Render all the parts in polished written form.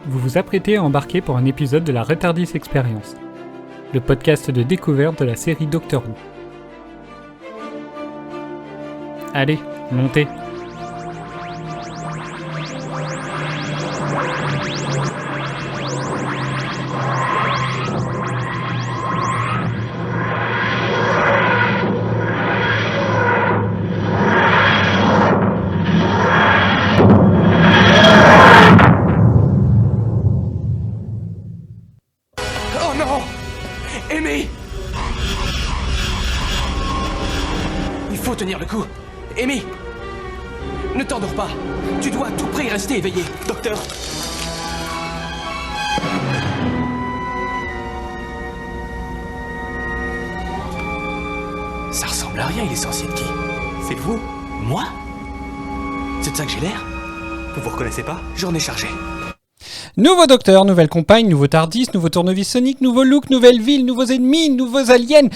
vous vous apprêtez à embarquer pour un épisode de la Retardis Experience, le podcast de découverte de la série Doctor Who. Allez, montez! Tenir le coup. Amy, ne t'endors pas. Tu dois à tout prix rester éveillé. Docteur. Ça ressemble à rien, il est censé être qui? C'est vous? Moi? C'est de ça que j'ai l'air? Vous vous reconnaissez pas? J'en ai chargé. Nouveau docteur, nouvelle compagne, nouveau TARDIS, nouveau tournevis sonique, nouveau look, nouvelle ville, nouveaux ennemis, nouveaux aliens.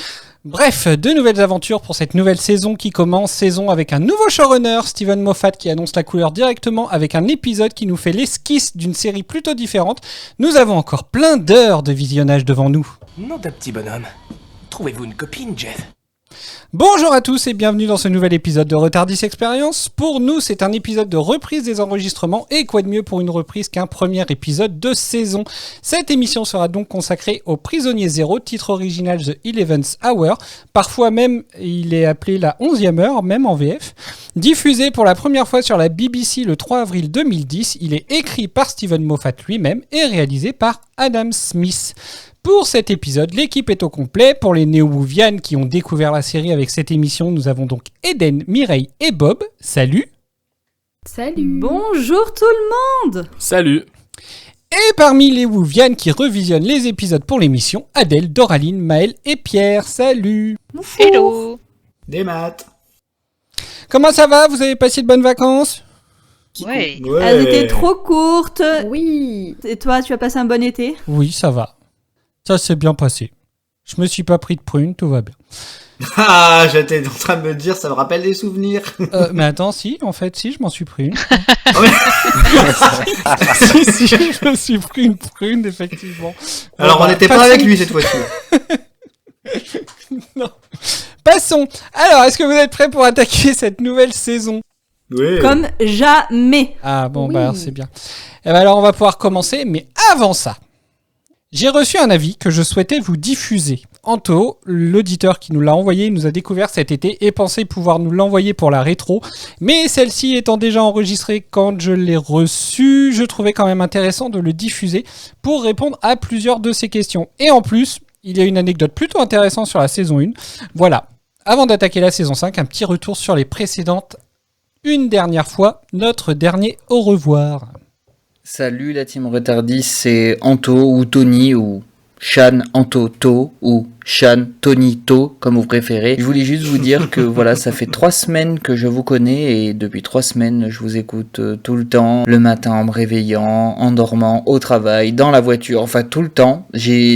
Bref, de nouvelles aventures pour cette nouvelle saison qui commence, saison avec un nouveau showrunner, Steven Moffat, qui annonce la couleur directement avec un épisode qui nous fait l'esquisse d'une série plutôt différente. Nous avons encore plein d'heures de visionnage devant nous. Nom d'un petit bonhomme. Trouvez-vous une copine, Jeff? Bonjour à tous et bienvenue dans ce nouvel épisode de Retardis Experience. Pour nous, c'est un épisode de reprise des enregistrements et quoi de mieux pour une reprise qu'un premier épisode de saison. Cette émission sera donc consacrée au Prisonnier Zéro, titre original The 11th Hour. Parfois même, il est appelé la 11e heure, même en VF. Diffusé pour la première fois sur la BBC le 3 avril 2010, il est écrit par Steven Moffat lui-même et réalisé par Adam Smith. Pour cet épisode, l'équipe est au complet. Pour les néo-whovianes qui ont découvert la série avec cette émission, nous avons donc Eden, Mireille et Bob. Salut! Salut! Bonjour tout le monde! Salut! Et parmi les whovianes qui revisionnent les épisodes pour l'émission, Adèle, Doraline, Maëlle et Pierre. Salut! Hello! Des maths. Comment ça va? Vous avez passé de bonnes vacances? Ouais. Elles étaient trop courtes. Oui. Et toi, tu as passé un bon été? Oui, ça va. Ça s'est bien passé. Je me suis pas pris de prune, tout va bien. Ah, j'étais en train de me dire, ça me rappelle des souvenirs. Mais attends, si, je m'en suis pris une. Ouais. si, je me suis pris une prune, effectivement. Alors, on n'était pas avec lui cette fois-ci. Non. Passons. Alors, est-ce que vous êtes prêts pour attaquer cette nouvelle saison? Oui. Comme jamais. Ah bon, Oui. bah alors c'est bien. Et ben alors, on va pouvoir commencer, mais avant ça, j'ai reçu un avis que je souhaitais vous diffuser. Anto, l'auditeur qui nous l'a envoyé, nous a découvert cet été et pensait pouvoir nous l'envoyer pour la rétro. Mais celle-ci étant déjà enregistrée quand je l'ai reçue, je trouvais quand même intéressant de le diffuser pour répondre à plusieurs de ces questions. Et en plus, il y a une anecdote plutôt intéressante sur la saison 1. Voilà. Avant d'attaquer la saison 5, un petit retour sur les précédentes. Une dernière fois, notre dernier au revoir. Salut la team Retardis, c'est Anto ou Tony ou Shan Anto To ou Shan Tony To comme vous préférez. Je voulais juste vous dire que voilà, ça fait 3 semaines que je vous connais et depuis 3 semaines je vous écoute tout le temps, le matin en me réveillant, en dormant, au travail, dans la voiture, enfin tout le temps.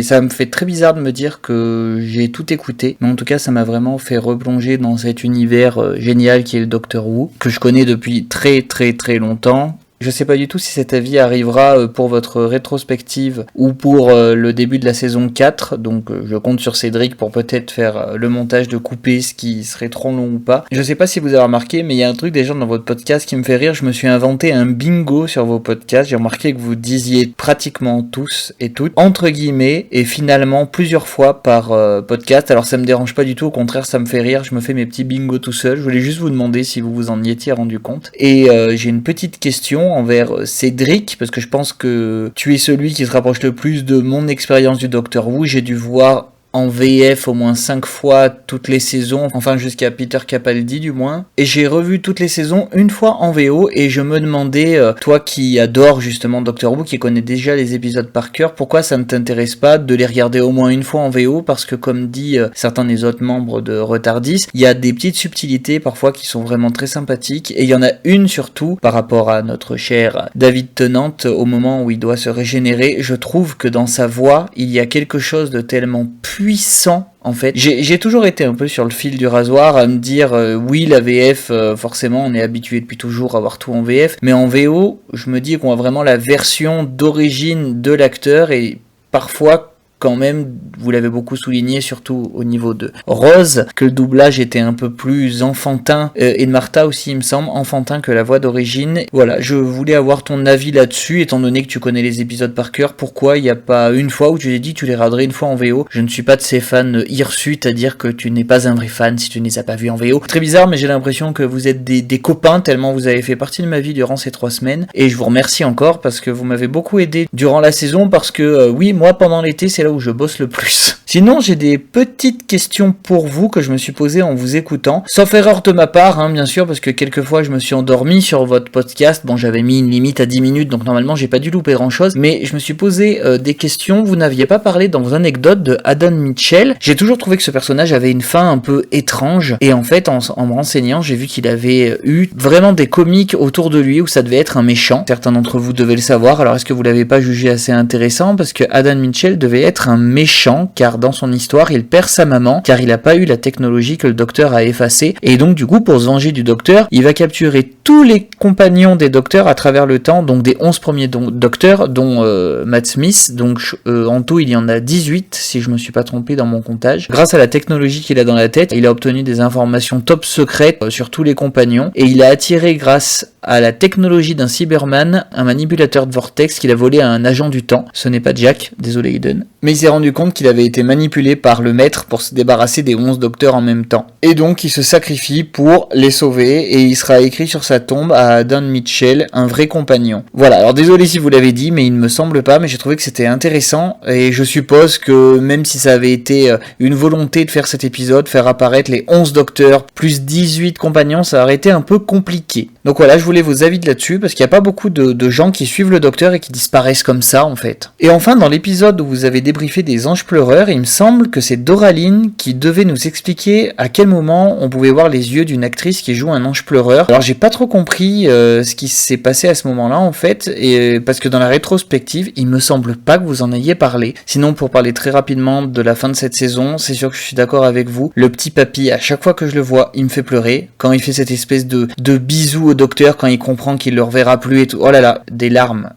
Ça me fait très bizarre de me dire que j'ai tout écouté, mais en tout cas ça m'a vraiment fait replonger dans cet univers génial qui est le Doctor Who, que je connais depuis très très très longtemps. Je sais pas du tout si cet avis arrivera pour votre rétrospective ou pour le début de la saison 4, donc je compte sur Cédric pour peut-être faire le montage de couper ce qui serait trop long ou pas. Je sais pas si vous avez remarqué, mais il y a un truc déjà dans votre podcast qui me fait rire, je me suis inventé un bingo sur vos podcasts, j'ai remarqué que vous disiez pratiquement tous et toutes, entre guillemets, et finalement plusieurs fois par podcast, alors ça me dérange pas du tout, au contraire ça me fait rire, je me fais mes petits bingos tout seul, je voulais juste vous demander si vous vous en y étiez rendu compte. Et j'ai une petite question envers Cédric, parce que je pense que tu es celui qui se rapproche le plus de mon expérience du Doctor Who. J'ai dû voir en VF au moins 5 fois toutes les saisons, enfin jusqu'à Peter Capaldi du moins, et j'ai revu toutes les saisons une fois en VO, et je me demandais, toi qui adores justement Doctor Who, qui connais déjà les épisodes par cœur, pourquoi ça ne t'intéresse pas de les regarder au moins une fois en VO, parce que comme dit certains des autres membres de Retardis, il y a des petites subtilités parfois qui sont vraiment très sympathiques, et il y en a une surtout par rapport à notre cher David Tennant, au moment où il doit se régénérer. Je trouve que dans sa voix, il y a quelque chose de tellement puissant puissant en fait. J'ai toujours été un peu sur le fil du rasoir à me dire oui la VF forcément on est habitué depuis toujours à voir tout en VF, mais en VO je me dis qu'on a vraiment la version d'origine de l'acteur et parfois quand même, vous l'avez beaucoup souligné, surtout au niveau de Rose, que le doublage était un peu plus enfantin, et de Martha aussi, il me semble, enfantin que la voix d'origine. Voilà, je voulais avoir ton avis là-dessus, étant donné que tu connais les épisodes par cœur, pourquoi il n'y a pas une fois où tu t'es dit que tu les regarderais une fois en VO? Je ne suis pas de ces fans hirsutes à dire que tu n'es pas un vrai fan si tu ne les as pas vus en VO. Très bizarre, mais j'ai l'impression que vous êtes des copains, tellement vous avez fait partie de ma vie durant ces 3 semaines, et je vous remercie encore parce que vous m'avez beaucoup aidé durant la saison, parce que oui, moi pendant l'été, c'est là où je bosse le plus. Sinon, j'ai des petites questions pour vous que je me suis posées en vous écoutant. Sauf erreur de ma part, hein, bien sûr, parce que quelquefois je me suis endormi sur votre podcast. Bon, j'avais mis une limite à 10 minutes, donc normalement j'ai pas dû louper grand chose. Mais je me suis posé des questions. Vous n'aviez pas parlé dans vos anecdotes de Adam Mitchell. J'ai toujours trouvé que ce personnage avait une fin un peu étrange. Et en fait, en me renseignant, j'ai vu qu'il avait eu vraiment des comiques autour de lui où ça devait être un méchant. Certains d'entre vous devaient le savoir. Alors est-ce que vous l'avez pas jugé assez intéressant? Parce que Adam Mitchell devait être un méchant, car dans son histoire, il perd sa maman, car il n'a pas eu la technologie que le docteur a effacée, et donc du coup, pour se venger du docteur, il va capturer tous les compagnons des docteurs à travers le temps, donc des 11 premiers docteurs, dont Matt Smith, donc en tout, il y en a 18, si je me suis pas trompé dans mon comptage. Grâce à la technologie qu'il a dans la tête, il a obtenu des informations top secrètes sur tous les compagnons, et il a attiré, grâce à la technologie d'un Cyberman, un manipulateur de vortex qu'il a volé à un agent du temps. Ce n'est pas Jack, désolé Eden. Mais il s'est rendu compte qu'il avait été manipulé par le maître pour se débarrasser des 11 docteurs en même temps. Et donc il se sacrifie pour les sauver, et il sera écrit sur sa tombe à Adam Mitchell, un vrai compagnon. Voilà, alors désolé si vous l'avez dit, mais il ne me semble pas, mais j'ai trouvé que c'était intéressant, et je suppose que même si ça avait été une volonté de faire cet épisode, faire apparaître les 11 docteurs, plus 18 compagnons, ça aurait été un peu compliqué. Donc voilà, je voulais vos avis là-dessus, parce qu'il n'y a pas beaucoup de gens qui suivent le docteur et qui disparaissent comme ça, en fait. Et enfin, dans l'épisode où vous avez débriefé des anges pleureurs, il me semble que c'est Doraline qui devait nous expliquer à quel moment on pouvait voir les yeux d'une actrice qui joue un ange pleureur. Alors j'ai pas trop compris ce qui s'est passé à ce moment-là, en fait, et parce que dans la rétrospective, il me semble pas que vous en ayez parlé. Sinon, pour parler très rapidement de la fin de cette saison, c'est sûr que je suis d'accord avec vous. Le petit papy, à chaque fois que je le vois, il me fait pleurer. Quand il fait cette espèce de bisou au docteur, quand il comprend qu'il le reverra plus et tout. Oh là là, des larmes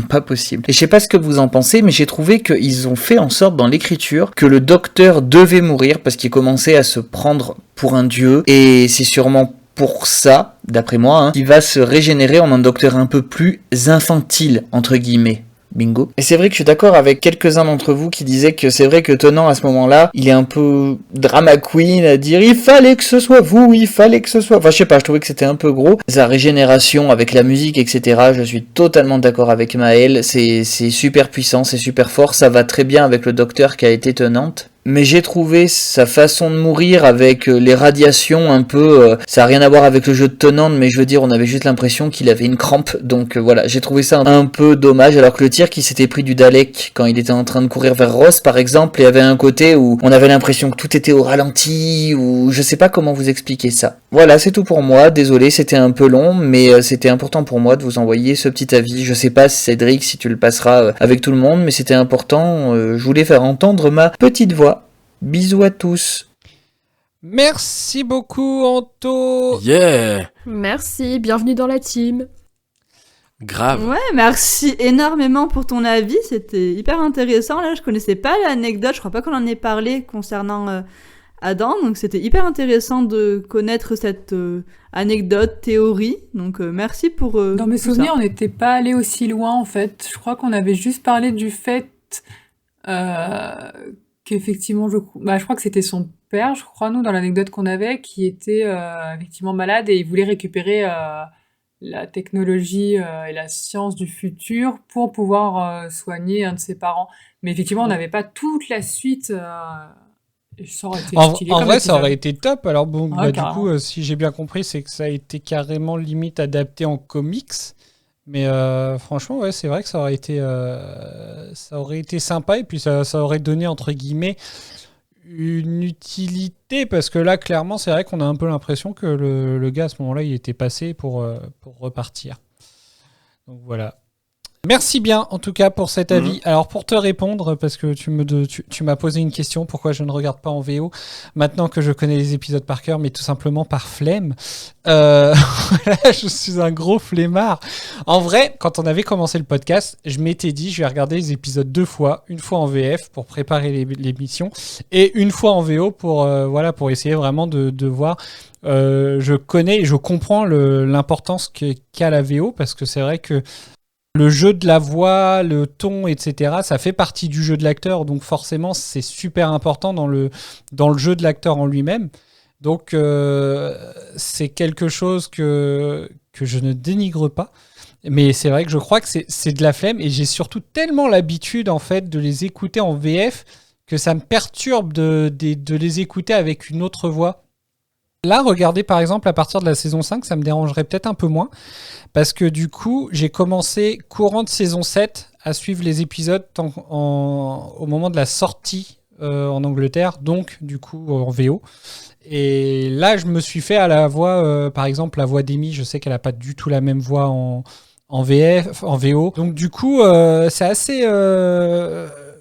pas possibles. Et je sais pas ce que vous en pensez, mais j'ai trouvé qu'ils ont fait en sorte dans l'écriture que le docteur devait mourir parce qu'il commençait à se prendre pour un dieu, et c'est sûrement pour ça, d'après moi, qu'il va se régénérer en un docteur un peu plus infantile, entre guillemets. Bingo. Et c'est vrai que je suis d'accord avec quelques-uns d'entre vous qui disaient que c'est vrai que Tennant à ce moment-là, il est un peu drama queen à dire il fallait que ce soit vous, il fallait que ce soit... Enfin je sais pas, je trouvais que c'était un peu gros. Sa régénération avec la musique, etc. Je suis totalement d'accord avec Maëlle, c'est super puissant, c'est super fort, ça va très bien avec le docteur qui a été Tennant. Mais j'ai trouvé sa façon de mourir avec les radiations un peu... ça n'a rien à voir avec le jeu de Tennant, mais je veux dire, on avait juste l'impression qu'il avait une crampe. Donc voilà, j'ai trouvé ça un peu dommage, alors que le tir qui s'était pris du Dalek quand il était en train de courir vers Ross, par exemple, il y avait un côté où on avait l'impression que tout était au ralenti, ou je sais pas comment vous expliquer ça. Voilà, c'est tout pour moi. Désolé, c'était un peu long, mais c'était important pour moi de vous envoyer ce petit avis. Je sais pas, Cédric, si tu le passeras avec tout le monde, mais c'était important. Je voulais faire entendre ma petite voix. Bisous à tous. Merci beaucoup, Anto. Yeah. Merci, bienvenue dans la team. Grave. Ouais, merci énormément pour ton avis, c'était hyper intéressant. Là, je connaissais pas l'anecdote, je crois pas qu'on en ait parlé concernant Adam, donc c'était hyper intéressant de connaître cette anecdote, théorie. Donc merci pour dans mes souvenirs, on n'était pas allé aussi loin en fait. Je crois qu'on avait juste parlé du fait qu'effectivement, je crois que c'était son père, je crois, nous, dans l'anecdote qu'on avait, qui était effectivement malade et il voulait récupérer la technologie et la science du futur pour pouvoir soigner un de ses parents. Mais effectivement, on n'avait pas toute la suite. Ça aurait été stylé en comme vrai, épisode. ça aurait été top. Alors bon, Ouais, du coup, si j'ai bien compris, c'est que ça a été carrément limite adapté en comics. Mais franchement, ouais, c'est vrai que ça aurait été sympa, et puis ça aurait donné, entre guillemets, une utilité, parce que là, clairement, c'est vrai qu'on a un peu l'impression que le gars, à ce moment-là, il était passé pour repartir. Donc voilà. Merci bien, en tout cas, pour cet avis. Alors, pour te répondre, parce que tu m'as posé une question, pourquoi je ne regarde pas en VO, maintenant que je connais les épisodes par cœur, mais tout simplement par flemme. Voilà, je suis un gros flemmard. En vrai, quand on avait commencé le podcast, je m'étais dit, je vais regarder les épisodes 2 fois, une fois en VF pour préparer l'émission, et une fois en VO pour essayer vraiment de voir. Je comprends l'importance qu'a la VO, parce que c'est vrai que le jeu de la voix, le ton, etc., ça fait partie du jeu de l'acteur, donc forcément c'est super important dans le jeu de l'acteur en lui-même. Donc c'est quelque chose que je ne dénigre pas, mais c'est vrai que je crois que c'est de la flemme, et j'ai surtout tellement l'habitude en fait de les écouter en VF que ça me perturbe de les écouter avec une autre voix. Là, regardez par exemple à partir de la saison 5, ça me dérangerait peut-être un peu moins, parce que du coup, j'ai commencé courant de saison 7 à suivre les épisodes au moment de la sortie en Angleterre, donc du coup en VO. Et là, je me suis fait à la voix, par exemple la voix d'Amy, je sais qu'elle n'a pas du tout la même voix en VO. Donc du coup, c'est assez...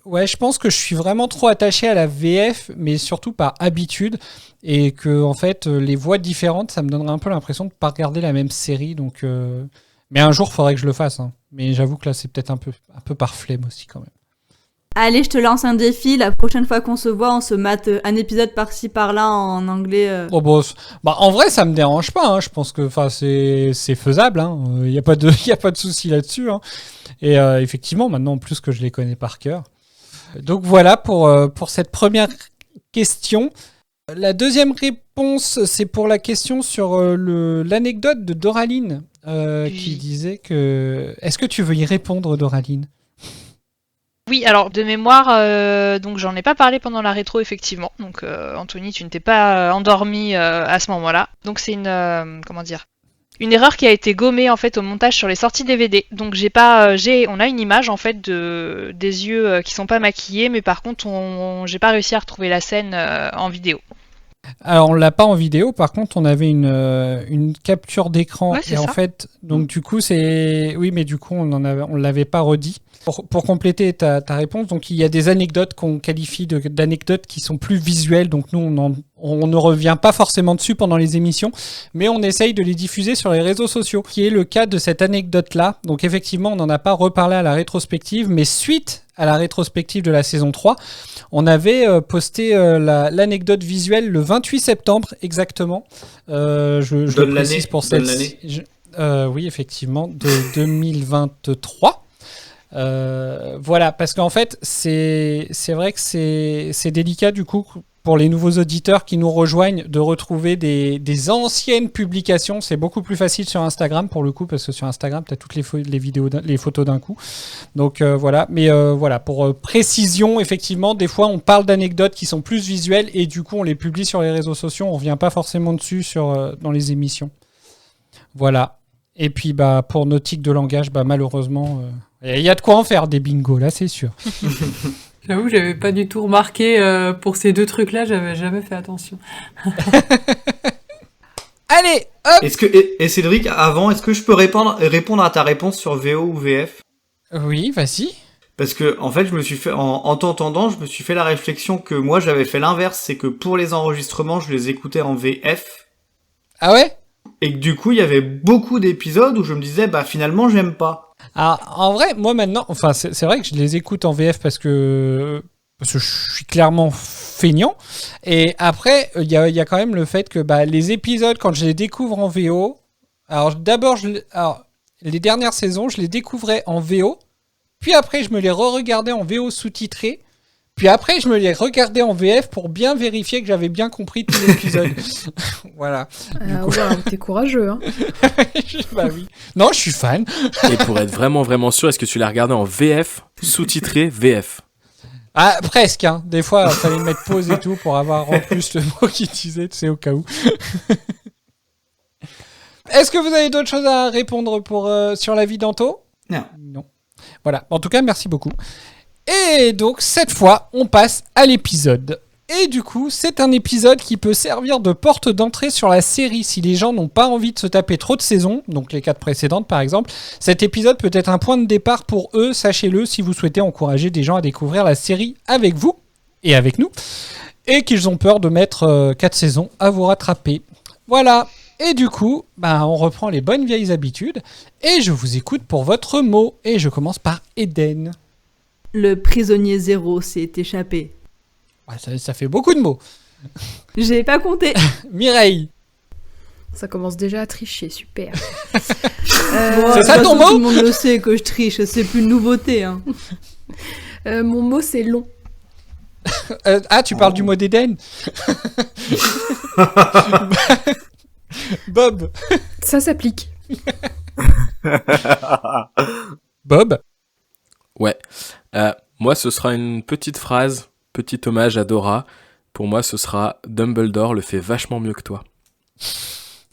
Ouais, je pense que je suis vraiment trop attaché à la VF, mais surtout par habitude, et que en fait les voix différentes, ça me donnerait un peu l'impression de pas regarder la même série. Donc, mais un jour, il faudrait que je le fasse. Hein. Mais j'avoue que là, c'est peut-être un peu par flemme aussi quand même. Allez, je te lance un défi. La prochaine fois qu'on se voit, on se mate un épisode par-ci par-là en anglais. Oh bah, en vrai, ça me dérange pas. Hein. Je pense que c'est faisable. Il n'y a pas de souci là-dessus. Hein. Et effectivement, maintenant, en plus que je les connais par cœur. Donc voilà pour cette première question. La deuxième réponse, c'est pour la question sur l'anecdote de Doraline qui disait que... Est-ce que tu veux y répondre, Doraline ? Oui, alors de mémoire, donc j'en ai pas parlé pendant la rétro effectivement. Donc Anthony, tu ne t'es pas endormi à ce moment-là. Donc c'est une erreur qui a été gommée en fait au montage sur les sorties DVD. Donc on a une image en fait des yeux qui sont pas maquillés, mais par contre j'ai pas réussi à retrouver la scène en vidéo. Alors on l'a pas en vidéo, par contre on avait une capture d'écran, ouais, et en fait donc du coup mais du coup on l'avait pas redit. Pour compléter ta réponse, donc il y a des anecdotes qu'on qualifie d'anecdotes qui sont plus visuelles, donc nous on ne revient pas forcément dessus pendant les émissions, mais on essaye de les diffuser sur les réseaux sociaux, qui est le cas de cette anecdote-là. Donc effectivement, on n'en a pas reparlé à la rétrospective, mais suite à la rétrospective de la saison 3, on avait posté l'anecdote visuelle le 28 septembre exactement. Je le précise pour cette année. Oui, effectivement, de 2023. Voilà, parce qu'en fait, c'est vrai que c'est délicat du coup pour les nouveaux auditeurs qui nous rejoignent de retrouver des anciennes publications. C'est beaucoup plus facile sur Instagram pour le coup, parce que sur Instagram, tu as toutes les vidéos, les photos d'un coup. Donc voilà, mais voilà, pour précision, effectivement, des fois on parle d'anecdotes qui sont plus visuelles et du coup on les publie sur les réseaux sociaux, on revient pas forcément dessus dans les émissions. Voilà. Et puis pour nos tics de langage, malheureusement, il y a de quoi en faire des bingos là, c'est sûr. J'avoue, j'avais pas du tout remarqué pour ces deux trucs-là, j'avais jamais fait attention. Allez, hop. Et Cédric, avant, est-ce que je peux répondre à ta réponse sur VO ou VF ? Oui, vas-y. Parce que en fait, je me suis fait en t'entendant, je me suis fait la réflexion que moi j'avais fait l'inverse, c'est que pour les enregistrements, je les écoutais en VF. Ah ouais ? Et que du coup, il y avait beaucoup d'épisodes où je me disais, finalement, j'aime pas. Alors, en vrai, moi maintenant, enfin, c'est vrai que je les écoute en VF parce que je suis clairement feignant. Et après, il y a quand même le fait que les épisodes, quand je les découvre en VO, alors d'abord, les dernières saisons, je les découvrais en VO, puis après, je me les re-regardais en VO sous-titré. Puis après, je me les regardais en VF pour bien vérifier que j'avais bien compris tout l'épisode. Voilà. Wow, t'es courageux, hein. Oui. Non, je suis fan. Et pour être vraiment, vraiment sûr, est-ce que tu l'as regardé en VF, sous-titré VF ? Ah, presque, hein. Des fois, il fallait mettre pause et tout pour avoir en plus le mot qu'il disait, tu sais, au cas où. Est-ce que vous avez d'autres choses à répondre sur la vie d'Anto ? Non. Voilà. En tout cas, merci beaucoup. Et donc, cette fois, on passe à l'épisode. Et du coup, c'est un épisode qui peut servir de porte d'entrée sur la série. Si les gens n'ont pas envie de se taper trop de saisons, donc les 4 précédentes par exemple, cet épisode peut être un point de départ pour eux, sachez-le, si vous souhaitez encourager des gens à découvrir la série avec vous et avec nous, et qu'ils ont peur de mettre 4 saisons à vous rattraper. Voilà. Et du coup, on reprend les bonnes vieilles habitudes, et je vous écoute pour votre mot, et je commence par Eden. Le prisonnier zéro s'est échappé. Ça fait beaucoup de mots. J'ai pas compté. Mireille. Ça commence déjà à tricher, super. C'est ça ton mot ? Tout le monde le sait que je triche, c'est plus une nouveauté. Hein. Mon mot, c'est long. Tu parles du mot d'Eden. Bob. Ça s'applique. Bob. Ouais. Moi, ce sera une petite phrase, petit hommage à Dora. Pour moi, ce sera Dumbledore le fait vachement mieux que toi.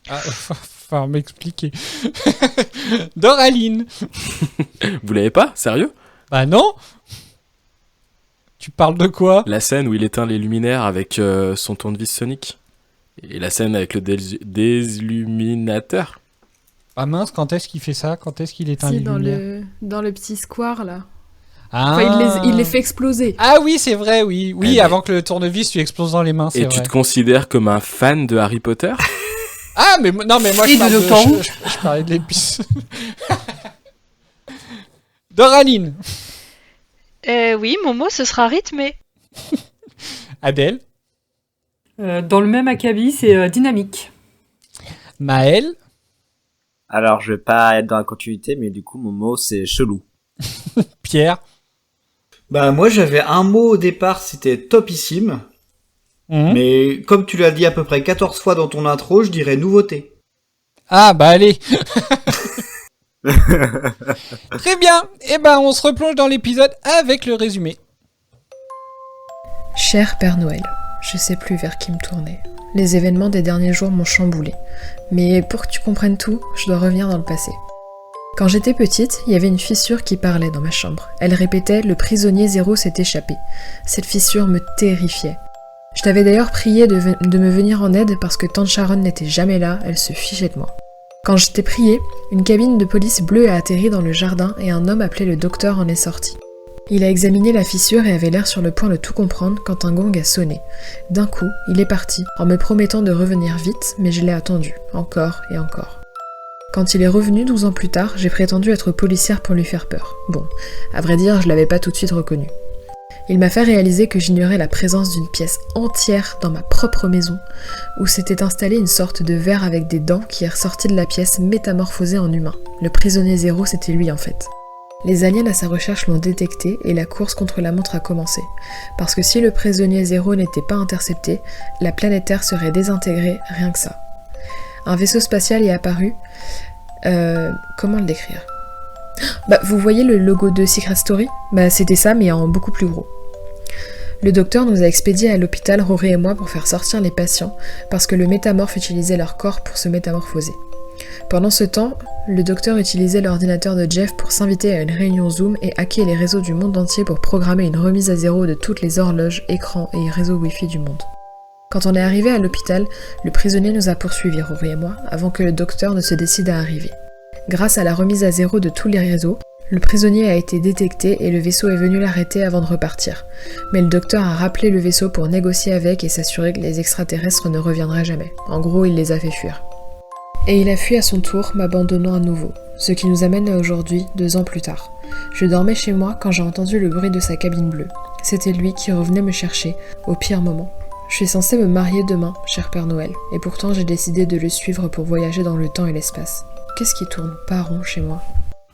Faut m'expliquer. Doraline. Vous l'avez pas ? Sérieux ? Bah non. Tu parles de quoi ? La scène où il éteint les luminaires avec son tournevis sonique. Et la scène avec le désilluminateur. Ah mince, quand est-ce qu'il fait ça ? Quand est-ce qu'il éteint les lumières ? Dans le petit square, là. Ah. Enfin, il les fait exploser. Ah oui, c'est vrai, oui. Oui, avant que le tournevis lui explose dans les mains, c'est et vrai. tu te considères comme un fan de Harry Potter ? Ah, mais non, mais moi, Et je parlais de l'épisode. Doraline. Oui, mon mot, ce sera rythmé. Adèle. Dans le même acabit, c'est dynamique. Maëlle. Alors, je vais pas être dans la continuité, mais du coup, mon mot, c'est chelou. Pierre. Moi, j'avais un mot au départ, c'était topissime. Mais comme tu l'as dit à peu près 14 fois dans ton intro, je dirais nouveauté. Ah, allez. Très bien. On se replonge dans l'épisode avec le résumé. Cher Père Noël, je sais plus vers qui me tourner. Les événements des derniers jours m'ont chamboulé. Mais pour que tu comprennes tout, je dois revenir dans le passé. Quand j'étais petite, il y avait une fissure qui parlait dans ma chambre. Elle répétait « Le prisonnier zéro s'est échappé ». Cette fissure me terrifiait. Je t'avais d'ailleurs prié de me venir en aide parce que tante Sharon n'était jamais là, elle se fichait de moi. Quand je t'ai prié, une cabine de police bleue a atterri dans le jardin et un homme appelé le docteur en est sorti. Il a examiné la fissure et avait l'air sur le point de tout comprendre quand un gong a sonné. D'un coup, il est parti, en me promettant de revenir vite, mais je l'ai attendu, encore et encore. Quand il est revenu 12 ans plus tard, j'ai prétendu être policière pour lui faire peur. Bon, à vrai dire, je l'avais pas tout de suite reconnu. Il m'a fait réaliser que j'ignorais la présence d'une pièce entière dans ma propre maison, où s'était installée une sorte de ver avec des dents qui est ressorti de la pièce métamorphosée en humain. Le prisonnier zéro, c'était lui en fait. Les aliens à sa recherche l'ont détecté et la course contre la montre a commencé. Parce que si le prisonnier zéro n'était pas intercepté, la planète Terre serait désintégrée, rien que ça. Un vaisseau spatial y est apparu. Comment le décrire ? Vous voyez le logo de Secret Story ? C'était ça, mais en beaucoup plus gros. Le docteur nous a expédiés à l'hôpital, Rory et moi, pour faire sortir les patients, parce que le métamorphe utilisait leur corps pour se métamorphoser. Pendant ce temps, le docteur utilisait l'ordinateur de Jeff pour s'inviter à une réunion Zoom et hacker les réseaux du monde entier pour programmer une remise à zéro de toutes les horloges, écrans et réseaux Wi-Fi du monde. Quand on est arrivé à l'hôpital, le prisonnier nous a poursuivis, Rory et moi, avant que le docteur ne se décide à arriver. Grâce à la remise à zéro de tous les réseaux, le prisonnier a été détecté et le vaisseau est venu l'arrêter avant de repartir. Mais le docteur a rappelé le vaisseau pour négocier avec et s'assurer que les extraterrestres ne reviendraient jamais. En gros, il les a fait fuir. Et il a fui à son tour, m'abandonnant à nouveau. Ce qui nous amène à aujourd'hui, 2 ans plus tard. Je dormais chez moi quand j'ai entendu le bruit de sa cabine bleue. C'était lui qui revenait me chercher, au pire moment. Je suis censée me marier demain, cher Père Noël, et pourtant j'ai décidé de le suivre pour voyager dans le temps et l'espace. Qu'est-ce qui tourne pas rond chez moi ?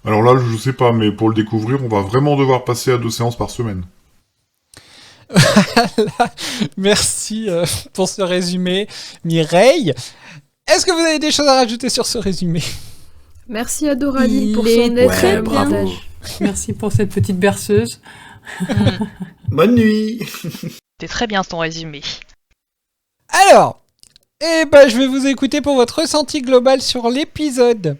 Alors là, je sais pas, mais pour le découvrir, on va vraiment devoir passer à 2 séances par semaine. Merci pour ce résumé, Mireille. Est-ce que vous avez des choses à rajouter sur ce résumé ? Merci à Doraline pour son aide. Ouais, bravo. Merci pour cette petite berceuse. Bonne nuit. C'est très bien ton résumé. Alors, je vais vous écouter pour votre ressenti global sur l'épisode.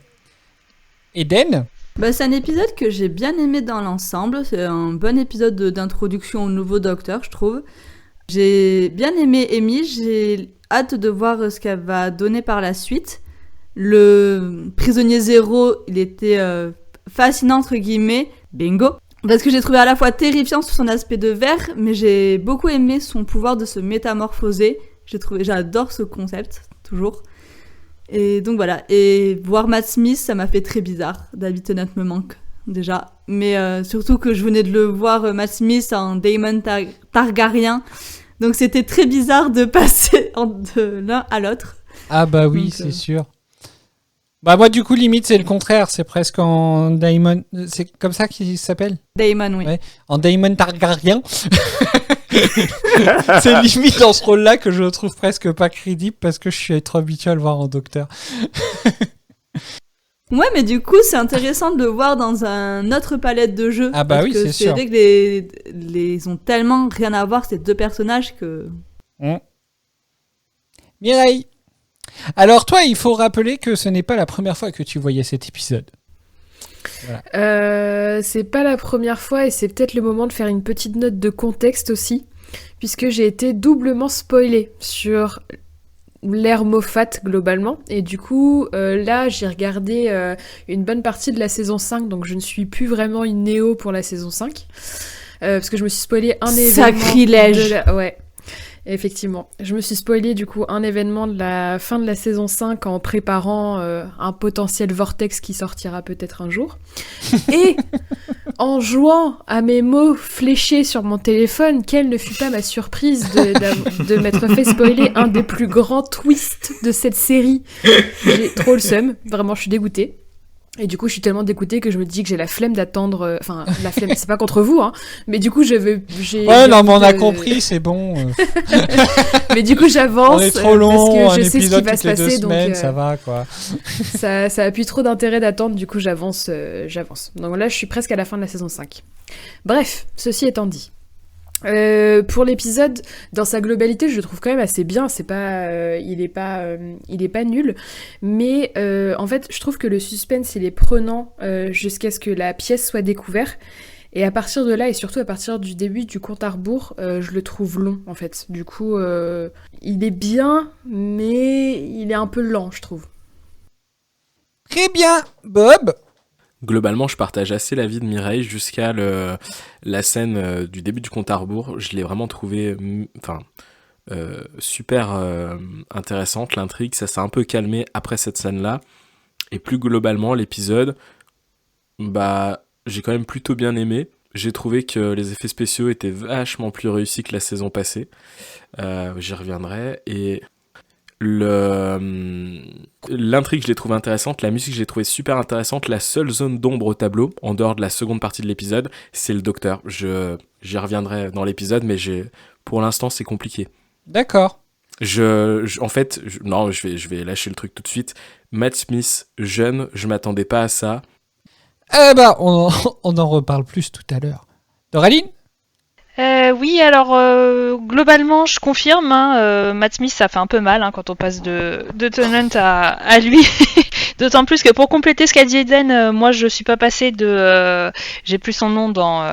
Eden ? C'est un épisode que j'ai bien aimé dans l'ensemble. C'est un bon épisode d'introduction au nouveau docteur, je trouve. J'ai bien aimé Amy, j'ai hâte de voir ce qu'elle va donner par la suite. Le prisonnier zéro, il était fascinant entre guillemets, bingo. Parce que j'ai trouvé à la fois terrifiant sous son aspect de verre, mais j'ai beaucoup aimé son pouvoir de se métamorphoser. J'adore ce concept, toujours. Et donc voilà, et voir Matt Smith, ça m'a fait très bizarre. David Tennant me manque déjà, mais surtout que je venais de le voir Matt Smith en Daemon Targaryen, donc c'était très bizarre de passer de l'un à l'autre. Ah bah oui, Donc, c'est sûr. Bah moi du coup limite c'est le contraire, c'est presque en Daemon, c'est comme ça qu'il s'appelle ? Daemon, oui. Ouais, en Daemon Targaryen. C'est limite dans ce rôle-là que je le trouve presque pas crédible parce que je suis trop habitué à le voir en docteur. Ouais, mais du coup, c'est intéressant de le voir dans un autre palette de jeux. Ah bah parce oui, que c'est sûr. vrai que ils ont tellement rien à voir, ces deux personnages, que... Mireille, alors toi, il faut rappeler que ce n'est pas la première fois que tu voyais cet épisode. Voilà. C'est pas la première fois et c'est peut-être le moment de faire une petite note de contexte aussi, puisque j'ai été doublement spoilée sur l'ère Moffat globalement, et du coup là j'ai regardé une bonne partie de la saison 5, donc je ne suis plus vraiment une néo pour la saison 5, parce que je me suis spoilée un événement. Sacrilège. Ouais. Effectivement. Je me suis spoilé du coup un événement de la fin de la saison 5 en préparant un potentiel vortex qui sortira peut-être un jour. Et en jouant à mes mots fléchés sur mon téléphone, quelle ne fut pas ma surprise de m'être fait spoiler un des plus grands twists de cette série. J'ai trop le seum, vraiment je suis dégoûtée. Et du coup, je suis tellement dégoûtée que je me dis que j'ai la flemme d'attendre. Enfin, la flemme, c'est pas contre vous, hein. Mais du coup, j'ai. Ouais, non, mais on a compris, c'est bon. Mais du coup, j'avance. On est trop long, parce que je un sais ce qui épisode va toutes se les passer, 2 donc. semaines, ça va, quoi. Ça a plus trop d'intérêt d'attendre, du coup, j'avance. Donc là, je suis presque à la fin de la saison 5. Bref, ceci étant dit. Pour l'épisode, dans sa globalité, je le trouve quand même assez bien. C'est pas, il est pas nul, mais en fait, je trouve que le suspense il est prenant jusqu'à ce que la pièce soit découverte. Et à partir de là, et surtout à partir du début du compte à rebours, je le trouve long en fait. Du coup, il est bien, mais il est un peu lent, je trouve. Très bien, Bob. Globalement, je partage assez l'avis de Mireille jusqu'à la scène du début du compte à rebours. Je l'ai vraiment trouvé super intéressante, l'intrigue. Ça s'est un peu calmé après cette scène-là. Et plus globalement, l'épisode, j'ai quand même plutôt bien aimé. J'ai trouvé que les effets spéciaux étaient vachement plus réussis que la saison passée. J'y reviendrai. Et l'intrigue, je l'ai trouvée intéressante, la musique, je l'ai trouvée super intéressante. La seule zone d'ombre au tableau, en dehors de la seconde partie de l'épisode, c'est le docteur. J'y reviendrai dans l'épisode, mais pour l'instant, c'est compliqué. D'accord. Je vais lâcher le truc tout de suite. Matt Smith, jeune, je m'attendais pas à ça. On en reparle plus tout à l'heure. Doraline ? Oui, alors globalement, je confirme. Matt Smith, ça fait un peu mal quand on passe de Tennant à lui. D'autant plus que pour compléter ce qu'a dit Eden, moi je suis pas passée de. J'ai plus son nom dans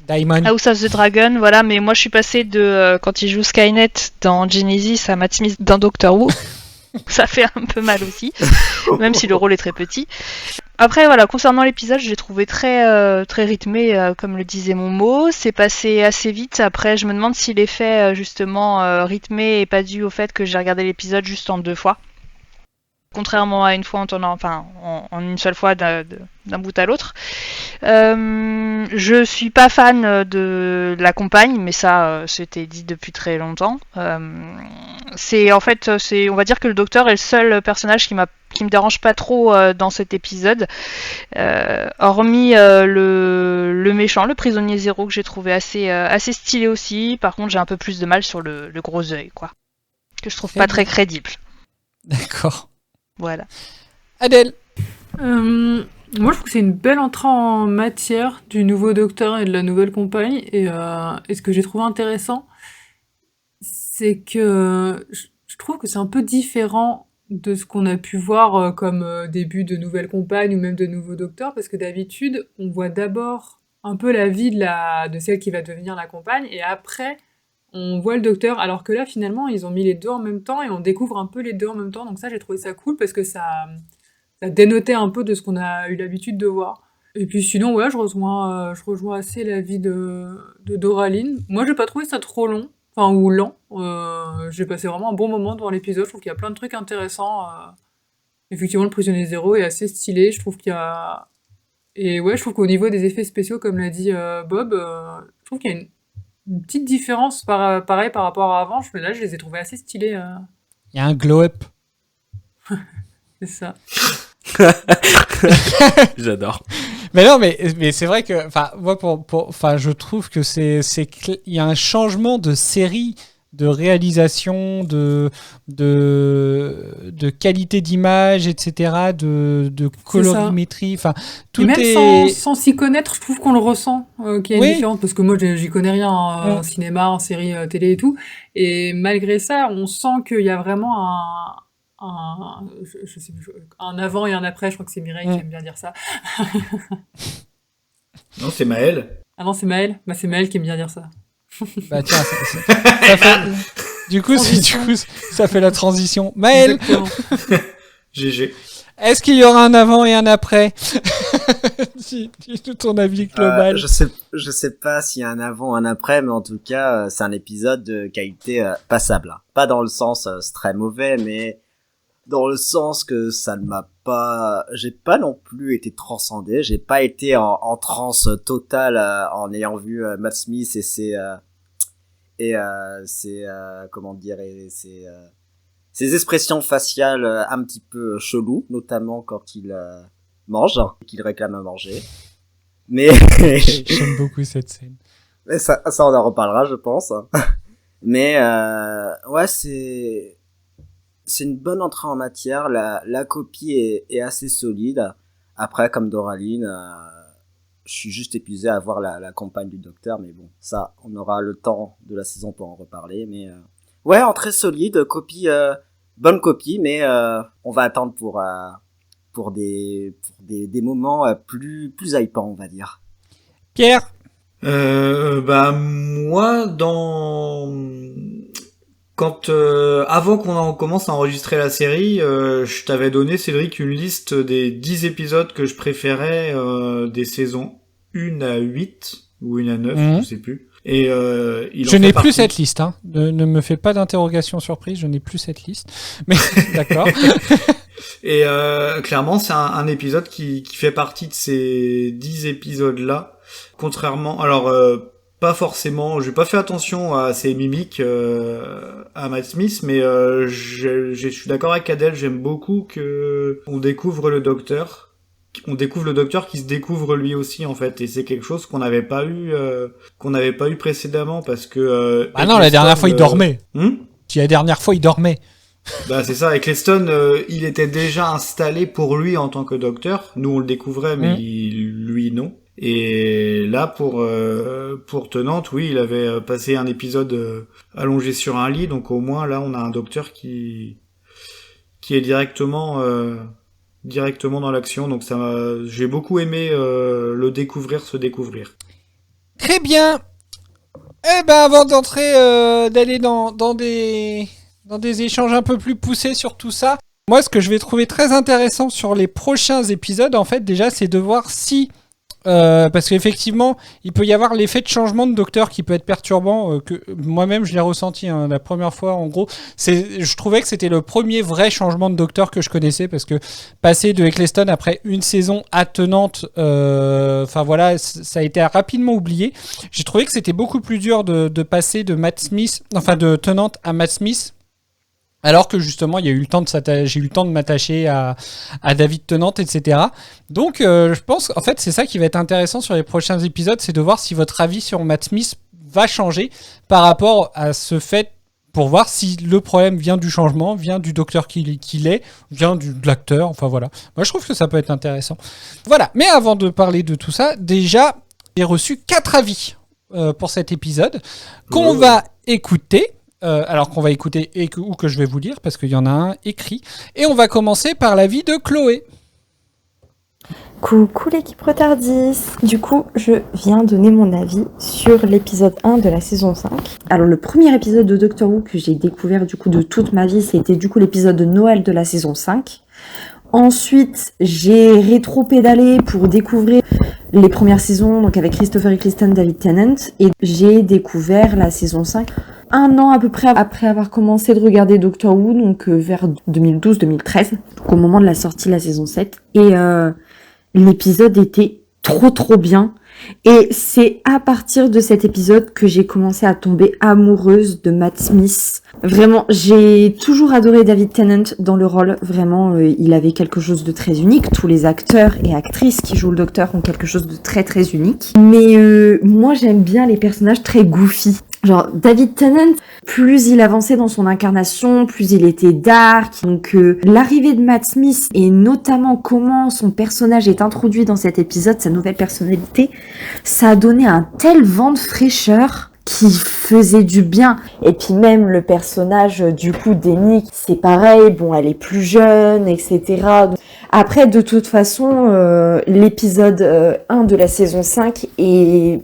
Daemon. House of the Dragon, voilà, mais moi je suis passée de quand il joue Skynet dans Genesis à Matt Smith dans Doctor Who. Ça fait un peu mal aussi, même si le rôle est très petit. Après, voilà, concernant l'épisode, je l'ai trouvé très rythmé, comme le disait mon mot. C'est passé assez vite. Après, je me demande si l'effet, justement, rythmé est pas dû au fait que j'ai regardé l'épisode juste en 2 fois. Contrairement à une fois en une seule fois d'un bout à l'autre. Je suis pas fan de la compagne, mais ça, c'était dit depuis très longtemps. On va dire que le docteur est le seul personnage qui me dérange pas trop dans cet épisode, hormis le méchant, le prisonnier zéro, que j'ai trouvé assez stylé aussi. Par contre, j'ai un peu plus de mal sur le gros œil, quoi, que je trouve pas très crédible. D'accord. Voilà. Adèle. Moi, je trouve que c'est une belle entrée en matière du nouveau docteur et de la nouvelle compagne. Et ce que j'ai trouvé intéressant, c'est que je trouve que c'est un peu différent de ce qu'on a pu voir comme début de nouvelle compagne ou même de nouveau docteur, parce que d'habitude, on voit d'abord un peu la vie de celle qui va devenir la compagne, et après, on voit le docteur, alors que là, finalement, ils ont mis les deux en même temps et on découvre un peu les deux en même temps. Donc ça, j'ai trouvé ça cool parce que ça dénotait un peu de ce qu'on a eu l'habitude de voir. Et puis sinon, ouais, je rejoins assez l'avis de Doraline. Moi, j'ai pas trouvé ça trop long, ou lent. J'ai passé vraiment un bon moment devant l'épisode. Je trouve qu'il y a plein de trucs intéressants. Effectivement, le prisonnier zéro est assez stylé. Je trouve qu'il y a... Et ouais, je trouve qu'au niveau des effets spéciaux, comme l'a dit Bob, je trouve qu'il y a une petite différence pareil par rapport à avant. Là, je les ai trouvés assez stylés. Il y a un glow-up. C'est ça. J'adore. Mais non, mais c'est vrai que, moi, je trouve que il y a un changement de série, de réalisation, de qualité d'image, etc., de colorimétrie, tout et même est... sans s'y connaître, je trouve qu'on le ressent, qu'il y a une différence, parce que moi, j'y connais rien en cinéma, en série télé et tout, et malgré ça, on sent qu'il y a vraiment je sais plus, un avant et un après. Je crois que c'est Mireille qui aime bien dire ça. Non, c'est Maël. Ah non, c'est Maël. Bah, c'est Maël qui aime bien dire ça. Bah tiens, ça fait... Du coup, ça fait la transition. Maël. GG. Est-ce qu'il y aura un avant et un après? Dis-nous ton avis global. Je sais pas s'il y a un avant ou un après, mais en tout cas, c'est un épisode de qualité passable. Pas dans le sens c'est très mauvais, mais dans le sens que ça ne m'a pas... J'ai pas non plus été transcendé, j'ai pas été en transe totale en ayant vu Matt Smith et ses expressions faciales un petit peu cheloues, notamment quand il mange, qu'il réclame à manger. Mais j'aime beaucoup cette scène. Mais ça on en reparlera, je pense. Mais ouais, c'est une bonne entrée en matière. La copie est assez solide. Après, comme Doraline, je suis juste épuisé à voir la campagne du docteur, mais bon, ça, on aura le temps de la saison pour en reparler. Mais ouais, entrée solide, copie, bonne copie, mais on va attendre pour des moments plus hypants, on va dire. Pierre. Moi, avant qu'on commence à enregistrer la série, je t'avais donné, Cédric, une liste des 10 épisodes que je préférais des saisons 1 à 8 ou 1 à 9, je sais plus. Et je n'ai plus cette liste, hein. Ne me fais pas d'interrogation surprise, je n'ai plus cette liste. Mais d'accord. Et clairement, c'est un épisode qui fait partie de ces 10 épisodes-là. Contrairement... Alors... pas forcément, j'ai pas fait attention à ses mimiques à Matt Smith, mais je suis d'accord avec Adèle, j'aime beaucoup que on découvre le docteur qui se découvre lui aussi en fait, et c'est quelque chose qu'on n'avait pas eu précédemment parce que non, la dernière fois il dormait. La dernière fois il dormait. Bah c'est ça, Eccleston il était déjà installé pour lui en tant que docteur, nous on le découvrait mais lui non. Et là pour Tennant, oui, il avait passé un épisode allongé sur un lit, donc au moins là on a un docteur qui est directement dans l'action, donc j'ai beaucoup aimé le se découvrir. Très bien. Avant d'aller dans des échanges un peu plus poussés sur tout ça, moi ce que je vais trouver très intéressant sur les prochains épisodes, en fait déjà, c'est de voir si parce qu'effectivement, il peut y avoir l'effet de changement de docteur qui peut être perturbant, que moi-même je l'ai ressenti la première fois. En gros, je trouvais que c'était le premier vrai changement de docteur que je connaissais, parce que passer de Eccleston après une saison à Tennant, ça a été rapidement oublié. J'ai trouvé que c'était beaucoup plus dur de passer de Tennant à Matt Smith. Alors que justement, j'ai eu le temps de m'attacher à David Tennant, etc. Donc, je pense qu'en fait, c'est ça qui va être intéressant sur les prochains épisodes, c'est de voir si votre avis sur Matt Smith va changer par rapport à ce fait, pour voir si le problème vient du changement, vient du docteur qu'il est, vient de l'acteur, enfin voilà. Moi, je trouve que ça peut être intéressant. Voilà, mais avant de parler de tout ça, déjà, j'ai reçu 4 avis pour cet épisode qu'on va écouter. Alors qu'on va écouter ou que je vais vous lire parce qu'il y en a un écrit. Et on va commencer par l'avis de Chloé. Coucou l'équipe Retardis. Du coup, je viens donner mon avis sur l'épisode 1 de la saison 5. Alors le premier épisode de Doctor Who que j'ai découvert du coup de toute ma vie, c'était du coup l'épisode de Noël de la saison 5. Ensuite, j'ai rétro-pédalé pour découvrir les premières saisons, donc avec Christopher Eccleston, David Tennant, et j'ai découvert la saison 5 un an à peu près après avoir commencé de regarder Doctor Who, donc vers 2012-2013, donc au moment de la sortie de la saison 7. Et l'épisode était trop bien. Et c'est à partir de cet épisode que j'ai commencé à tomber amoureuse de Matt Smith. Vraiment, j'ai toujours adoré David Tennant dans le rôle. Vraiment, il avait quelque chose de très unique. Tous les acteurs et actrices qui jouent le Docteur ont quelque chose de très unique. Mais moi, j'aime bien les personnages très goofy. Genre, David Tennant, plus il avançait dans son incarnation, plus il était dark. Donc, l'arrivée de Matt Smith et notamment comment son personnage est introduit dans cet épisode, sa nouvelle personnalité, ça a donné un tel vent de fraîcheur qui faisait du bien. Et puis même le personnage du coup d'Amy, c'est pareil, bon, elle est plus jeune, etc. Après, de toute façon, l'épisode 1 de la saison 5 est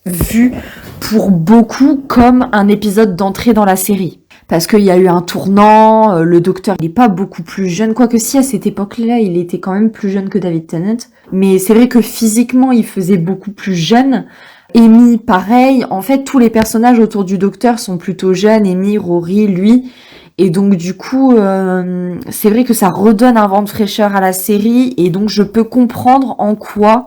vu pour beaucoup comme un épisode d'entrée dans la série. Parce qu'il y a eu un tournant, le Docteur il est pas beaucoup plus jeune, quoique si à cette époque-là il était quand même plus jeune que David Tennant, mais c'est vrai que physiquement il faisait beaucoup plus jeune. Amy pareil, en fait tous les personnages autour du Docteur sont plutôt jeunes, Amy, Rory, lui, et donc du coup c'est vrai que ça redonne un vent de fraîcheur à la série, et donc je peux comprendre en quoi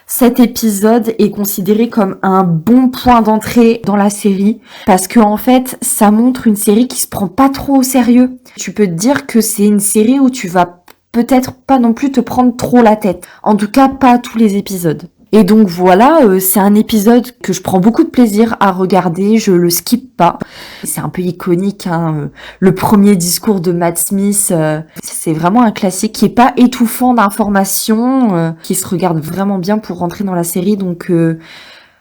cet épisode est considéré comme un bon point d'entrée dans la série, parce que en fait, ça montre une série qui se prend pas trop au sérieux. Tu peux te dire que c'est une série où tu vas peut-être pas non plus te prendre trop la tête. En tout cas, pas à tous les épisodes. Et donc voilà, c'est un épisode que je prends beaucoup de plaisir à regarder, je le skip pas. C'est un peu iconique, hein, le premier discours de Matt Smith, c'est vraiment un classique qui est pas étouffant d'informations, qui se regarde vraiment bien pour rentrer dans la série. Donc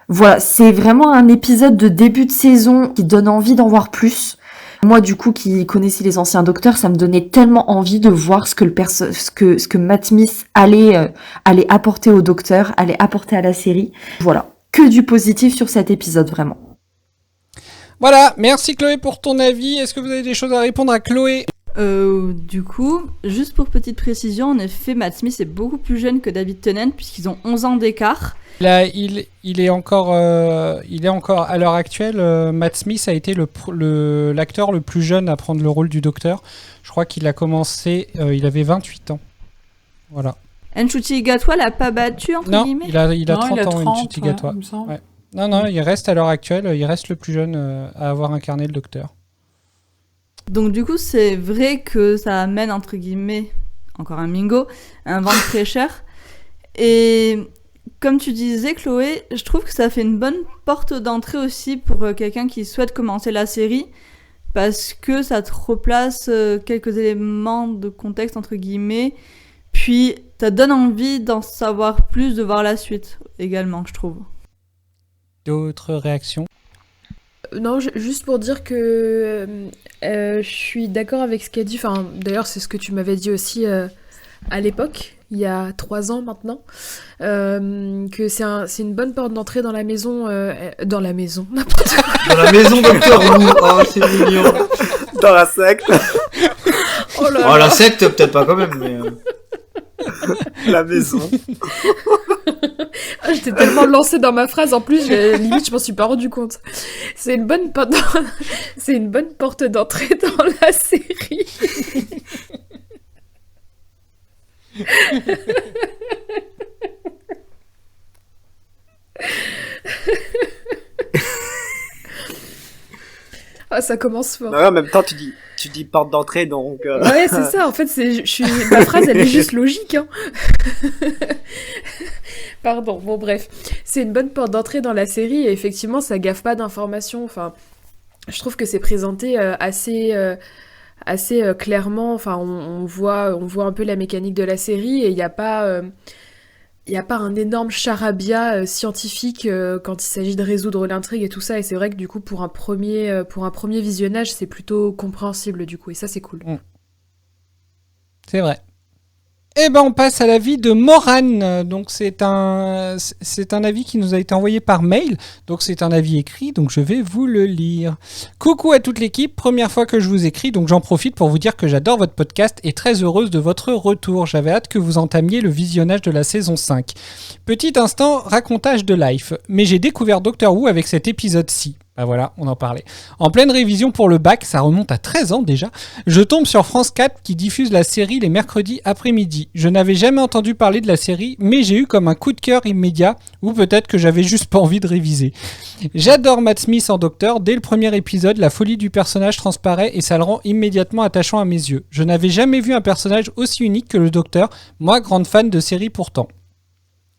voilà, c'est vraiment un épisode de début de saison qui donne envie d'en voir plus. Moi, du coup, qui connaissais les anciens Docteurs, ça me donnait tellement envie de voir ce que Matt Smith allait apporter au Docteur, allait apporter à la série. Voilà, que du positif sur cet épisode, vraiment. Voilà, merci Chloé pour ton avis. Est-ce que vous avez des choses à répondre à Chloé ? Du coup, juste pour petite précision, en effet, Matt Smith est beaucoup plus jeune que David Tennant, puisqu'ils ont 11 ans d'écart. Là, il est encore à l'heure actuelle. Matt Smith a été l'acteur le plus jeune à prendre le rôle du Docteur. Je crois qu'il a commencé, il avait 28 ans. Voilà. Ncuti Gatwa l'a pas battu entre guillemets. Il a 30 ans, Ncuti Gatwa. Ouais. Non, il reste à l'heure actuelle, il reste le plus jeune à avoir incarné le Docteur. Donc du coup, c'est vrai que ça amène entre guillemets, encore un mingo, un vent de fraîcheur. Et comme tu disais, Chloé, je trouve que ça fait une bonne porte d'entrée aussi pour quelqu'un qui souhaite commencer la série, parce que ça te replace quelques éléments de contexte, entre guillemets, puis ça donne envie d'en savoir plus, de voir la suite également, je trouve. D'autres réactions ? Non, juste pour dire que je suis d'accord avec ce qu'elle dit. Enfin, d'ailleurs, c'est ce que tu m'avais dit aussi à l'époque, il y a 3 ans maintenant, que c'est une bonne porte d'entrée dans la maison, n'importe quoi. Dans la maison Doctor Who, oh c'est mignon. Dans la secte. Oh la secte peut-être pas quand même, mais la maison. J'étais tellement lancée dans ma phrase, en plus, limite, je m'en suis pas rendu compte. C'est une bonne porte d'entrée dans la série. Ah, ça commence fort. Non, en même temps, tu dis porte d'entrée, donc... Ouais, c'est ça, en fait, ma phrase, elle est juste logique, hein. Pardon, bon bref. C'est une bonne porte d'entrée dans la série, et effectivement, ça gaffe pas d'informations. Enfin, je trouve que c'est présenté assez clairement. Enfin, on voit un peu la mécanique de la série, et il n'y a pas un énorme charabia scientifique quand il s'agit de résoudre l'intrigue et tout ça. Et c'est vrai que du coup, pour un premier visionnage, c'est plutôt compréhensible du coup. Et ça, c'est cool. C'est vrai. Eh ben, on passe à l'avis de Morane. Donc, c'est un avis qui nous a été envoyé par mail. Donc, c'est un avis écrit. Donc, je vais vous le lire. Coucou à toute l'équipe. Première fois que je vous écris. Donc, j'en profite pour vous dire que j'adore votre podcast et très heureuse de votre retour. J'avais hâte que vous entamiez le visionnage de la saison 5. Petit instant racontage de life. Mais j'ai découvert Doctor Who avec cet épisode-ci. Bah voilà, on en parlait. En pleine révision pour le bac, ça remonte à 13 ans déjà, je tombe sur France 4 qui diffuse la série les mercredis après-midi. Je n'avais jamais entendu parler de la série, mais j'ai eu comme un coup de cœur immédiat, ou peut-être que j'avais juste pas envie de réviser. J'adore Matt Smith en Docteur, dès le premier épisode, la folie du personnage transparaît et ça le rend immédiatement attachant à mes yeux. Je n'avais jamais vu un personnage aussi unique que le Docteur, moi grande fan de série pourtant.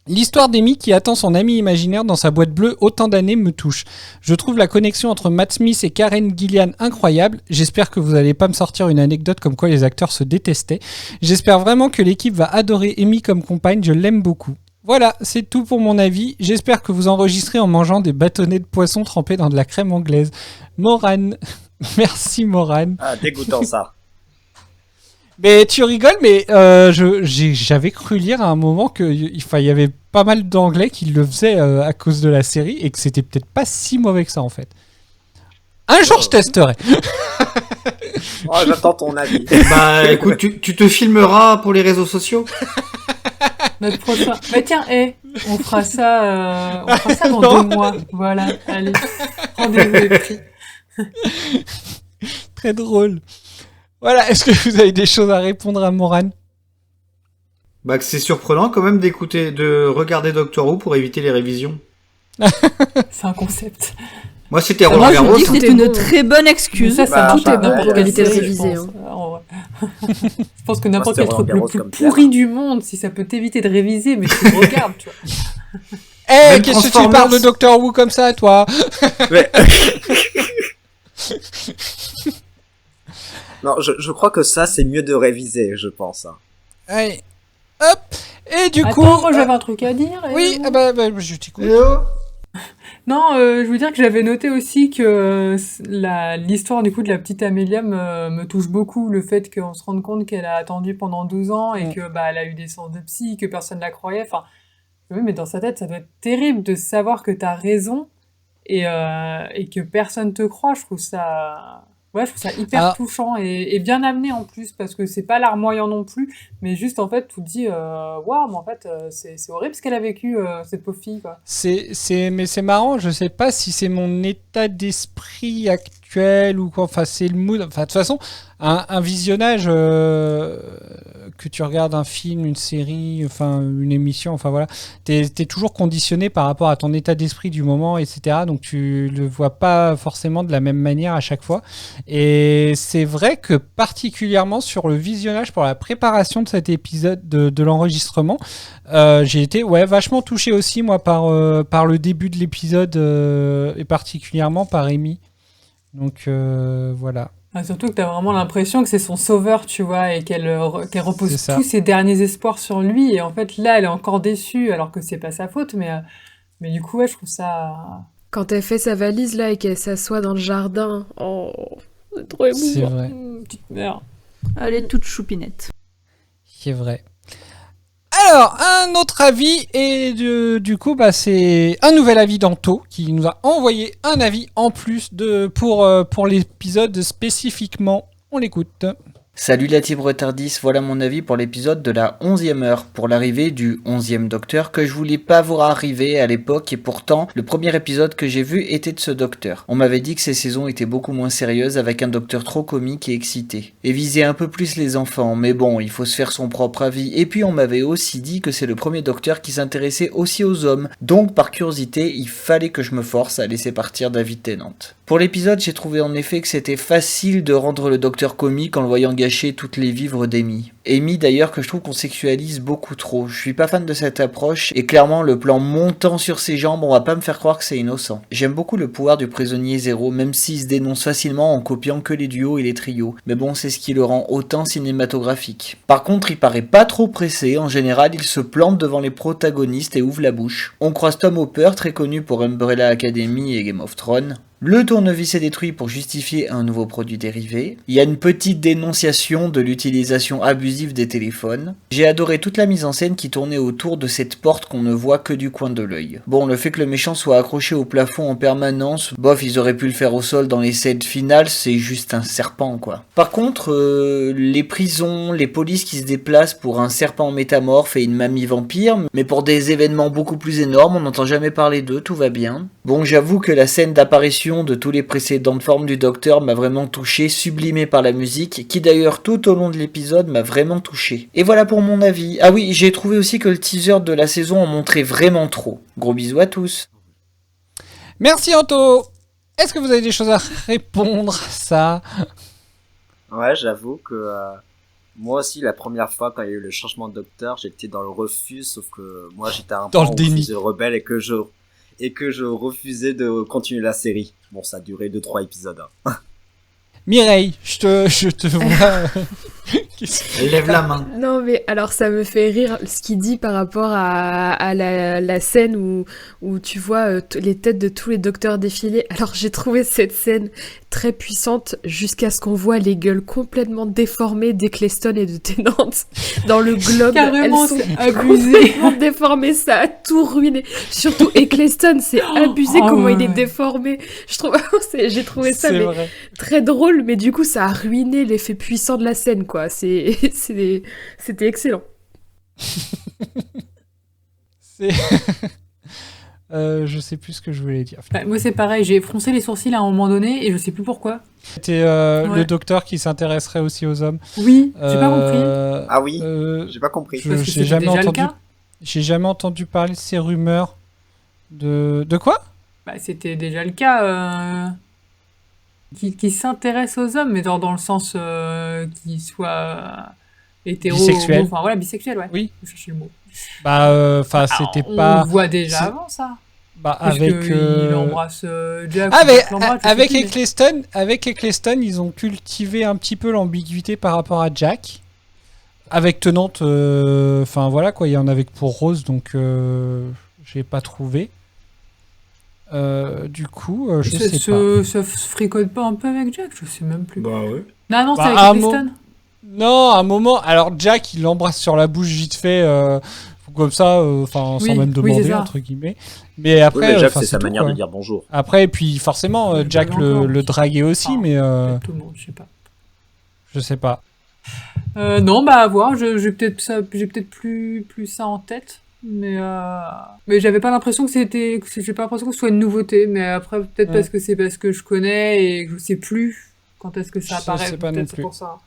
L'histoire d'Amy qui attend son ami imaginaire dans sa boîte bleue autant d'années me touche. Je trouve la connexion entre Matt Smith et Karen Gillian incroyable. J'espère que vous n'allez pas me sortir une anecdote comme quoi les acteurs se détestaient. J'espère vraiment que l'équipe va adorer Amy comme compagne, je l'aime beaucoup. Voilà, c'est tout pour mon avis. J'espère que vous enregistrez en mangeant des bâtonnets de poisson trempés dans de la crème anglaise. Morane. Merci Morane. Ah, dégoûtant ça. Mais tu rigoles, mais j'avais cru lire à un moment qu'il y avait pas mal d'anglais qui le faisaient à cause de la série et que c'était peut-être pas si mauvais que ça en fait. Un jour je testerai. Oh, j'attends ton avis. Bah écoute, tu te filmeras pour les réseaux sociaux. Notre prochain. Bah tiens, on fera ça dans 2 mois. Voilà, allez. Rendez-vous est pris. Très drôle. Voilà, est-ce que vous avez des choses à répondre à Morane ? Bah que c'est surprenant quand même de regarder Doctor Who pour éviter les révisions. C'est un concept. Moi c'était Moi Roland je Garros. me dis que c'est une très bonne excuse. Ça, tout est bon pour qualité de réviser, réviser. je pense. Je pense que n'importe quel truc le plus pourri du monde, si ça peut t'éviter de réviser, mais tu le regardes, tu vois. Eh, qu'est-ce que tu parles de Doctor Who comme ça, toi ? Ouais. Non, je crois que ça, c'est mieux de réviser, je pense. Allez, hop. Et du coup... Attends, moi j'avais un truc à dire. Oui, bah, je t'écoute. Non, je veux dire que j'avais noté aussi que l'histoire du coup de la petite Amélia me touche beaucoup, le fait qu'on se rende compte qu'elle a attendu pendant 12 ans et que bah elle a eu des séances de psy, que personne la croyait. Enfin, oui, mais dans sa tête, ça doit être terrible de savoir que t'as raison et que personne te croit. Je trouve ça hyper touchant et bien amené en plus, parce que c'est pas larmoyant non plus, mais juste en fait tu te dis waouh, mais en fait c'est horrible ce qu'elle a vécu, cette pauvre fille, quoi. Mais c'est marrant, je sais pas si c'est mon état d'esprit actuel ou quoi, enfin c'est le mood, enfin de toute façon un visionnage, que tu regardes un film, une série, enfin une émission, enfin voilà, t'es toujours conditionné par rapport à ton état d'esprit du moment, etc. Donc tu le vois pas forcément de la même manière à chaque fois. Et c'est vrai que particulièrement sur le visionnage pour la préparation de cet épisode de l'enregistrement, j'ai été vachement touché aussi moi par le début de l'épisode et particulièrement par Amy. Donc voilà. Surtout que t'as vraiment l'impression que c'est son sauveur, tu vois, et qu'elle repose tous ses derniers espoirs sur lui, et en fait là elle est encore déçue alors que c'est pas sa faute, mais du coup je trouve ça... Quand elle fait sa valise là et qu'elle s'assoit dans le jardin, c'est trop émouvant. C'est vrai. Petite mère. Elle est toute choupinette. C'est vrai. Alors, un autre avis, et du coup, c'est un nouvel avis d'Anto qui nous a envoyé un avis en plus pour l'épisode spécifiquement. On l'écoute. Salut la team Retardis, voilà mon avis pour l'épisode de la 11e heure, pour l'arrivée du 11e docteur que je voulais pas voir arriver à l'époque, et pourtant le premier épisode que j'ai vu était de ce docteur. On m'avait dit que ces saisons étaient beaucoup moins sérieuses avec un docteur trop comique et excité, et visait un peu plus les enfants, mais bon, il faut se faire son propre avis, et puis on m'avait aussi dit que c'est le premier docteur qui s'intéressait aussi aux hommes, donc par curiosité, il fallait que je me force à laisser partir David Tennant. Pour l'épisode, j'ai trouvé en effet que c'était facile de rendre le docteur comique en le voyant gâcher toutes les vivres d'Amy. Amy d'ailleurs que je trouve qu'on sexualise beaucoup trop. Je suis pas fan de cette approche et clairement le plan montant sur ses jambes, on va pas me faire croire que c'est innocent. J'aime beaucoup le pouvoir du prisonnier zéro, même s'il se dénonce facilement en copiant que les duos et les trios. Mais bon, c'est ce qui le rend autant cinématographique. Par contre, il paraît pas trop pressé, en général il se plante devant les protagonistes et ouvre la bouche. On croise Tom Hopper, très connu pour Umbrella Academy et Game of Thrones. Le tournevis est détruit pour justifier un nouveau produit dérivé. Il y a une petite dénonciation de l'utilisation abusive des téléphones. J'ai adoré toute la mise en scène qui tournait autour de cette porte qu'on ne voit que du coin de l'œil. Bon, le fait que le méchant soit accroché au plafond en permanence, bof, ils auraient pu le faire au sol dans les scènes finales, c'est juste un serpent quoi. Par contre, les prisons, les polices qui se déplacent pour un serpent métamorphe et une mamie vampire, mais pour des événements beaucoup plus énormes, on n'entend jamais parler d'eux, tout va bien. Bon, j'avoue que la scène d'apparition de tous les précédentes formes du Docteur m'a vraiment touché, sublimé par la musique, qui d'ailleurs tout au long de l'épisode m'a vraiment touché. Et voilà pour mon avis. Ah oui, j'ai trouvé aussi que le teaser de la saison en montrait vraiment trop. Gros bisous à tous. Merci Anto. Est-ce que vous avez des choses à répondre à ça? Ouais, j'avoue que moi aussi, la première fois quand il y a eu le changement de Docteur, j'étais dans le refus, sauf que moi j'étais un dans peu le déni. de rebelle et que je refusais de continuer la série. Bon, ça a duré 2-3 épisodes. Hein. Mireille, je te vois. Lève la main. Non, mais alors ça me fait rire ce qu'il dit par rapport à la scène où tu vois les têtes de tous les docteurs défiler. Alors j'ai trouvé cette scène très puissante jusqu'à ce qu'on voit les gueules complètement déformées d'Eccleston et de Tennant dans le globe. Carrément, elles sont c'est abusé. complètement déformées, ça a tout ruiné. Surtout Eccleston, c'est abusé comment il est déformé. J'ai trouvé ça mais très drôle, mais du coup ça a ruiné l'effet puissant de la scène, quoi. C'était excellent. Je sais plus ce que je voulais dire. Moi c'est pareil, j'ai froncé les sourcils à un moment donné et je sais plus pourquoi. C'était le docteur qui s'intéresserait aussi aux hommes. Oui, j'ai pas compris. Ah oui, j'ai pas compris. J'ai jamais entendu parler de ces rumeurs. De quoi? Bah, c'était déjà le cas. Qui s'intéresse aux hommes, mais dans le sens qu'il soit hétéro, bisexuel. Enfin voilà, bisexuel, ouais. Oui. Je cherchais le mot. Bah, enfin, c'était pas. On le voit déjà avant ça. Bah, parce avec. Il embrasse Jack. Avec Eccleston, ils ont cultivé un petit peu l'ambiguïté par rapport à Jack. Avec Tennant, enfin voilà quoi, il y en avait que pour Rose, donc j'ai pas trouvé. Du coup, je sais pas. Ça se fricote pas un peu avec Jack? Je sais même plus. Bah ouais. Non, c'est avec Eccleston. Non, à un moment. Alors Jack, il l'embrasse sur la bouche vite fait, comme ça, sans même demander entre guillemets. Mais après, mais Jack, c'est sa manière de dire bonjour. Après, et puis forcément, Jack le draguait aussi, mais. Tout le monde, je sais pas. Je sais pas. Non, bah à voir. J'ai peut-être plus ça en tête. Mais j'avais pas l'impression que j'ai pas l'impression que ce soit une nouveauté, mais après peut-être parce que c'est parce que je connais et que je sais plus quand est-ce que ça apparaît, peut-être c'est pour ça.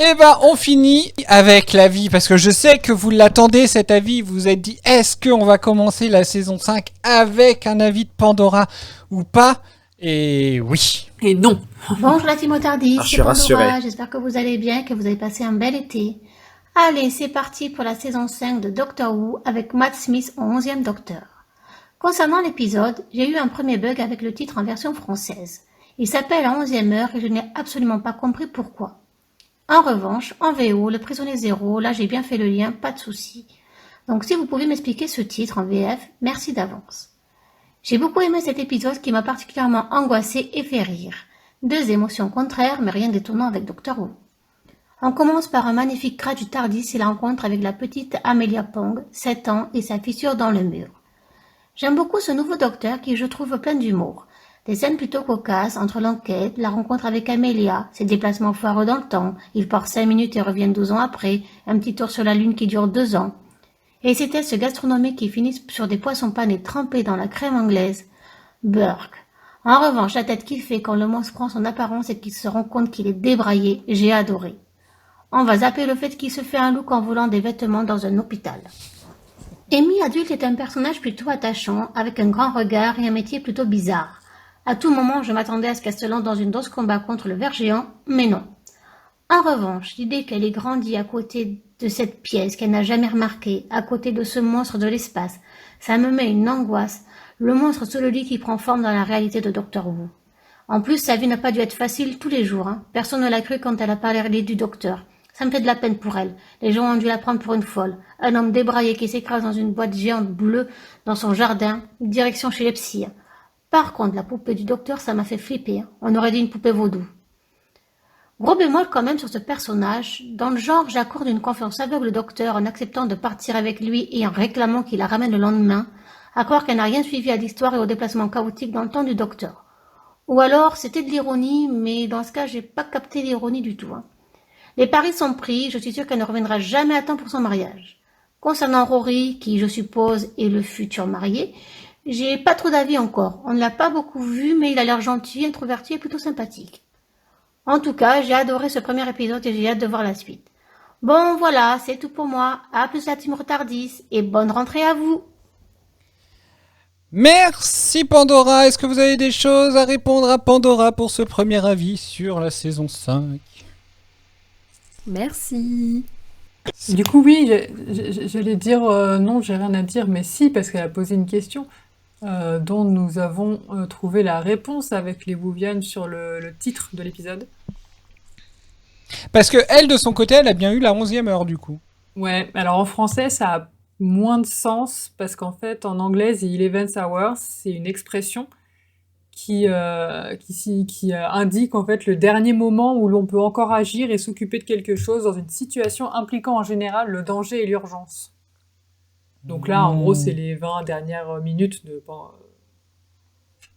Eh ben on finit avec l'avis, parce que je sais que vous l'attendez cet avis, vous vous êtes dit est-ce qu'on va commencer la saison 5 avec un avis de Pandora ou pas? Et oui. Et non. Bonjour la team Retardis, je suis rassuré. J'espère que vous allez bien, que vous avez passé un bel été. Allez, c'est parti pour la saison 5 de Doctor Who avec Matt Smith en 11e Docteur. Concernant l'épisode, j'ai eu un premier bug avec le titre en version française. Il s'appelle en 11e heure et je n'ai absolument pas compris pourquoi. En revanche, en VO, le prisonnier zéro, là j'ai bien fait le lien, pas de souci. Donc si vous pouvez m'expliquer ce titre en VF, merci d'avance. J'ai beaucoup aimé cet épisode qui m'a particulièrement angoissé et fait rire. Deux émotions contraires, mais rien d'étonnant avec Doctor Who. On commence par un magnifique crash du Tardis et la rencontre avec la petite Amelia Pong, 7 ans, et sa fissure dans le mur. J'aime beaucoup ce nouveau docteur qui je trouve plein d'humour. Des scènes plutôt cocasses entre l'enquête, la rencontre avec Amelia, ses déplacements foireux dans le temps, il part 5 minutes et revient 12 ans après, un petit tour sur la Lune qui dure 2 ans. Et ces tests gastronomiques qui finissent sur des poissons panés trempés dans la crème anglaise. Burke. En revanche, la tête qu'il fait quand le monstre prend son apparence et qu'il se rend compte qu'il est débraillé, j'ai adoré. On va zapper le fait qu'il se fait un look en volant des vêtements dans un hôpital. Amy adulte est un personnage plutôt attachant, avec un grand regard et un métier plutôt bizarre. À tout moment, je m'attendais à ce qu'elle se lance dans une danse combat contre le ver géant, mais non. En revanche, l'idée qu'elle ait grandi à côté de cette pièce qu'elle n'a jamais remarquée, à côté de ce monstre de l'espace, ça me met une angoisse, le monstre sous le lit qui prend forme dans la réalité de Doctor Who. En plus, sa vie n'a pas dû être facile tous les jours. Personne ne l'a cru quand elle a parlé du docteur. Ça me fait de la peine pour elle. Les gens ont dû la prendre pour une folle. Un homme débraillé qui s'écrase dans une boîte géante bleue dans son jardin, direction chez les psys. Par contre, la poupée du docteur, ça m'a fait flipper. On aurait dit une poupée vaudou. Gros bémol quand même sur ce personnage. Dans le genre, j'accorde une confiance aveugle au docteur en acceptant de partir avec lui et en réclamant qu'il la ramène le lendemain, à croire qu'elle n'a rien suivi à l'histoire et au déplacement chaotique dans le temps du docteur. Ou alors, c'était de l'ironie, mais dans ce cas, j'ai pas capté l'ironie du tout. Les paris sont pris, je suis sûre qu'elle ne reviendra jamais à temps pour son mariage. Concernant Rory, qui je suppose est le futur marié, j'ai pas trop d'avis encore. On ne l'a pas beaucoup vu, mais il a l'air gentil, introverti et plutôt sympathique. En tout cas, j'ai adoré ce premier épisode et j'ai hâte de voir la suite. Bon, voilà, c'est tout pour moi. À plus la team Retardis et bonne rentrée à vous. Merci Pandora. Est-ce que vous avez des choses à répondre à Pandora pour ce premier avis sur la saison 5 ? Merci. Du coup, oui, j'allais dire non, j'ai rien à dire, mais si, parce qu'elle a posé une question dont nous avons trouvé la réponse avec les Wouvianes sur le titre de l'épisode. Parce que elle, de son côté, elle a bien eu la 11e heure, du coup. Ouais, alors en français, ça a moins de sens, parce qu'en fait, en anglais, the 11th hour, c'est une expression qui indique en fait le dernier moment où l'on peut encore agir et s'occuper de quelque chose dans une situation impliquant en général le danger et l'urgence. Donc là, en gros, c'est les 20 dernières minutes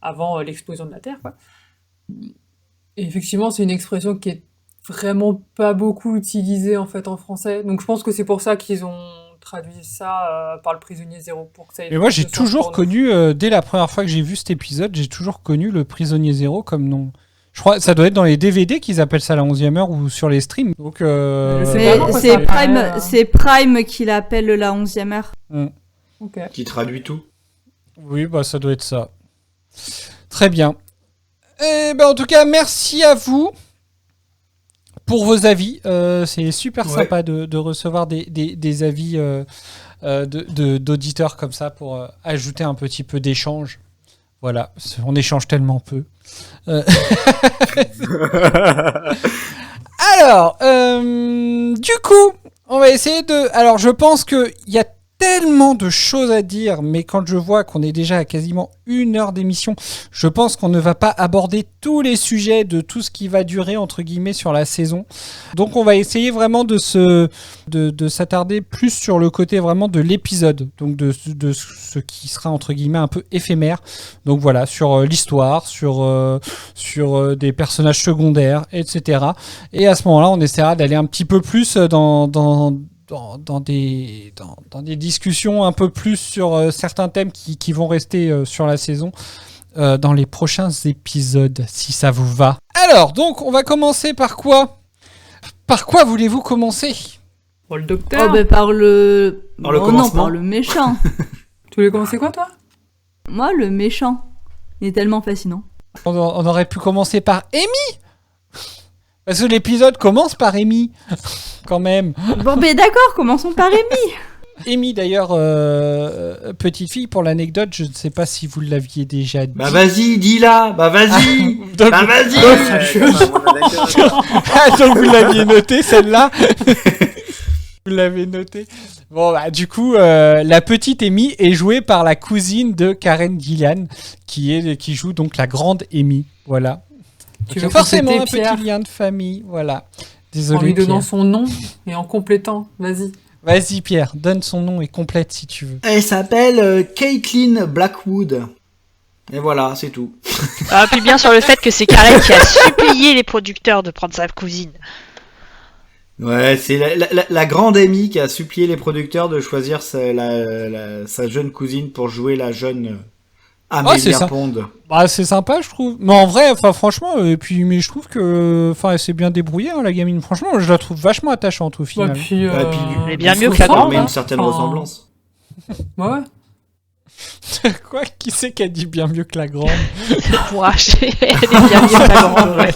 avant l'explosion de la Terre, quoi. Et effectivement, c'est une expression qui est vraiment pas beaucoup utilisée en fait en français. Donc je pense que c'est pour ça qu'ils ont traduit ça par le prisonnier zéro pour que ça ait. Mais moi, j'ai toujours connu, dès la première fois que j'ai vu cet épisode, j'ai toujours connu le prisonnier zéro comme nom. Je crois que ça doit être dans les DVD qu'ils appellent ça la 11e heure ou sur les streams. Donc, c'est Prime qui l'appelle la 11e heure. Okay. Qui traduit tout. Oui, bah ça doit être ça. Très bien. Et ben en tout cas, merci à vous pour vos avis. C'est super sympa de recevoir des avis d'auditeurs comme ça pour ajouter un petit peu d'échange. Voilà, on échange tellement peu. Alors, du coup, on va essayer de... Alors, je pense qu'il y a tellement de choses à dire, mais quand je vois qu'on est déjà à quasiment 1 heure d'émission, je pense qu'on ne va pas aborder tous les sujets de tout ce qui va durer, entre guillemets, sur la saison. Donc, on va essayer vraiment de s'attarder plus sur le côté vraiment de l'épisode, donc de ce qui sera, entre guillemets, un peu éphémère. Donc voilà, sur l'histoire, sur des personnages secondaires, etc. Et à ce moment-là, on essaiera d'aller un petit peu plus dans des discussions un peu plus sur certains thèmes qui vont rester sur la saison dans les prochains épisodes, si ça vous va. Alors, donc, on va commencer par quoi ? Par quoi voulez-vous commencer ? Par le docteur. Par le... Par le commencement. Non, par le méchant. Tu voulais commencer quoi, toi ? Moi, le méchant. Il est tellement fascinant. On aurait pu commencer par Amy ? Parce que l'épisode commence par Amy, quand même. Bon, ben d'accord, commençons par Amy. Amy, d'ailleurs, petite fille, pour l'anecdote, je ne sais pas si vous l'aviez déjà dit. Bah vas-y, dis-la. Bah vas-y. Donc, bah vas-y. Donc vous l'aviez noté, celle-là. Vous l'avez noté. Bon, bah du coup, la petite Amy est jouée par la cousine de Karen Gillan, qui joue donc la grande Amy. Voilà. Tu veux forcément un compléter, Pierre, petit lien de famille, voilà. Désolé. en lui donnant Pierre. son nom et en complétant. Vas-y. Vas-y Pierre, donne son nom et complète si tu veux. Elle s'appelle Caitlin Blackwood. Et voilà, c'est tout. Ah, puis bien sur le fait que c'est Karen qui a supplié les producteurs de prendre sa cousine. Ouais, c'est la grande Amy qui a supplié les producteurs de choisir sa jeune cousine pour jouer la jeune Amelia Pond. Bah, c'est sympa, je trouve. Mais en vrai, franchement, mais je trouve que, elle s'est bien débrouillée, hein, la gamine. Franchement, je la trouve vachement attachante au final. Ouais, puis, elle est bien mieux que la grande. Mais une certaine ressemblance. Ouais. Quoi ? Qui c'est qui a dit bien mieux que la grande ? Moi, elle est bien mieux que la grande, ouais.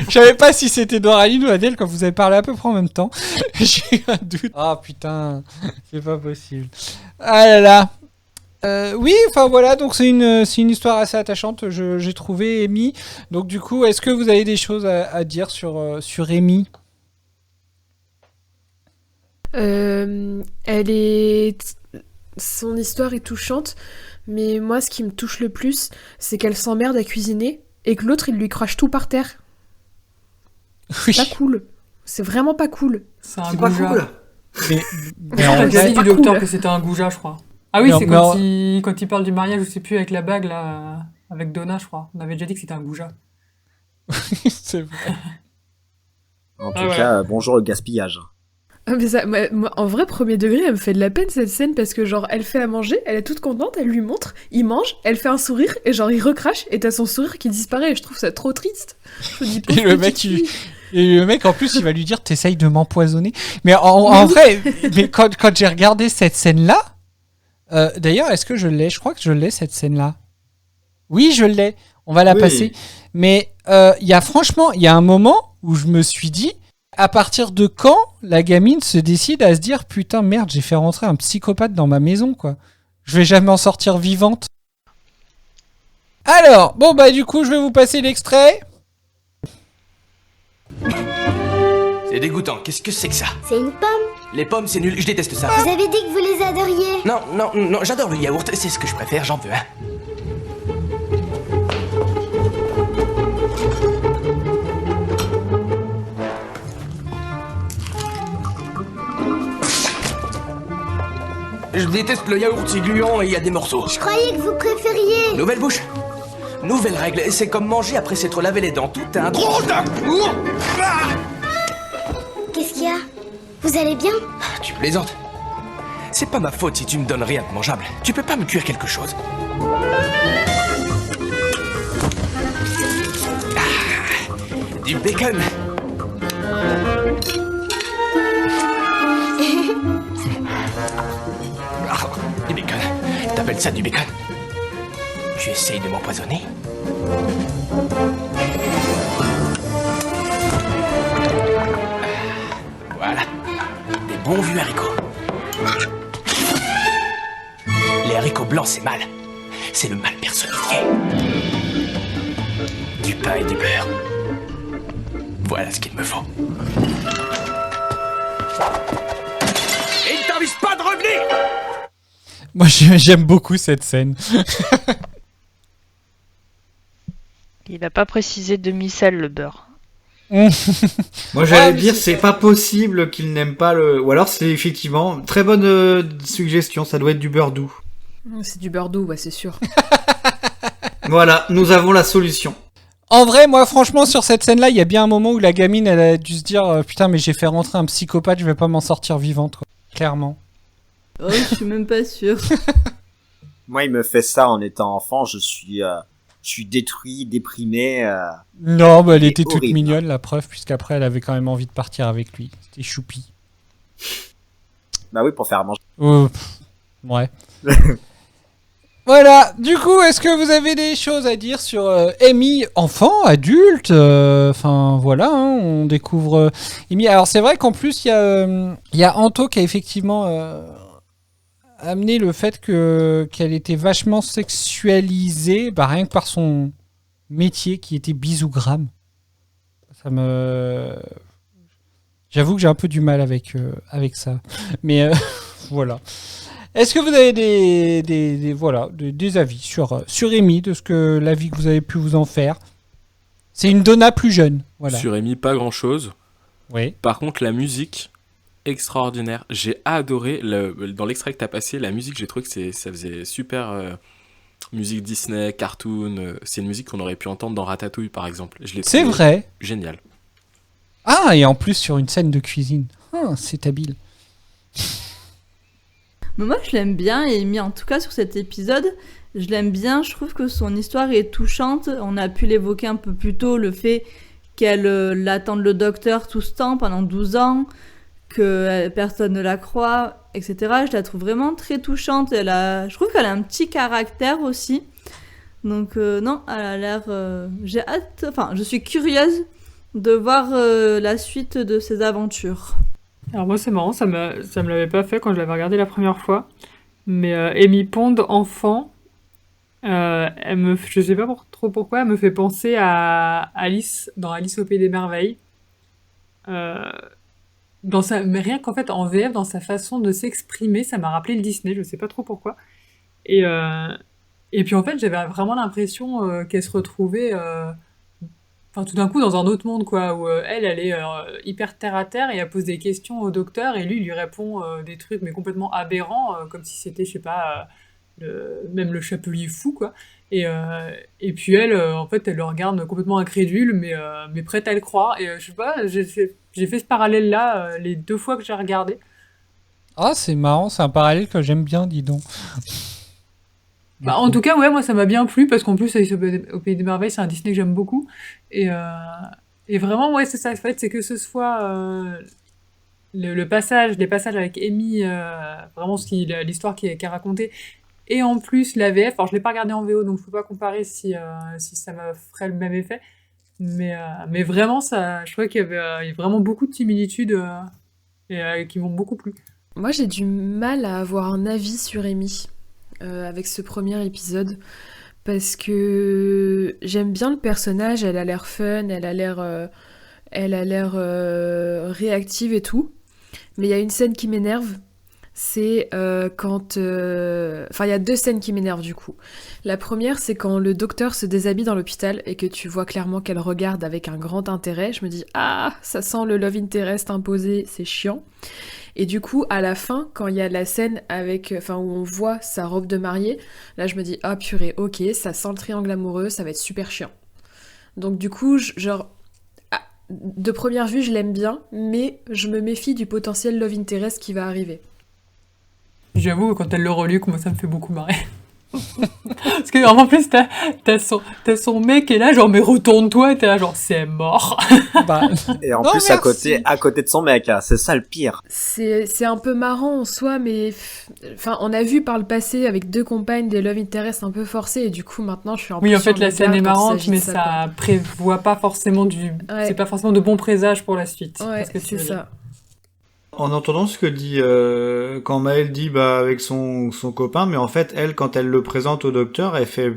Je savais pas si c'était Doraline ou Adèle quand vous avez parlé à peu près en même temps. J'ai un doute. Ah putain, c'est pas possible. Ah là là. Oui, enfin voilà, donc c'est une histoire assez attachante, j'ai trouvé Amy. Donc du coup, est-ce que vous avez des choses à dire sur Amy ? Elle est son histoire est touchante, mais moi, ce qui me touche le plus, c'est qu'elle s'emmerde à cuisiner et que l'autre, il lui crache tout par terre. Oui. Pas cool. C'est vraiment pas cool. C'est un C'est pas goujat. cool. Mais On a déjà dit pas du docteur cool. que c'était un goujat, je crois. Ah oui, Non, c'est mais quand il parle du mariage, je sais plus, avec la bague, là, avec Donna, je crois. On avait déjà dit que c'était un goujat. c'est vrai. En tout Ah ouais. cas, bonjour le gaspillage. Ah, mais ça, moi, en vrai, premier degré, elle me fait de la peine cette scène parce que, genre, elle fait à manger, elle est toute contente, elle lui montre, il mange, elle fait un sourire et, genre, il recrache et t'as son sourire qui disparaît et je trouve ça trop triste. Je me dis, Et pauvre le petite mec, fille. et le mec, en plus, il va lui dire t'essayes de m'empoisonner. Mais en vrai, mais quand j'ai regardé cette scène-là, d'ailleurs, est-ce que je l'ai? Je crois que je l'ai, cette scène-là. Oui, je l'ai. On va la Oui. passer. Mais il y a un moment où je me suis dit, à partir de quand la gamine se décide à se dire putain, merde, j'ai fait rentrer un psychopathe dans ma maison, quoi. Je vais jamais en sortir vivante. Alors, bon, bah, du coup, je vais vous passer l'extrait. C'est dégoûtant. Qu'est-ce que c'est que ça? C'est une pomme. Les pommes, c'est nul. Je déteste ça. Vous avez dit que vous les adoriez. Non, j'adore le yaourt. C'est ce que je préfère. J'en veux un. Je déteste le yaourt, c'est gluant et il y a des morceaux. Je croyais que vous préfériez. Nouvelle bouche. Nouvelle règle. C'est comme manger après s'être lavé les dents. Tout un drôle de... Qu'est-ce qu'il y a? Vous allez bien? Tu plaisantes. C'est pas ma faute si tu me donnes rien de mangeable. Tu peux pas me cuire quelque chose? Du bacon. Du bacon. T'appelles ça du bacon? Tu essayes de m'empoisonner? Voilà. Des bons vieux haricots. Les haricots blancs, c'est mal. C'est le mal personnifié. Du pain et du beurre. Voilà ce qu'il me faut. Et il t'avise pas de revenir! Moi, j'aime beaucoup cette scène. Il n'a pas précisé demi-sel le beurre. Moi j'allais dire c'est pas possible qu'il n'aime pas le... Ou alors c'est effectivement... Très bonne suggestion, ça doit être du beurre doux. C'est du beurre doux, ouais, c'est sûr. Voilà, nous avons la solution. En vrai, moi, franchement, sur cette scène-là, il y a bien un moment où la gamine, elle a dû se dire putain, mais j'ai fait rentrer un psychopathe, je vais pas m'en sortir vivante, quoi. Clairement. Oh, je suis même pas sûre. Moi, il me fait ça en étant enfant, je suis détruit, déprimé. Non, bah, elle c'est était toute horrible. mignonne, la preuve, puisqu'après, elle avait quand même envie de partir avec lui. C'était choupi. Bah oui, pour faire manger. Ouais. Voilà, du coup, est-ce que vous avez des choses à dire sur Amy, enfant, adulte? Enfin, voilà, hein, on découvre Amy. Alors, c'est vrai qu'en plus, il y a Anto qui a effectivement amené le fait qu'elle était vachement sexualisée, bah, rien que par son métier qui était bisougramme. J'avoue que j'ai un peu du mal avec ça. Mais voilà. Est-ce que vous avez des avis sur Amy, de ce que l'avis que vous avez pu vous en faire? C'est une Donna plus jeune. Voilà. Sur Amy, pas grand-chose. Oui. Par contre, la musique, extraordinaire. J'ai adoré, dans l'extrait que tu as passé, la musique, j'ai trouvé que ça faisait super musique Disney, cartoon. C'est une musique qu'on aurait pu entendre dans Ratatouille, par exemple. Je l'ai C'est trouvé vrai. Génial. Ah, et en plus sur une scène de cuisine. Ah, c'est habile. Mais moi, je l'aime bien, Amy, en tout cas sur cet épisode, je l'aime bien, je trouve que son histoire est touchante. On a pu l'évoquer un peu plus tôt, le fait qu'elle l'attende le docteur tout ce temps, pendant 12 ans, que personne ne la croit, etc. Je la trouve vraiment très touchante. Je trouve qu'elle a un petit caractère aussi. Donc non, elle a l'air... j'ai hâte, enfin, je suis curieuse de voir la suite de ses aventures. Alors moi c'est marrant, ça me l'avait pas fait quand je l'avais regardé la première fois. Mais Amy Pond, enfant, je sais pas trop pourquoi, elle me fait penser à Alice, dans Alice au Pays des Merveilles. mais rien qu'en fait en VF, dans sa façon de s'exprimer, ça m'a rappelé le Disney, je sais pas trop pourquoi. Et puis en fait, j'avais vraiment l'impression qu'elle se retrouvait, tout d'un coup dans un autre monde, quoi, où elle est hyper terre à terre et elle pose des questions au docteur et lui, il lui répond des trucs mais complètement aberrants, comme si c'était, je sais pas, même le chapelier fou, quoi. Et puis elle, en fait, elle le regarde complètement incrédule, mais prête à le croire. Et je sais pas, j'ai fait ce parallèle-là les 2 fois que j'ai regardé. Ah, c'est marrant, c'est un parallèle que j'aime bien, dis donc. En tout cas, ouais, moi ça m'a bien plu parce qu'en plus, au Pays des Merveilles, c'est un Disney que j'aime beaucoup. Et vraiment, ouais, c'est ça. En fait, c'est que ce soit les passages avec Amy, vraiment l'histoire qui est racontée, et en plus la VF. Alors, je l'ai pas regardé en VO, donc je peux pas comparer si ça me ferait le même effet. Mais vraiment, je trouvais qu'il y avait vraiment beaucoup de similitudes qui m'ont beaucoup plu. Moi, j'ai du mal à avoir un avis sur Amy avec ce premier épisode parce que j'aime bien le personnage, elle a l'air fun, elle a l'air réactive et tout. Mais il y a une scène qui m'énerve, c'est quand... Enfin, il y a 2 scènes qui m'énervent du coup. La première, c'est quand le docteur se déshabille dans l'hôpital et que tu vois clairement qu'elle regarde avec un grand intérêt. Je me dis, ah, ça sent le love interest imposé, c'est chiant. Et du coup, à la fin, quand il y a la scène où on voit sa robe de mariée, là je me dis, ah purée, ok, ça sent le triangle amoureux, ça va être super chiant. Donc du coup, de première vue, je l'aime bien, mais je me méfie du potentiel love interest qui va arriver. J'avoue, quand elle le relit, moi ça me fait beaucoup marrer. Parce que en plus, t'as son mec qui est là, genre, mais retourne-toi, et t'es là, genre, c'est mort. Et en plus, à côté de son mec, hein, c'est ça le pire. C'est un peu marrant en soi, mais on a vu par le passé avec 2 compagnes des love interest un peu forcés, et du coup, maintenant, je suis un peu. Oui, en fait, la scène est marrante, mais ça prévoit pas forcément c'est pas forcément de bons présages pour la suite. Ouais, c'est ça. En entendant ce que dit quand Maëlle dit avec son copain, mais en fait elle, quand elle le présente au docteur, elle fait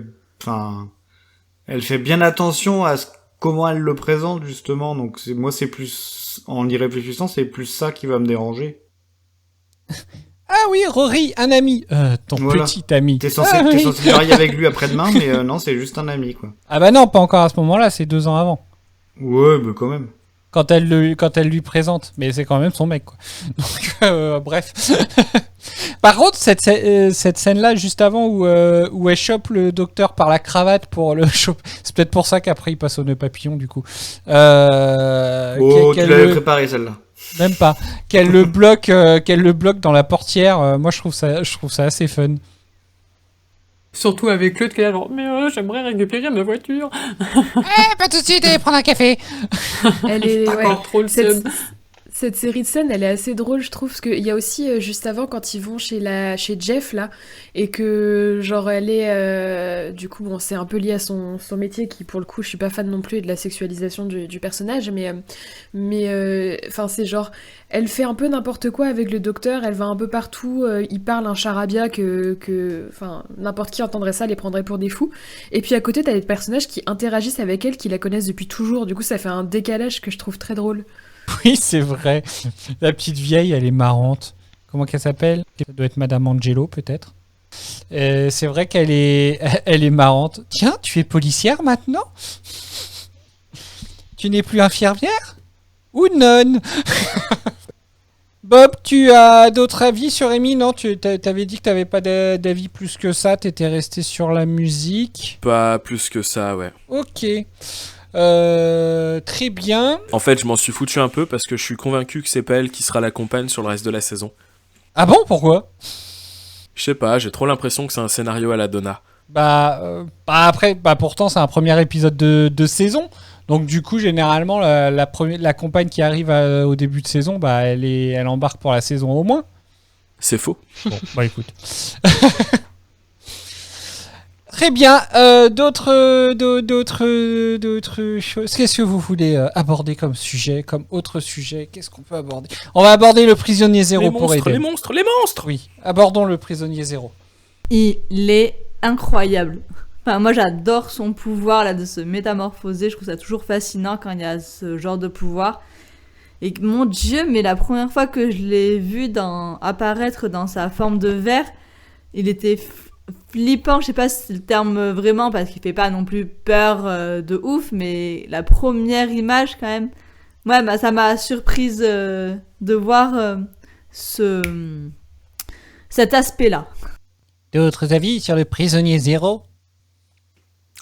bien attention à comment elle le présente justement. Donc c'est plus, en y réfléchissant, c'est plus ça qui va me déranger. Ah oui, Rory, un ami. Ton petit ami. T'es censé marier avec lui après-demain, mais non, c'est juste un ami, quoi. Ah bah non, pas encore à ce moment-là, c'est 2 ans avant. Ouais, mais quand même. Quand elle lui présente, mais c'est quand même son mec, quoi. Donc bref. Par contre, cette scène-là juste avant où elle chope le docteur par la cravate pour le choper, c'est peut-être pour ça qu'après il passe au nœud papillon du coup. Tu l'avais préparé celle-là. Même pas. Qu'elle le bloque dans la portière. Moi je trouve ça assez fun. Surtout avec l'autre qui est là genre, mais j'aimerais récupérer ma voiture. Pas tout de suite, allez prendre un café. Elle est trop le seum. Cette série de scènes, elle est assez drôle, je trouve, parce qu'il y a aussi, juste avant, quand ils vont chez Jeff, là, et que, genre, elle est... du coup, bon, c'est un peu lié à son métier, qui, pour le coup, je suis pas fan non plus de la sexualisation du personnage, mais c'est genre, elle fait un peu n'importe quoi avec le docteur, elle va un peu partout, il parle un charabia enfin, n'importe qui entendrait ça, les prendrait pour des fous, et puis à côté, t'as des personnages qui interagissent avec elle, qui la connaissent depuis toujours, du coup, ça fait un décalage que je trouve très drôle. Oui, c'est vrai. La petite vieille, elle est marrante. Comment qu'elle s'appelle ? Ça doit être Madame Angelo, peut-être. C'est vrai qu'elle est marrante. Tiens, tu es policière maintenant ? Tu n'es plus infirmière ? Ou nonne ? Bob, tu as d'autres avis sur Amy ? Non, tu t'avais dit que tu n'avais pas d'avis plus que ça. Tu étais resté sur la musique. Pas plus que ça, ouais. Ok. Très bien. En fait, je m'en suis foutu un peu parce que je suis convaincu que c'est pas elle qui sera la compagne sur le reste de la saison. Ah bon, pourquoi ? Je sais pas, j'ai trop l'impression que c'est un scénario à la Donna. Après, pourtant c'est un premier épisode de saison, donc du coup généralement la compagne qui arrive au début de saison, elle embarque pour la saison au moins. C'est faux. Bon, écoute. Très bien. D'autres choses. Qu'est-ce que vous voulez aborder comme sujet, comme autre sujet ? Qu'est-ce qu'on peut aborder ? On va aborder le prisonnier zéro pour aider. Les monstres. Oui. Abordons le prisonnier zéro. Il est incroyable. Enfin, moi, j'adore son pouvoir là de se métamorphoser. Je trouve ça toujours fascinant quand il y a ce genre de pouvoir. Et mon Dieu, mais la première fois que je l'ai vu apparaître dans sa forme de verre, il était flippant. Je sais pas si c'est le terme vraiment, parce qu'il fait pas non plus peur de ouf, mais la première image quand même, ouais, bah, ça m'a surprise de voir cet aspect-là. D'autres avis sur le prisonnier zéro?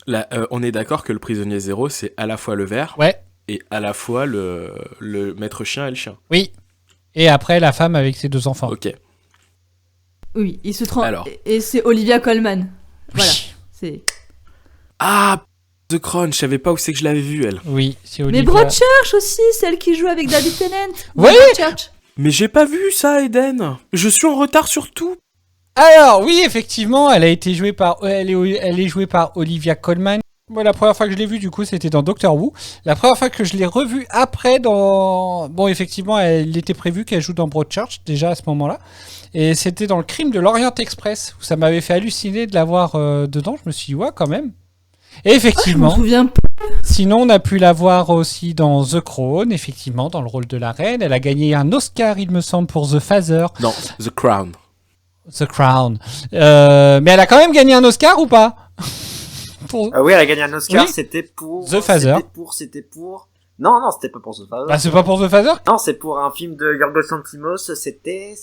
Là, on est d'accord que le prisonnier zéro, c'est à la fois le ver et à la fois le maître chien et le chien. Oui. Et après, la femme avec ses 2 enfants. Ok. Oui, il se trompe. Alors. Et c'est Olivia Colman. Voilà. C'est... Ah, The Crown, je savais pas où c'est que je l'avais vue, elle. Oui, c'est Olivia. Mais Broadchurch aussi, celle qui joue avec David Tennant. Oui. Broadchurch. Mais j'ai pas vu ça, Eden. Je suis en retard sur tout. Alors, oui, effectivement, elle est jouée par Olivia Colman. Moi, la première fois que je l'ai vue, du coup, c'était dans Doctor Who. La première fois que je l'ai revue après dans... Bon, effectivement, il était prévu qu'elle joue dans Broadchurch, déjà à ce moment-là. Et c'était dans Le Crime de l'Orient Express, où ça m'avait fait halluciner de la voir dedans. Je me suis dit, ouais, quand même. Et effectivement... je me souviens pas. Sinon, on a pu la voir aussi dans The Crown, effectivement, dans le rôle de la reine. Elle a gagné un Oscar, il me semble, pour The Father. Non, The Crown. The Crown. Mais elle a quand même gagné un Oscar ou pas? Oui, elle a gagné un Oscar, Oui. C'était pour... The Father. C'était pour... Non, c'était pas pour The Father. Bah, c'est pas pour The Father? Non, c'est pour un film de Yorgos Lanthimos, c'était...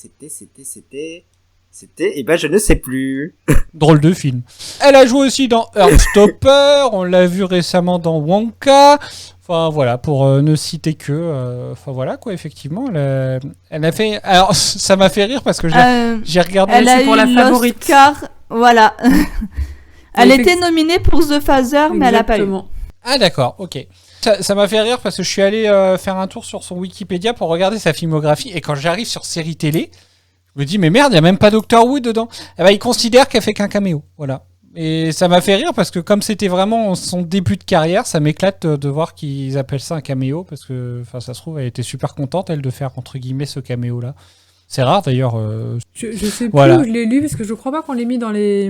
Eh ben, je ne sais plus. Drôle de film. Elle a joué aussi dans Heartstopper, on l'a vu récemment dans Wonka. Enfin, voilà, pour ne citer que... Enfin, voilà, quoi, effectivement. Elle a fait... Alors, ça m'a fait rire parce que j'ai regardé... Elle a pour eu la favorite. l'Oscar, voilà. Elle était nominée pour The Father, mais elle a pas eu. Ah, d'accord, ok. Ça m'a fait rire parce que je suis allé faire un tour sur son Wikipédia pour regarder sa filmographie. Et quand j'arrive sur série télé, je me dis, mais merde, il n'y a même pas Doctor Who dedans. Eh ben, il considère qu'elle fait qu'un caméo. Voilà. Et ça m'a fait rire parce que comme c'était vraiment son début de carrière, ça m'éclate de voir qu'ils appellent ça un caméo parce que, enfin, ça se trouve, elle était super contente, elle, de faire, entre guillemets, ce caméo-là. C'est rare, d'ailleurs. Je sais plus voilà. où je l'ai lu parce que je crois pas qu'on l'ait mis dans les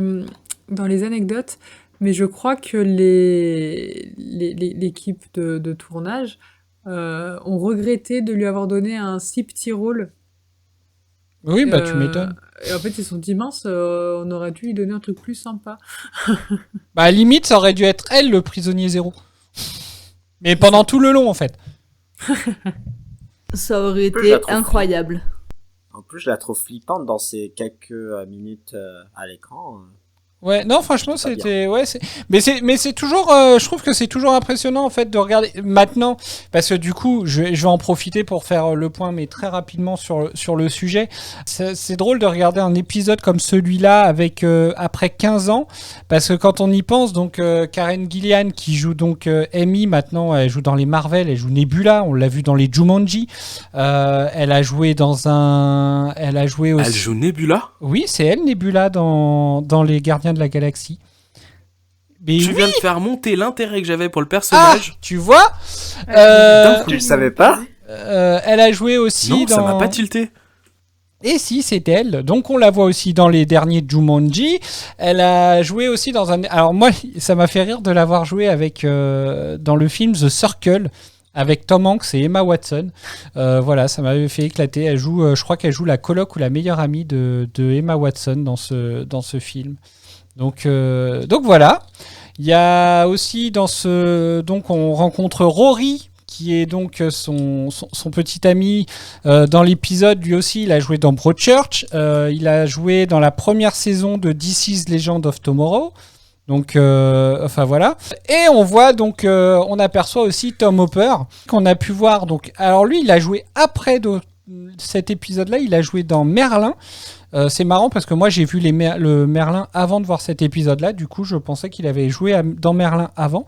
anecdotes, mais je crois que l'équipe de tournage ont regretté de lui avoir donné un si petit rôle. Oui, bah tu m'étonnes. Et en fait, ils se sont dit, mince, on aurait dû lui donner un truc plus sympa. Bah, limite, ça aurait dû être elle, le prisonnier zéro. Mais pendant tout le long, en fait. Ça aurait été incroyable. En plus, je la trouve flippante dans ces quelques minutes à l'écran. Ouais, non, franchement, c'était, ouais, mais c'est toujours, je trouve que c'est toujours impressionnant, en fait, de regarder maintenant, parce que du coup, je vais en profiter pour faire le point, mais très rapidement sur le sujet. C'est drôle de regarder un épisode comme celui-là avec, après 15 ans, parce que quand on y pense, donc, Karen Gillian, qui joue donc, Amy, maintenant, elle joue dans les Marvel, elle joue Nebula, on l'a vu dans les Jumanji, elle a joué aussi. Elle joue Nebula? Oui, c'est elle, Nebula, dans les Gardiens de la Galaxie. Mais tu viens de faire monter l'intérêt que j'avais pour le personnage. Ah, tu vois Tu le savais pas elle a joué aussi non, dans... ça m'a pas tilté. Et si, c'est elle. Donc on la voit aussi dans les derniers Jumanji. Elle a joué aussi dans un... Alors moi, ça m'a fait rire de l'avoir joué avec dans le film The Circle, avec Tom Hanks et Emma Watson. Voilà, ça m'avait fait éclater. Elle joue, je crois qu'elle joue la coloc ou la meilleure amie de Emma Watson dans ce film. Donc voilà. Il y a aussi donc on rencontre Rory, qui est donc son petit ami dans l'épisode. Lui aussi, il a joué dans Broadchurch. Il a joué dans la première saison de This is Legend of Tomorrow. Donc, enfin voilà. Et on voit donc, on aperçoit aussi Tom Hopper, qu'on a pu voir. Donc, alors lui, il a joué après cet épisode-là, il a joué dans Merlin. C'est marrant parce que moi j'ai vu le Merlin avant de voir cet épisode-là. Du coup, je pensais qu'il avait joué dans Merlin avant,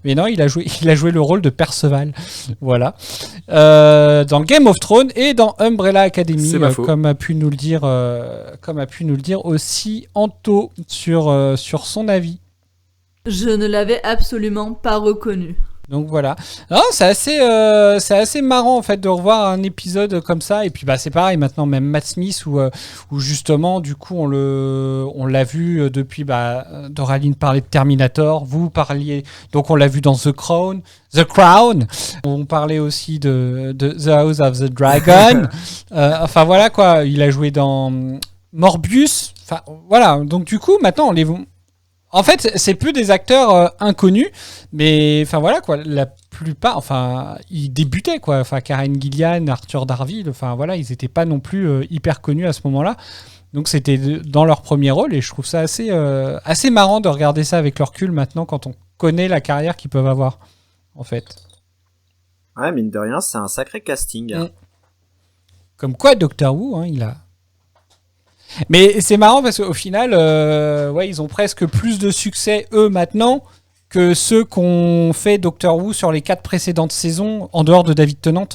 mais non, il a joué le rôle de Perceval. Voilà, dans Game of Thrones et dans Umbrella Academy, comme a pu nous le dire aussi Anto sur son avis. Je ne l'avais absolument pas reconnu. Donc voilà. Non, c'est assez marrant en fait de revoir un épisode comme ça. Et puis bah c'est pareil maintenant, même Matt Smith où justement du coup on l'a vu depuis Doraline parlait de Terminator, vous parliez donc on l'a vu dans The Crown. On parlait aussi de The House of the Dragon. Enfin voilà quoi, il a joué dans Morbius. Enfin voilà. Donc du coup maintenant en fait, c'est plus des acteurs inconnus, mais enfin voilà quoi, la plupart, enfin ils débutaient quoi, enfin Karen Gillan, Arthur Darville, enfin voilà, ils étaient pas non plus hyper connus à ce moment-là, donc c'était dans leur premier rôle et je trouve ça assez marrant de regarder ça avec le recul maintenant quand on connaît la carrière qu'ils peuvent avoir, en fait. Ouais, mine de rien, c'est un sacré casting. Comme quoi, Doctor Who, hein, il a. Mais c'est marrant parce qu'au final, ils ont presque plus de succès, eux, maintenant, que ceux qu'ont fait Doctor Who sur les 4 précédentes saisons, en dehors de David Tennant,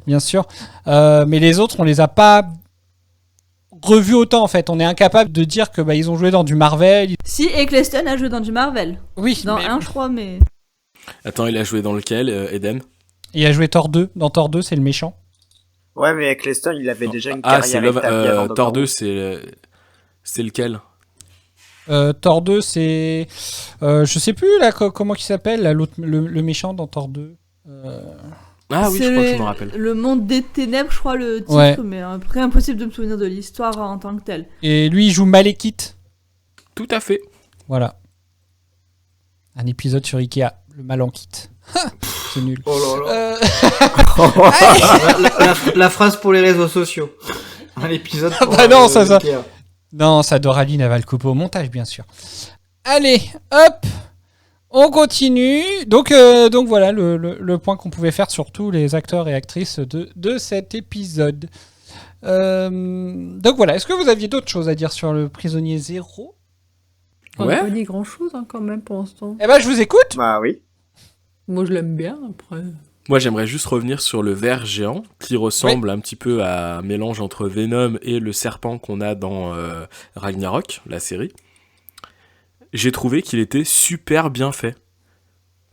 bien sûr. Mais les autres, on les a pas revus autant, en fait. On est incapable de dire que ils ont joué dans du Marvel. Si, Eccleston a joué dans du Marvel. Oui. Dans un, je crois, mais... Attends, il a joué dans lequel, Eden? Il a joué Thor 2. Dans Thor 2, c'est le méchant. Ouais, mais Eccleston, il avait déjà une carrière établie avant Thor 2, c'est lequel? Thor 2, c'est... je sais plus, là, comment il s'appelle, là, le méchant dans Thor 2. Ah oui, je crois que je me rappelle. Le monde des ténèbres, je crois, le titre, ouais. Mais après, impossible de me souvenir de l'histoire en tant que telle. Et lui, il joue Malekith. Tout à fait. Voilà. Un épisode sur Ikea, le Malankit. C'est nul. Oh là là. la phrase pour les réseaux sociaux. Un épisode pour non, ça. Non, ça, Doraline, elle va le couper au montage, bien sûr. Allez, hop, on continue. Donc voilà le point qu'on pouvait faire sur tous les acteurs et actrices de cet épisode. Donc voilà, est-ce que vous aviez d'autres choses à dire sur le Prisonnier Zéro? On n'a pas dit grand-chose quand même pour l'instant. Eh ben, je vous écoute. Bah oui. Moi, je l'aime bien, après. Moi, j'aimerais juste revenir sur le ver géant, qui ressemble un petit peu à un mélange entre Venom et le serpent qu'on a dans Ragnarok, la série. J'ai trouvé qu'il était super bien fait,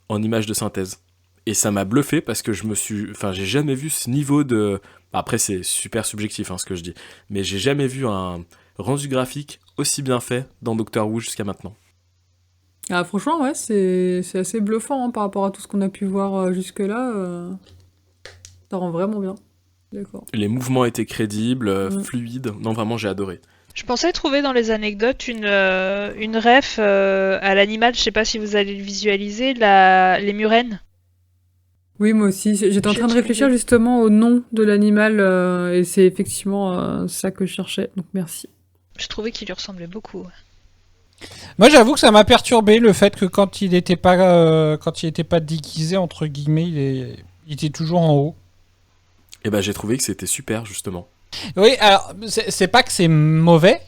en image de synthèse. Et ça m'a bluffé parce que j'ai jamais vu ce niveau de... Après, c'est super subjectif, ce que je dis. Mais j'ai jamais vu un rendu graphique aussi bien fait dans Doctor Who jusqu'à maintenant. Ah, franchement, ouais, c'est assez bluffant par rapport à tout ce qu'on a pu voir jusque-là. Ça rend vraiment bien. D'accord. Les mouvements étaient crédibles, fluides. Non, vraiment, j'ai adoré. Je pensais trouver dans les anecdotes une ref à l'animal, je sais pas si vous allez le visualiser, les murènes. Oui, moi aussi. J'étais en train de réfléchir justement au nom de l'animal et c'est effectivement ça que je cherchais, donc merci. Je trouvais qu'il lui ressemblait beaucoup. Moi, j'avoue que ça m'a perturbé le fait que quand il était pas déguisé entre guillemets, il était toujours en haut. Et ben, j'ai trouvé que c'était super justement. Oui, alors c'est pas que c'est mauvais,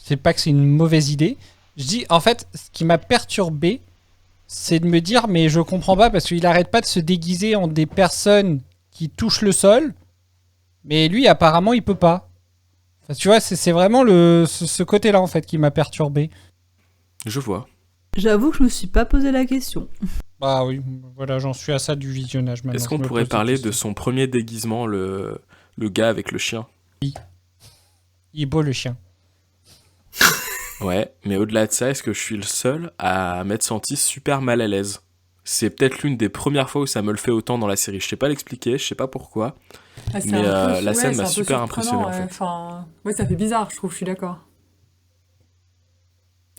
c'est pas que c'est une mauvaise idée. Je dis en fait, ce qui m'a perturbé, c'est de me dire mais je comprends pas parce qu'il arrête pas de se déguiser en des personnes qui touchent le sol, mais lui apparemment il peut pas. Enfin, tu vois, c'est vraiment ce côté-là en fait qui m'a perturbé. Je vois. J'avoue que je me suis pas posé la question. Bah oui, voilà, j'en suis à ça du visionnage maintenant. Est-ce qu'on pourrait parler de son premier déguisement, le gars avec le chien? Oui. Il est beau le chien. Ouais, mais au-delà de ça, est-ce que je suis le seul à m'être senti super mal à l'aise? C'est peut-être l'une des premières fois où ça me le fait autant dans la série. Je sais pas l'expliquer, je sais pas pourquoi. Mais la scène m'a super impressionné en fait. Enfin, ouais, ça fait bizarre, je trouve, je suis d'accord.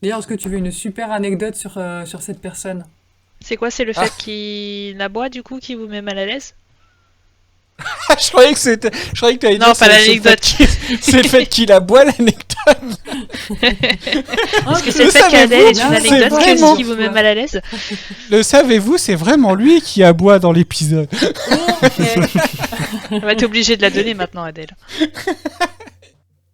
D'ailleurs, est-ce que tu veux une super anecdote sur cette personne? C'est quoi, c'est le fait qu'il aboie du coup qui vous met mal à l'aise? Je croyais que t'allais dire. Non, pas l'anecdote. C'est le fait qu'il aboie l'anecdote. Est-ce que c'est le fait qu'Adèle est une anecdote qui vous met mal à l'aise? Le savez-vous, c'est vraiment lui qui aboie dans l'épisode. On va être obligé de la donner maintenant, Adèle.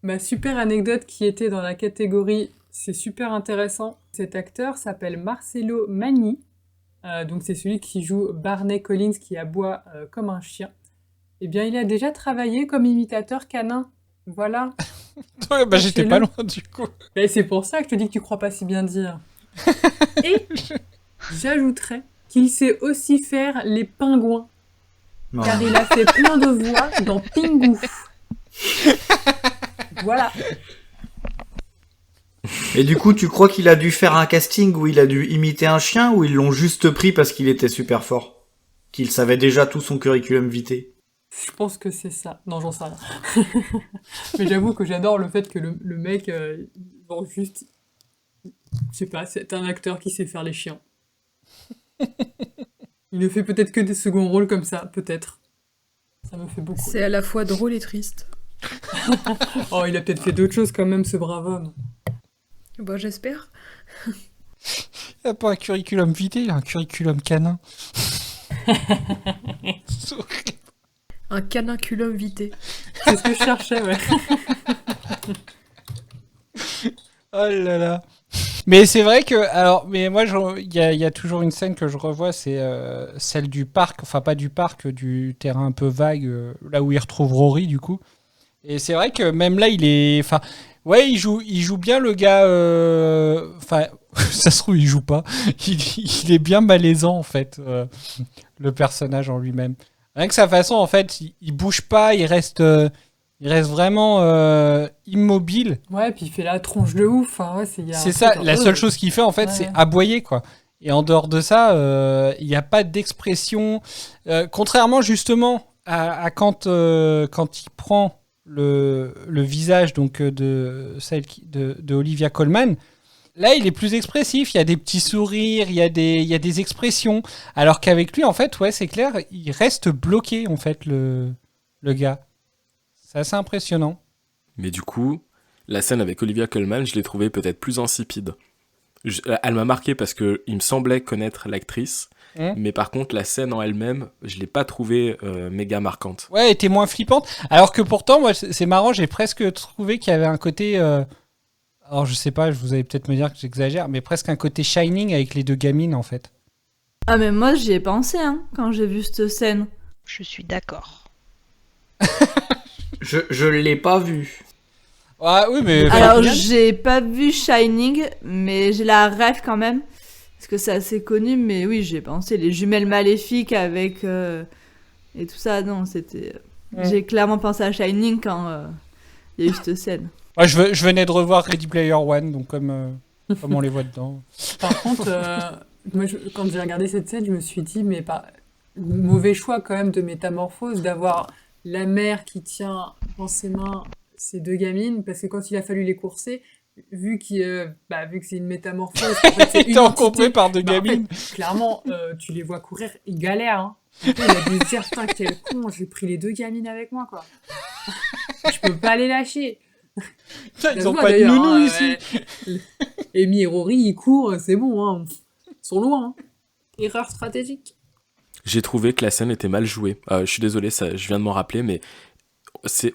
Ma super anecdote qui était dans la catégorie c'est super intéressant. Cet acteur s'appelle Marcello Magni. Donc c'est celui qui joue Barney Collins qui aboie comme un chien. Eh bien, il a déjà travaillé comme imitateur canin. Voilà. Ouais, bah, j'étais pas loin du coup. Et c'est pour ça que je te dis que tu crois pas si bien dire. Et j'ajouterais qu'il sait aussi faire les pingouins. Non. Car il a fait plein de voix dans Pingu. Voilà. Et du coup, tu crois qu'il a dû faire un casting où il a dû imiter un chien ou ils l'ont juste pris parce qu'il était super fort? Qu'il savait déjà tout son curriculum vitae? Je pense que c'est ça. Non, j'en sais rien. Mais j'avoue que j'adore le fait que le mec, bon, juste, je sais pas, c'est un acteur qui sait faire les chiens. Il ne fait peut-être que des seconds rôles comme ça, peut-être. Ça me fait beaucoup. C'est à la fois drôle et triste. Oh, il a peut-être fait d'autres choses quand même, ce brave homme. Bon, j'espère. Il n'a pas un curriculum vitae, il a un curriculum canin. C'est horrible. Un caninculum vitae. C'est ce que je cherchais, ouais. Oh là là. Mais c'est vrai que, alors, mais moi, il y a toujours une scène que je revois, c'est celle du parc, enfin pas du parc, du terrain un peu vague, là où il retrouve Rory du coup. Et c'est vrai que même là, il est, enfin, ouais, il joue bien le gars. Enfin, ça se trouve, il joue pas. Il est bien malaisant en fait, le personnage en lui-même. Rien que sa façon, en fait, il bouge pas, il reste vraiment immobile. Ouais, puis il fait la tronche de ouf. Hein, ouais, c'est ça, la seule chose qu'il fait, en fait, c'est aboyer, quoi. Et en dehors de ça, il n'y a pas d'expression. Contrairement, justement, à quand il prend le visage donc, de Olivia Colman, là, il est plus expressif. Il y a des petits sourires, il y a des expressions. Alors qu'avec lui, en fait, ouais, c'est clair, il reste bloqué, en fait, le gars. C'est assez impressionnant. Mais du coup, la scène avec Olivia Colman, je l'ai trouvée peut-être plus insipide. Elle m'a marqué parce que il me semblait connaître l'actrice, mais par contre, la scène en elle-même, je l'ai pas trouvée méga marquante. Ouais, elle était moins flippante. Alors que pourtant, moi, c'est marrant, j'ai presque trouvé qu'il y avait un côté... alors, je sais pas, vous allez peut-être me dire que j'exagère, mais presque un côté Shining avec les deux gamines, en fait. Ah, mais moi, j'y ai pensé, hein, quand j'ai vu cette scène. Je suis d'accord. Je l'ai pas vu. Ouais, oui, mais... Alors, j'ai pas vu Shining, mais j'ai la rêve quand même. Parce que c'est assez connu, mais oui, j'ai pensé les jumelles maléfiques avec... et tout ça, non, c'était... J'ai clairement pensé à Shining quand il y a eu cette scène. Ouais, je venais de revoir Ready Player One, donc comme on les voit dedans. Par contre, moi, quand j'ai regardé cette scène, je me suis dit, mais mauvais choix quand même de métamorphose, d'avoir la mère qui tient dans ses mains ces deux gamines, parce que quand il a fallu les courser, vu que c'est une métamorphose, en fait, il était rencontré par deux gamines. En fait, clairement, tu les vois courir, ils galèrent. Hein. Il a dû se dire, putain, quel con, j'ai pris les deux gamines avec moi, quoi. Je peux pas les lâcher. Ils ont pas de nounou ici. Amy et Rory, ils courent, c'est bon, hein. Ils sont loin. Hein. Erreur stratégique. J'ai trouvé que la scène était mal jouée. Je suis désolé, je viens de m'en rappeler, mais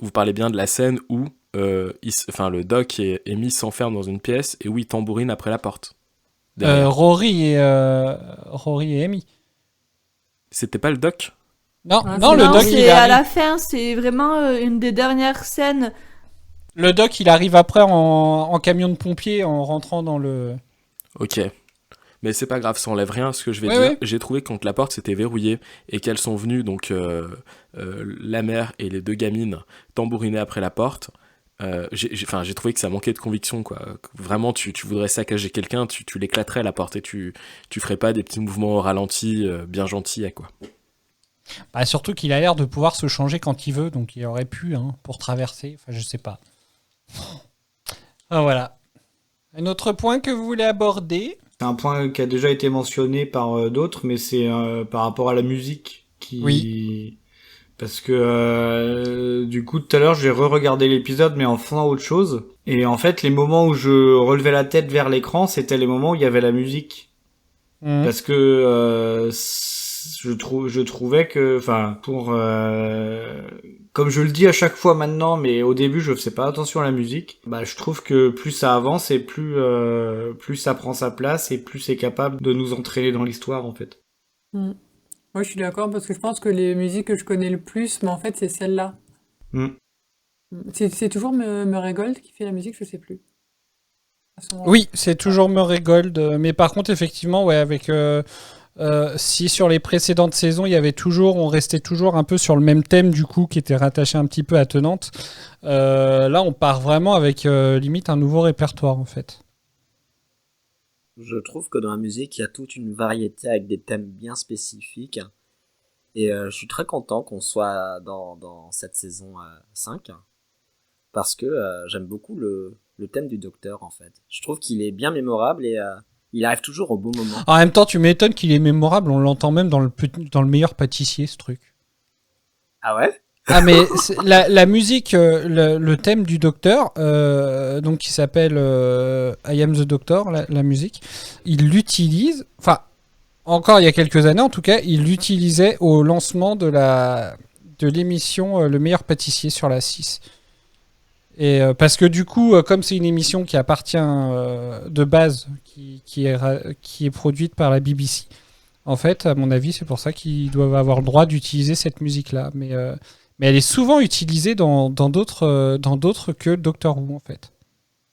vous parlez bien de la scène où le Doc et Amy s'enferment dans une pièce et où ils tambourinent après la porte. Rory et Amy. C'était pas le Doc ? Non, le Doc, c'est à la fin, c'est vraiment une des dernières scènes. Le Doc, il arrive après en camion de pompier en rentrant dans le... Ok. Mais c'est pas grave, ça enlève rien à ce que je vais dire. Ouais. J'ai trouvé que quand la porte s'était verrouillée et qu'elles sont venues, donc la mère et les deux gamines, tambouriner après la porte, j'ai trouvé que ça manquait de conviction, quoi. Vraiment, tu voudrais saccager quelqu'un, tu l'éclaterais la porte et tu ferais pas des petits mouvements au ralenti bien gentils, quoi. Bah, surtout qu'il a l'air de pouvoir se changer quand il veut, donc il aurait pu, hein, pour traverser, enfin je sais pas. Ah, voilà. Un autre point que vous voulez aborder ? C'est un point qui a déjà été mentionné par d'autres, mais c'est par rapport à la musique. Oui. Parce que du coup, tout à l'heure, j'ai re-regardé l'épisode, mais en faisant autre chose. Et en fait, les moments où je relevais la tête vers l'écran, c'était les moments où il y avait la musique. Parce que je trouvais que, enfin, comme je le dis à chaque fois maintenant, mais au début je faisais pas attention à la musique, bah je trouve que plus ça avance et plus ça prend sa place et plus c'est capable de nous entraîner dans l'histoire, en fait. Moi je suis d'accord, parce que je pense que les musiques que je connais le plus, mais en fait c'est celle-là. C'est toujours Murray Gold qui fait la musique, je sais plus. Oui, c'est toujours Murray Gold, mais par contre effectivement, ouais, avec Si sur les précédentes saisons, on restait toujours un peu sur le même thème du coup, qui était rattaché un petit peu à Tenante. Là, on part vraiment avec limite un nouveau répertoire en fait. Je trouve que dans la musique, il y a toute une variété avec des thèmes bien spécifiques. Et je suis très content qu'on soit dans cette saison 5. Parce que j'aime beaucoup le thème du docteur, en fait. Je trouve qu'il est bien mémorable et il arrive toujours au bon moment. En même temps, tu m'étonnes qu'il est mémorable. On l'entend même dans le meilleur pâtissier, ce truc. Ah ouais? Ah mais la musique, le thème du docteur, donc qui s'appelle I Am the Doctor, la musique, il l'utilise, enfin encore il y a quelques années en tout cas, il l'utilisait au lancement de l'émission Le meilleur pâtissier sur la 6. Et parce que du coup, comme c'est une émission qui appartient de base, qui est produite par la BBC, en fait, à mon avis, c'est pour ça qu'ils doivent avoir le droit d'utiliser cette musique-là. Mais elle est souvent utilisée dans d'autres que Doctor Who, en fait.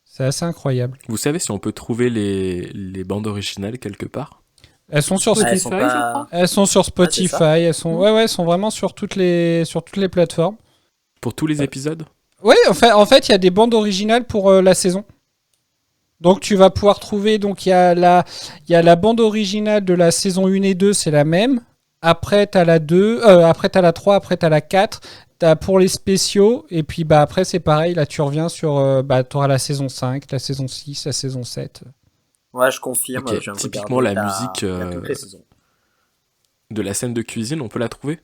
C'est assez incroyable. Vous savez si on peut trouver les bandes originales quelque part? Elles sont sur Spotify, je crois. Elles sont sur Spotify. Elles sont elles sont vraiment sur toutes les plateformes. Pour tous les épisodes? Ouais, en fait, il y a des bandes originales pour la saison. Donc tu vas pouvoir trouver, donc il y a la bande originale de la saison 1 et 2, c'est la même. Après t'as la 2, après t'as la 3, après t'as la 4, t'as pour les spéciaux, et puis après c'est pareil, là tu reviens sur, t'auras la saison 5, la saison 6, la saison 7. Ouais, je confirme. Okay. Typiquement la musique de la scène de cuisine, on peut la trouver?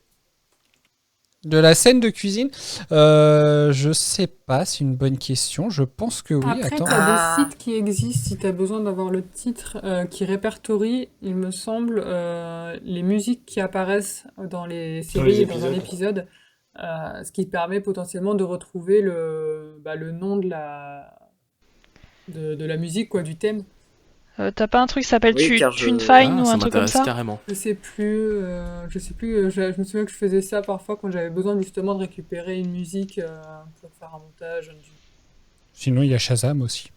De la scène de cuisine, je sais pas, c'est une bonne question. Je pense que oui. Après, t'as des sites qui existent si t'as besoin d'avoir le titre qui répertorie, il me semble, les musiques qui apparaissent dans les séries et dans un épisode, ce qui permet potentiellement de retrouver le nom de la musique, quoi, du thème. T'as pas un truc qui s'appelle TuneFind ou un truc comme ça? Carrément. Je sais plus. Je me souviens que je faisais ça parfois quand j'avais besoin justement de récupérer une musique pour faire un montage. Sinon, il y a Shazam aussi.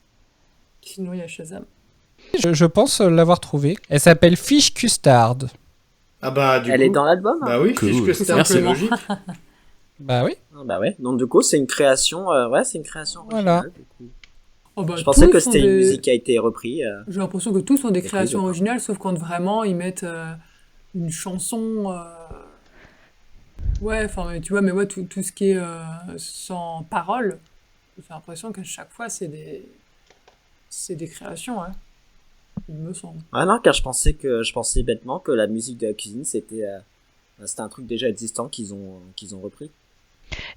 Je pense l'avoir trouvée. Elle s'appelle Fish Custard. Ah bah elle est dans l'album. Bah oui, Fish Custard, c'est logique. Bah oui. Bah ouais. Donc du coup, c'est une création. C'est une création originale. Voilà. Du coup. Oh bah, je pensais que c'était une musique qui a été reprise. J'ai l'impression que tous sont des créations originales, sauf quand vraiment ils mettent une chanson. Ouais, enfin, tu vois, mais ouais, tout ce qui est sans parole, j'ai l'impression qu'à chaque fois c'est des créations, hein. Il me semble. Ah non, car je pensais bêtement que la musique de la cuisine c'était un truc déjà existant qu'ils ont repris.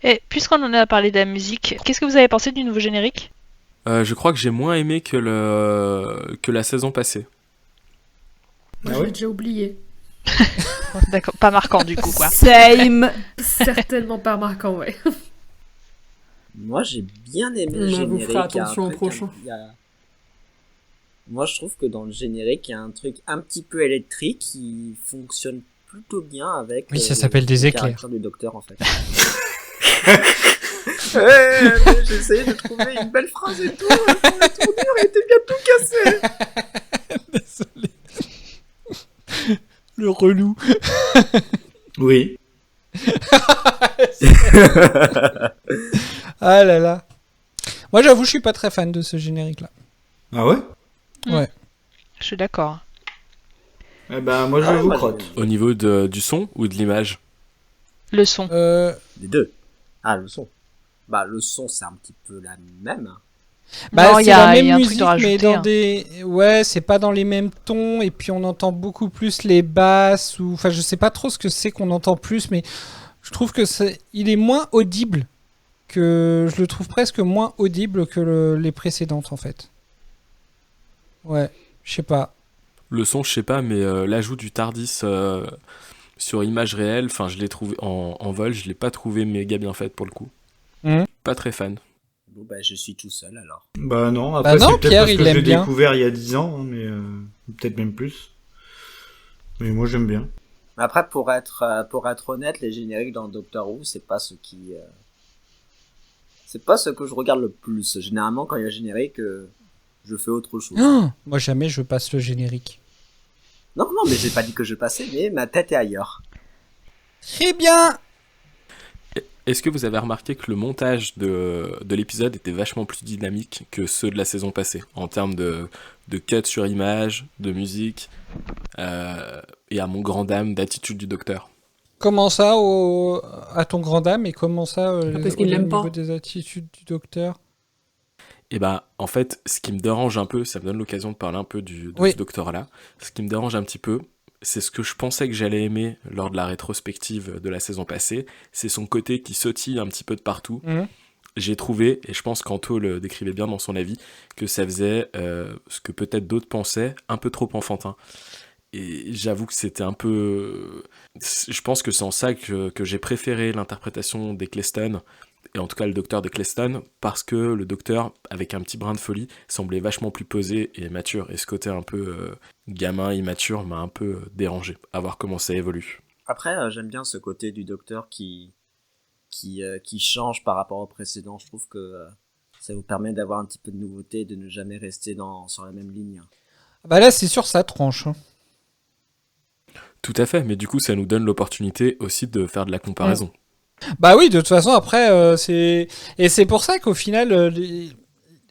Et puisqu'on en a parlé de la musique, qu'est-ce que vous avez pensé du nouveau générique? Je crois que j'ai moins aimé que la saison passée. Moi, je l'ai déjà oublié. D'accord, pas marquant du coup, quoi. Same. Certainement pas marquant, ouais. Moi, j'ai bien aimé le générique. Vous ferez attention au prochain. Moi, je trouve que dans le générique, il y a un truc un petit peu électrique qui fonctionne plutôt bien avec. Oui, ça s'appelle des éclairs. Le caractère du docteur, en fait. Mais j'essayais de trouver une belle phrase et tout. Pour les tournures, il était bien tout cassé. Désolé. Le relou. Oui. Ah là là. Moi, j'avoue, je suis pas très fan de ce générique-là. Ah ouais? Ouais. Je suis d'accord. Eh ben, moi, je vous crotte. Au niveau du son ou de l'image? Le son. Les deux. Ah, le son. Bah, le son, c'est un petit peu la même. Bah, non, c'est la même y a un musique, truc de rajouter, mais dans des... Ouais, c'est pas dans les mêmes tons, et puis on entend beaucoup plus les basses, ou... Enfin, je sais pas trop ce que c'est qu'on entend plus, mais je trouve que il est moins audible que... Je le trouve presque moins audible que les précédentes, en fait. Ouais, je sais pas. Le son, je sais pas, mais l'ajout du TARDIS sur image réelle, enfin, je l'ai trouvé en vol, je l'ai pas trouvé méga bien faite pour le coup. Pas très fan. Bon, bah, je suis tout seul alors. Bah non, après, c'est peut-être Pierre, parce que je l'ai bien. découvert il y a 10 ans, hein, mais peut-être même plus. Mais moi, j'aime bien. Après, pour être honnête, les génériques dans Doctor Who, c'est pas ce qui... C'est pas ce que je regarde le plus. Généralement, quand il y a un générique, je fais autre chose. Oh, moi, jamais je passe le générique. Non, mais j'ai pas dit que je passais, mais ma tête est ailleurs. Très bien. Est-ce que vous avez remarqué que le montage de l'épisode était vachement plus dynamique que ceux de la saison passée, en termes de cut sur image, de musique, et à mon grand dame, d'attitude du docteur? Comment ça, à ton grand dame, et comment ça, parce qu'il l'aime pas. niveau des attitudes du docteur? Et ben, en fait, ce qui me dérange un peu, ça me donne l'occasion de parler un peu de Oui. ce docteur-là. Ce qui me dérange un petit peu, c'est ce que je pensais que j'allais aimer lors de la rétrospective de la saison passée. C'est son côté qui sautille un petit peu de partout. J'ai trouvé, et je pense qu'Anto le décrivait bien dans son avis, que ça faisait ce que peut-être d'autres pensaient, un peu trop enfantin. Et j'avoue que c'était un peu... Je pense que c'est en ça que j'ai préféré l'interprétation d'Eccleston, et en tout cas le docteur d'Eccleston, parce que le docteur, avec un petit brin de folie, semblait vachement plus posé et mature. Et ce côté un peu gamin, immature, m'a un peu dérangé, à voir comment ça évolue. Après, j'aime bien ce côté du docteur qui change par rapport au précédent. Je trouve que ça vous permet d'avoir un petit peu de nouveauté, de ne jamais rester sur la même ligne. Bah là, c'est sûr, ça tranche. Tout à fait, mais du coup, ça nous donne l'opportunité aussi de faire de la comparaison. Bah oui, de toute façon, après, c'est pour ça qu'au final,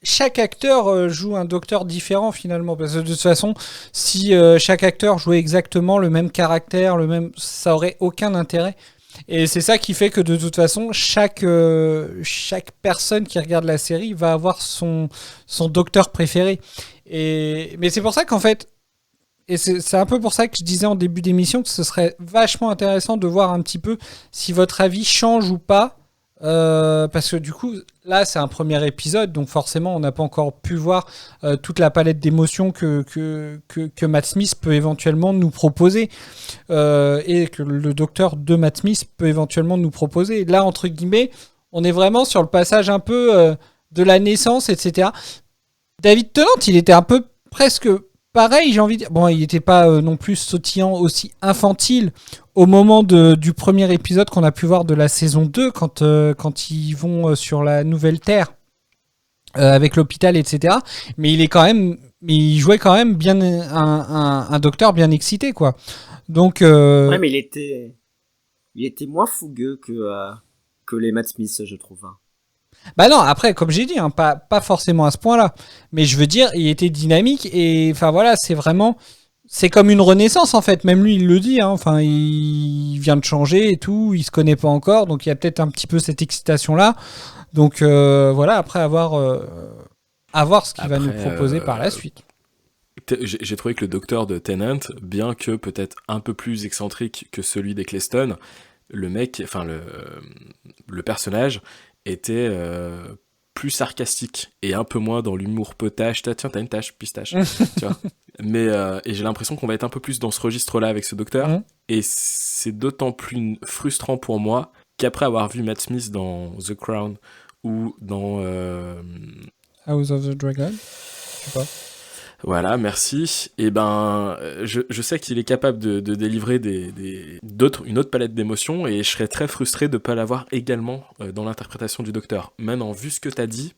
chaque acteur joue un docteur différent, finalement. Parce que de toute façon, si chaque acteur jouait exactement le même caractère, ça aurait aucun intérêt. Et c'est ça qui fait que de toute façon, chaque personne qui regarde la série va avoir son docteur préféré. Mais c'est pour ça qu'en fait, et c'est un peu pour ça que je disais en début d'émission que ce serait vachement intéressant de voir un petit peu si votre avis change ou pas. Parce que du coup, là, c'est un premier épisode, donc forcément, on n'a pas encore pu voir toute la palette d'émotions que Matt Smith peut éventuellement nous proposer, et que le docteur de Matt Smith peut éventuellement nous proposer. Là, entre guillemets, on est vraiment sur le passage un peu de la naissance, etc. David Tennant, il était un peu presque pareil, j'ai envie de dire. Bon, il n'était pas non plus sautillant, aussi infantile au moment du premier épisode qu'on a pu voir de la saison 2, quand ils vont sur la nouvelle Terre, avec l'hôpital, etc. Mais il jouait quand même bien un docteur bien excité, quoi. Donc, Ouais, mais il était moins fougueux que les Matt Smith, je trouve. Bah non, après, comme j'ai dit, pas forcément à ce point-là. Mais je veux dire, il était dynamique, et enfin voilà, c'est comme une renaissance, en fait. Même lui, il le dit, hein. Enfin, il vient de changer et tout, il se connaît pas encore, donc il y a peut-être un petit peu cette excitation-là. Donc voilà, après, à voir ce qu'il va nous proposer par la suite. J'ai trouvé que le docteur de Tennant, bien que peut-être un peu plus excentrique que celui d'Eccleston, le personnage était plus sarcastique et un peu moins dans l'humour potache. Tiens, t'as une tache, pistache. Tu vois. Mais et j'ai l'impression qu'on va être un peu plus dans ce registre-là avec ce docteur. Et c'est d'autant plus frustrant pour moi qu'après avoir vu Matt Smith dans The Crown ou dans House of the Dragon, je sais pas. Voilà, merci. Et ben, je sais qu'il est capable de délivrer une autre palette d'émotions, et je serais très frustré de ne pas l'avoir également dans l'interprétation du docteur. Maintenant, vu ce que tu as dit,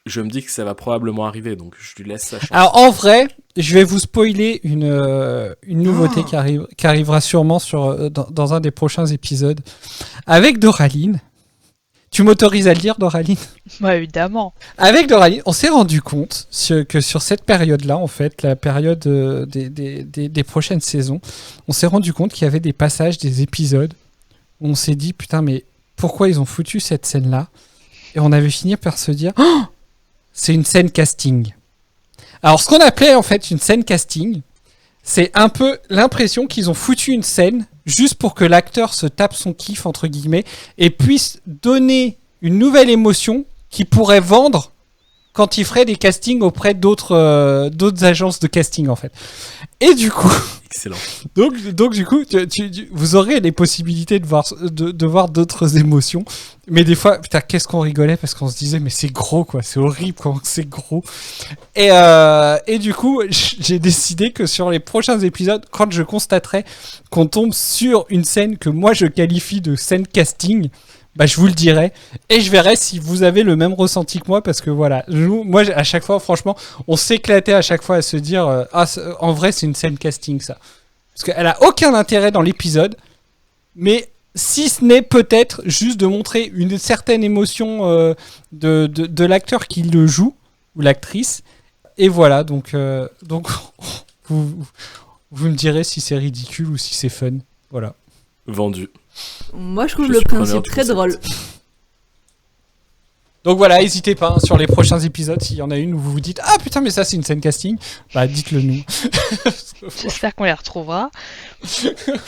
je me dis que ça va probablement arriver, donc je lui laisse sa chance. Alors en vrai, je vais vous spoiler une nouveauté qui arrivera sûrement dans un des prochains épisodes avec Doraline. Tu m'autorises à le dire, Doraline ? Ouais, évidemment. Avec Doraline, on s'est rendu compte que sur cette période-là, en fait, la période des prochaines saisons, on s'est rendu compte qu'il y avait des passages, des épisodes, où on s'est dit, putain, mais pourquoi ils ont foutu cette scène-là ? Et on avait fini par se dire, oh, c'est une scène casting. Alors, ce qu'on appelait, en fait, une scène casting, c'est un peu l'impression qu'ils ont foutu une scène juste pour que l'acteur se tape son kiff, entre guillemets, et puisse donner une nouvelle émotion qu'il pourrait vendre quand il ferait des castings auprès d'autres agences de casting, en fait. Et du coup... Excellent. Donc du coup, vous aurez les possibilités de voir d'autres émotions. Mais des fois, putain, qu'est-ce qu'on rigolait parce qu'on se disait, mais c'est gros, quoi. C'est horrible comment c'est gros. Et du coup, j'ai décidé que sur les prochains épisodes, quand je constaterai qu'on tombe sur une scène que moi je qualifie de scène casting, bah je vous le dirai et je verrai si vous avez le même ressenti que moi parce que voilà, moi à chaque fois franchement, on s'éclatait à chaque fois à se dire en vrai c'est une scène casting ça. Parce qu'elle a aucun intérêt dans l'épisode, mais si ce n'est peut-être juste de montrer une certaine émotion de l'acteur qui le joue ou l'actrice et voilà, donc vous me direz si c'est ridicule ou si c'est fun. Voilà. Vendu. Moi, je trouve le principe très drôle. Donc voilà, n'hésitez pas sur les prochains épisodes, s'il y en a une où vous vous dites « Ah putain, mais ça c'est une scène casting », bah dites-le nous. J'espère qu'on les retrouvera.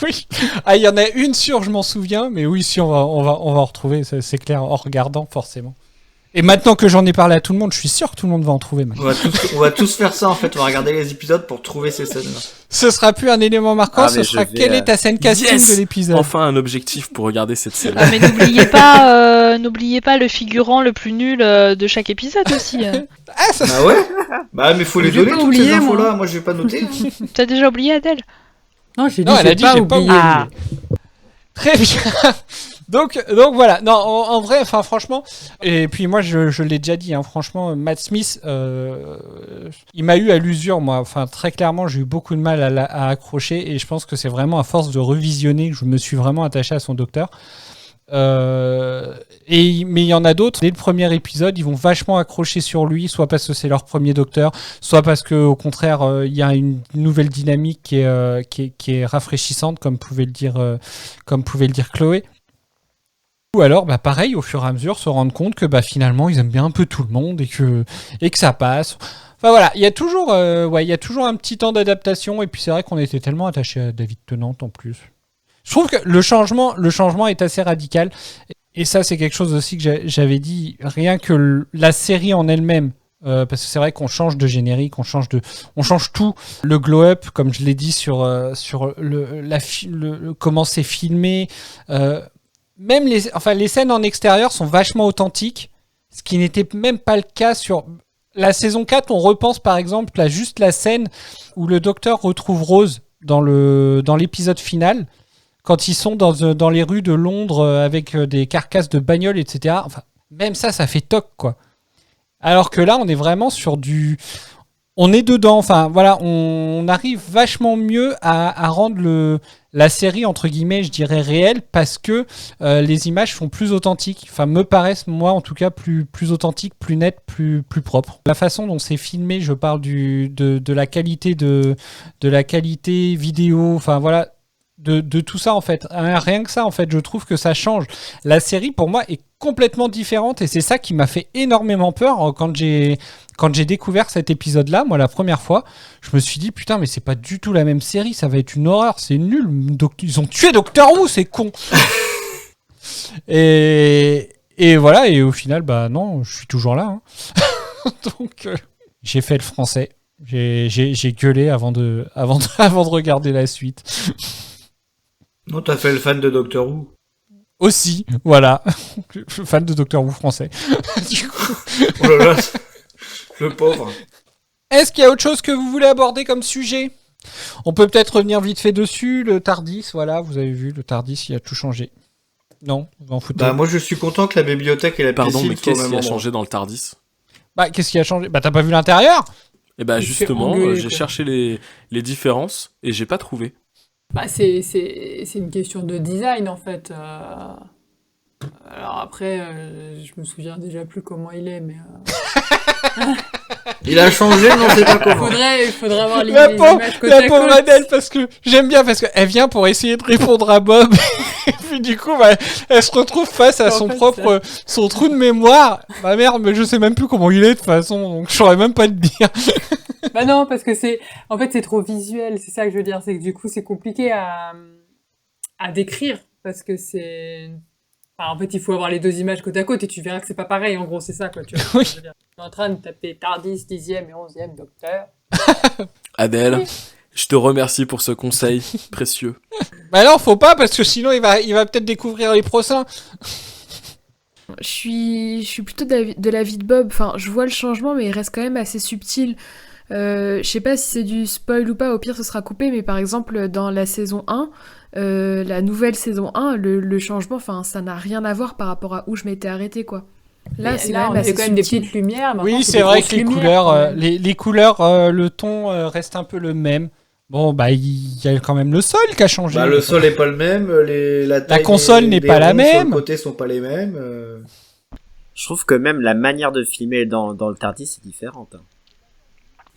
Oui. Ah, il y en a une sûre, je m'en souviens, mais oui, si on va en retrouver, c'est clair, en regardant forcément. Et maintenant que j'en ai parlé à tout le monde, je suis sûr que tout le monde va en trouver maintenant. On va tous faire ça en fait, on va regarder les épisodes pour trouver ces scènes-là. Ce sera plus un élément marquant, ce sera quelle est ta scène casting de l'épisode. Enfin un objectif pour regarder cette scène. Ah, mais n'oubliez pas le figurant le plus nul de chaque épisode aussi. Ah, ça... Bah ouais. Bah mais faut les donner toutes ces infos-là, moi je vais pas noter. T'as déjà oublié Adèle? Non, j'ai dit elle a dit j'ai pas oublié. Ah. Très bien. Donc voilà. Non, en vrai, enfin franchement. Et puis moi, je l'ai déjà dit. Hein, franchement, Matt Smith, il m'a eu à l'usure, moi. Enfin, très clairement, j'ai eu beaucoup de mal à accrocher. Et je pense que c'est vraiment à force de revisionner que je me suis vraiment attaché à son docteur. Mais il y en a d'autres. Dès le premier épisode, ils vont vachement accrocher sur lui, soit parce que c'est leur premier docteur, soit parce que au contraire, il y a une nouvelle dynamique qui est rafraîchissante, comme pouvait le dire Chloé. Ou alors, bah pareil, au fur et à mesure, se rendre compte que bah finalement, ils aiment bien un peu tout le monde et que ça passe. Enfin voilà, il y a toujours un petit temps d'adaptation. Et puis c'est vrai qu'on était tellement attachés à David Tennant en plus. Je trouve que le changement est assez radical. Et ça, c'est quelque chose aussi que j'avais dit. Rien que la série en elle-même, parce que c'est vrai qu'on change de générique, on change tout. Le glow-up, comme je l'ai dit sur comment c'est filmé. Même les scènes en extérieur sont vachement authentiques, ce qui n'était même pas le cas sur la saison 4. On repense par exemple à juste la scène où le docteur retrouve Rose dans l'épisode final, quand ils sont dans les rues de Londres avec des carcasses de bagnoles, etc. Enfin, même ça fait toc, quoi. Alors que là, on est vraiment sur du... On est dedans, enfin voilà, on arrive vachement mieux à rendre la série, entre guillemets, je dirais réelle, parce que les images sont plus authentiques, enfin me paraissent, moi en tout cas, plus authentiques, plus nettes, plus propres. La façon dont c'est filmé, je parle de la qualité de la qualité vidéo, enfin voilà, de tout ça en fait. Rien que ça en fait, je trouve que ça change. La série pour moi est complètement différente et c'est ça qui m'a fait énormément peur quand j'ai découvert cet épisode-là, moi la première fois, je me suis dit putain mais c'est pas du tout la même série, ça va être une horreur, c'est nul, ils ont tué Doctor Who, c'est con. et voilà, et au final bah non, je suis toujours là. Hein. Donc j'ai fait le français, j'ai gueulé avant de regarder la suite. Non, t'as fait le fan de Doctor Who. Aussi, voilà. Fan de Doctor Who français. Du coup... Oh là là, le pauvre. Est-ce qu'il y a autre chose que vous voulez aborder comme sujet ? On peut peut-être revenir vite fait dessus. Le TARDIS, voilà, vous avez vu, le TARDIS, il a tout changé. Non, vous en foutez. Bah, moi, je suis content que la bibliothèque et la piscine Pardon, mais soient au qu'est-ce même qui a endroit. changé dans le TARDIS ? Bah, qu'est-ce qui a changé ? Bah, t'as pas vu l'intérieur ? Et bah, justement, engueuler, j'ai quoi. cherché les différences et j'ai pas trouvé. Bah, c'est une question de design en fait. Alors après, je me souviens déjà plus comment il est, mais. Il a changé, non, c'est pas comment. Il faudrait avoir les La images côte à pauvre côte. Adèle, parce que j'aime bien, parce qu'elle vient pour essayer de répondre à Bob, et puis du coup, bah, elle se retrouve face à son trou de mémoire. Bah merde, mais je sais même plus comment il est de toute façon, donc je saurais même pas te dire. Bah non, parce que c'est trop visuel, c'est ça que je veux dire, c'est que du coup c'est compliqué à décrire, parce que c'est... Enfin, en fait, il faut avoir les deux images côte à côte et tu verras que c'est pas pareil, en gros, c'est ça, quoi, tu vois. Oui. Je veux dire. Je suis en train de taper TARDIS, 10e et 11e docteur. Adèle, je te remercie pour ce conseil précieux. Bah non, faut pas, parce que sinon il va peut-être découvrir les procès. Je suis plutôt de l'avis de Bob. Enfin, je vois le changement, mais il reste quand même assez subtil. Je sais pas si c'est du spoil ou pas, au pire ce sera coupé, mais par exemple dans la saison 1, la nouvelle saison 1, le changement, enfin ça n'a rien à voir par rapport à où je m'étais arrêtée, quoi. Là, Mais c'est là, quand on même avait assez quand même des subtil. petites lumières. Maintenant, Oui, c'est c'est des vrai grosses que les lumières, couleurs, quand même. les couleurs, le ton reste un peu le même. Bon, bah, il y a quand même le sol qui a changé. Bah, le sol est pas le même, la taille console des- n'est des pas la ronds sur le même. côté sont pas les mêmes. Je trouve que même la manière de filmer dans le Tardis est différente.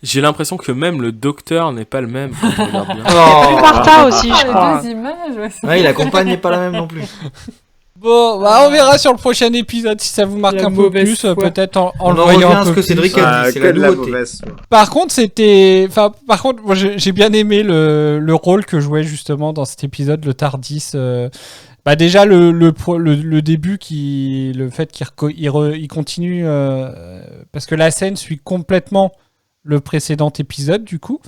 J'ai l'impression que même le docteur n'est pas le même quand on regarde bien. Oh. Martha aussi, je Les crois. deux images, ouais, c'est- Ouais, la compagne n'est pas la même non plus. Bon, bah, on verra sur le prochain épisode si ça vous marque La un peu mauvaise plus, foi. peut-être en On le en voyant revient un à ce peu que plus. Cédric a dit, c'est la nouveauté. Par contre, j'ai bien aimé le rôle que jouait justement dans cet épisode le Tardis. Bah déjà le début le fait qu'il continue parce que la scène suit complètement le précédent épisode du coup.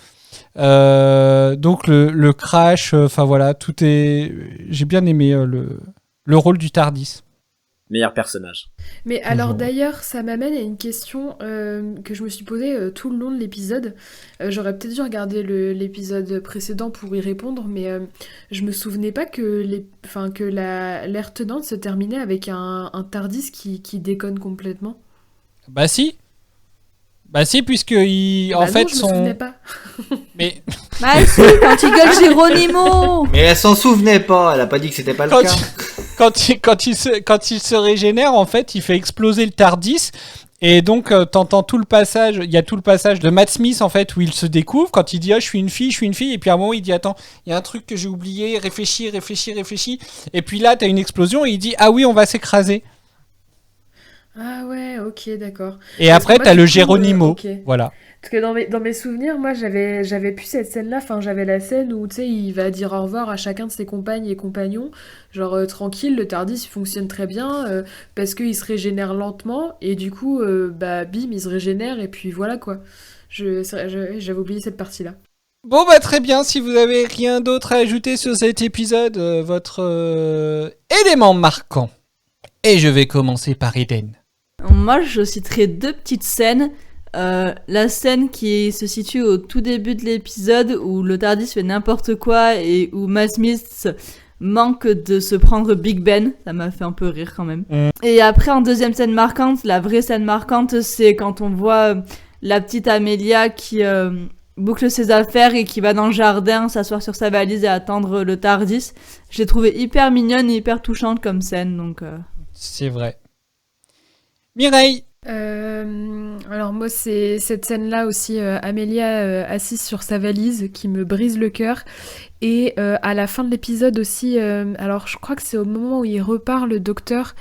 Donc le crash, enfin voilà, j'ai bien aimé le rôle du Tardis. Meilleur personnage. Mais alors d'ailleurs, ça m'amène à une question que je me suis posée tout le long de l'épisode. J'aurais peut-être dû regarder l'épisode précédent pour y répondre, mais je me souvenais pas que l'ère tenante se terminait avec un Tardis qui déconne complètement. Bah si, puisque en Bah fait non, je me souvenais pas. Mais Bah si, quand il gueule Geronimo. Mais elle s'en souvenait pas, elle a pas dit que c'était pas le cas. quand il se régénère, en fait, il fait exploser le Tardis. Et donc, t'entends tout le passage. Il y a tout le passage de Matt Smith, en fait, où il se découvre. Quand il dit, je suis une fille. Et puis à un moment, il dit, attends, il y a un truc que j'ai oublié. Réfléchis. Et puis là, t'as une explosion. Et il dit, ah oui, on va s'écraser. Ah ouais, ok, d'accord. Et Parce après, que moi, t'as du le coup, Geronimo. ok. Voilà. Parce que dans mes souvenirs, moi, j'avais plus cette scène-là. Enfin, j'avais la scène où, tu sais, il va dire au revoir à chacun de ses compagnes et compagnons. Genre, tranquille, le Tardis, il fonctionne très bien parce qu'il se régénère lentement. Et du coup, bim, il se régénère. Et puis voilà, quoi. J'avais oublié cette partie-là. Bon, bah très bien. Si vous avez rien d'autre à ajouter sur cet épisode, votre élément marquant. Et je vais commencer par Eden. Moi, je citerai deux petites scènes. La scène qui se situe au tout début de l'épisode où le Tardis fait n'importe quoi et où Matt Smith manque de se prendre Big Ben. Ça m'a fait un peu rire quand même. Et après, en deuxième scène marquante, la vraie scène marquante, c'est quand on voit la petite Amelia qui boucle ses affaires et qui va dans le jardin s'asseoir sur sa valise et attendre le Tardis. Je l'ai trouvée hyper mignonne et hyper touchante comme scène. Donc, C'est vrai. Mireille. Alors moi c'est cette scène-là aussi, Amélia assise sur sa valise qui me brise le cœur. Et à la fin de l'épisode aussi, alors je crois que c'est au moment où il repart le docteur,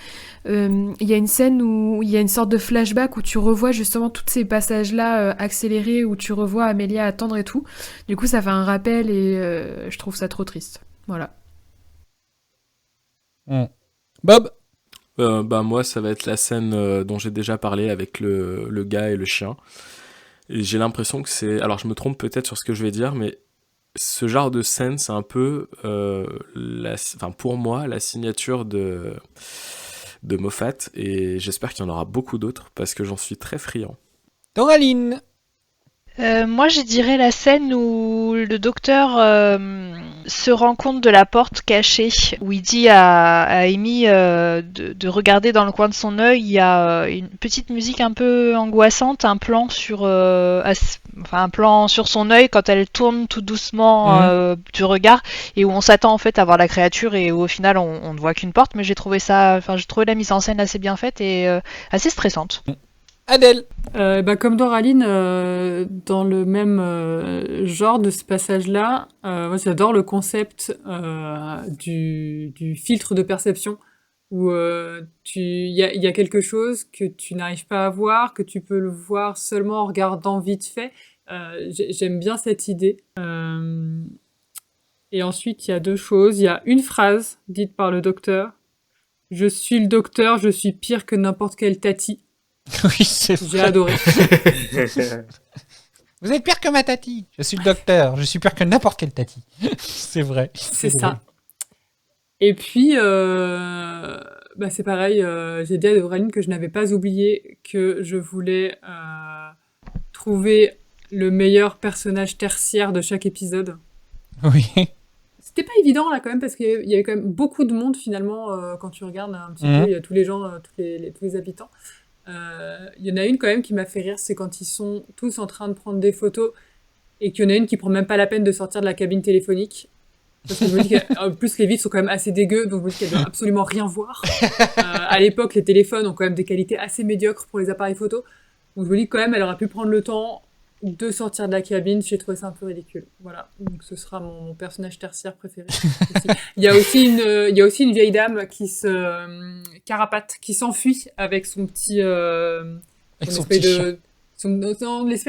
il y a une scène où il y a une sorte de flashback où tu revois justement tous ces passages-là accélérés, où tu revois Amélia attendre et tout. Du coup ça fait un rappel et je trouve ça trop triste. Voilà. Bob. Bah moi ça va être la scène dont j'ai déjà parlé avec le gars et le chien. Et j'ai l'impression que c'est... Alors je me trompe peut-être sur ce que je vais dire, mais ce genre de scène c'est un peu pour moi la signature de Moffat, et j'espère qu'il y en aura beaucoup d'autres parce que j'en suis très friand. Doraline. Moi, je dirais la scène où le docteur se rend compte de la porte cachée, où il dit à Amy de regarder dans le coin de son œil. Il y a une petite musique un peu angoissante, un plan sur son œil quand elle tourne tout doucement du regard, et où on s'attend en fait à voir la créature et où au final on ne voit qu'une porte. Mais j'ai trouvé la mise en scène assez bien faite et assez stressante. Adèle. Comme Doraline, dans le même genre de ce passage-là, moi j'adore le concept du filtre de perception, où il y a quelque chose que tu n'arrives pas à voir, que tu peux le voir seulement en regardant vite fait. J'aime bien cette idée. Et ensuite, il y a deux choses. Il y a une phrase dite par le docteur. « Je suis le docteur, je suis pire que n'importe quel tati ». Oui, c'est vrai. J'ai adoré. Vous êtes pire que ma tati. Je suis le docteur. Je suis pire que n'importe quel tati. C'est vrai. C'est ça. Et puis, c'est pareil. J'ai dit à Doraline que je n'avais pas oublié que je voulais trouver le meilleur personnage tertiaire de chaque épisode. Oui. C'était pas évident là quand même parce qu'il y avait quand même beaucoup de monde finalement quand tu regardes un petit peu, il y a tous les gens, tous les habitants. Il y en a une quand même qui m'a fait rire, c'est quand ils sont tous en train de prendre des photos et qu'il y en a une qui prend même pas la peine de sortir de la cabine téléphonique. Parce que je me dis qu'en plus les vitres sont quand même assez dégueu, donc je me dis qu'elle doit absolument rien voir. À l'époque, les téléphones ont quand même des qualités assez médiocres pour les appareils photo. Donc je me dis que quand même elle aurait pu prendre le temps de sortir de la cabine. J'ai trouvé ça un peu ridicule. Voilà, donc ce sera mon personnage tertiaire préféré. Il y a aussi une vieille dame qui se carapate, qui s'enfuit avec son petit l'espèce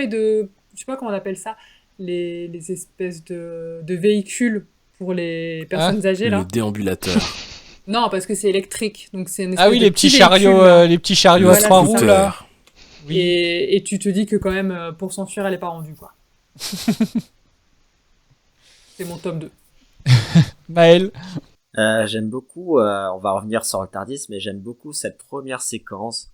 de, je sais pas comment on appelle ça, les espèces de véhicules pour les personnes âgées là. Le déambulateur. Non, parce que c'est électrique, donc c'est une espèce oui, de les petits chariots à 3 roues là. Oui. Et tu te dis que quand même, pour s'enfuir, elle est pas rendue, quoi. C'est mon top 2. Maël. J'aime beaucoup, on va revenir sur le TARDIS, mais j'aime beaucoup cette première séquence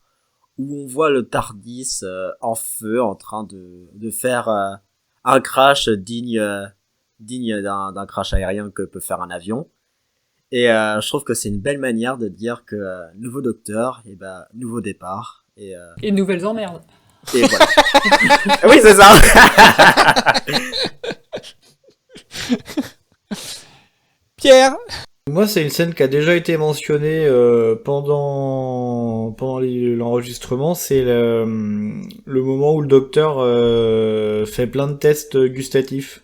où on voit le TARDIS en feu, en train de faire un crash digne d'un crash aérien que peut faire un avion. Et je trouve que c'est une belle manière de dire que nouveau docteur, et nouveau départ. Et nouvelles emmerdes. Et voilà. Oui, c'est ça. Pierre. Moi, c'est une scène qui a déjà été mentionnée pendant l'enregistrement. C'est le moment où le docteur fait plein de tests gustatifs.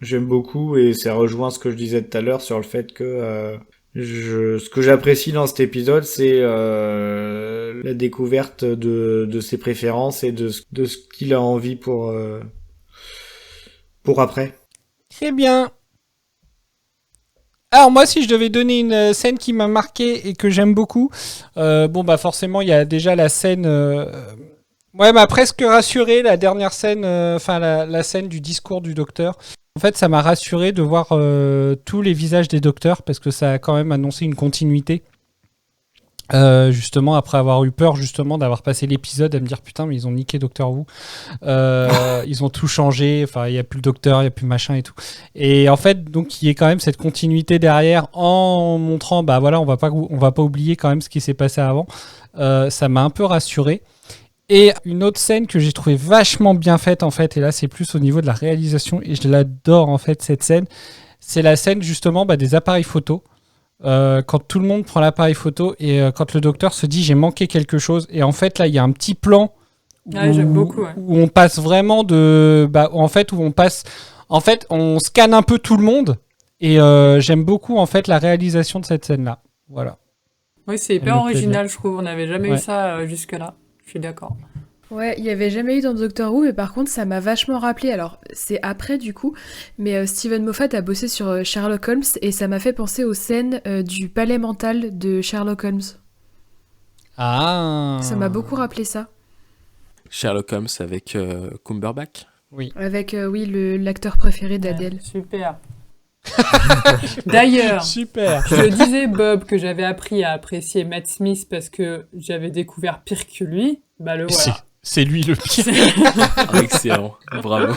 J'aime beaucoup et ça rejoint ce que je disais tout à l'heure sur le fait que ce que j'apprécie dans cet épisode, c'est la découverte de ses préférences et de ce qu'il a envie pour après. Très bien. Alors moi, si je devais donner une scène qui m'a marqué et que j'aime beaucoup, forcément, il y a déjà la scène... m'a presque rassuré, la dernière scène, la scène du discours du docteur. En fait, ça m'a rassuré de voir tous les visages des docteurs, parce que ça a quand même annoncé une continuité. Justement, après avoir eu peur justement d'avoir passé l'épisode à me dire putain mais ils ont niqué Doctor Who, ils ont tout changé, enfin il y a plus le docteur, il y a plus machin et tout. Et en fait donc il y a quand même cette continuité derrière en montrant on va pas oublier quand même ce qui s'est passé avant. Ça m'a un peu rassuré. Et une autre scène que j'ai trouvé vachement bien faite en fait, et là c'est plus au niveau de la réalisation et je l'adore en fait cette scène, c'est la scène justement des appareils photo. Quand tout le monde prend l'appareil photo et quand le docteur se dit j'ai manqué quelque chose, et en fait là il y a un petit plan j'aime beaucoup, ouais. Où on passe vraiment on scanne un peu tout le monde et j'aime beaucoup en fait la réalisation de cette scène là. Voilà. Oui, c'est hyper original, je trouve. On n'avait jamais eu ça jusque là. Je suis d'accord. Ouais, il n'y avait jamais eu dans Doctor Who, mais par contre, ça m'a vachement rappelé. Alors, c'est après du coup, mais Steven Moffat a bossé sur Sherlock Holmes et ça m'a fait penser aux scènes du palais mental de Sherlock Holmes. Ah. Ça m'a beaucoup rappelé ça. Sherlock Holmes avec Cumberbatch. Oui. Avec l'acteur préféré d'Adèle. Ouais, super. D'ailleurs, super. Je disais Bob que j'avais appris à apprécier Matt Smith parce que j'avais découvert pire que lui. Le voilà. C'est lui le pire. Excellent, bravo.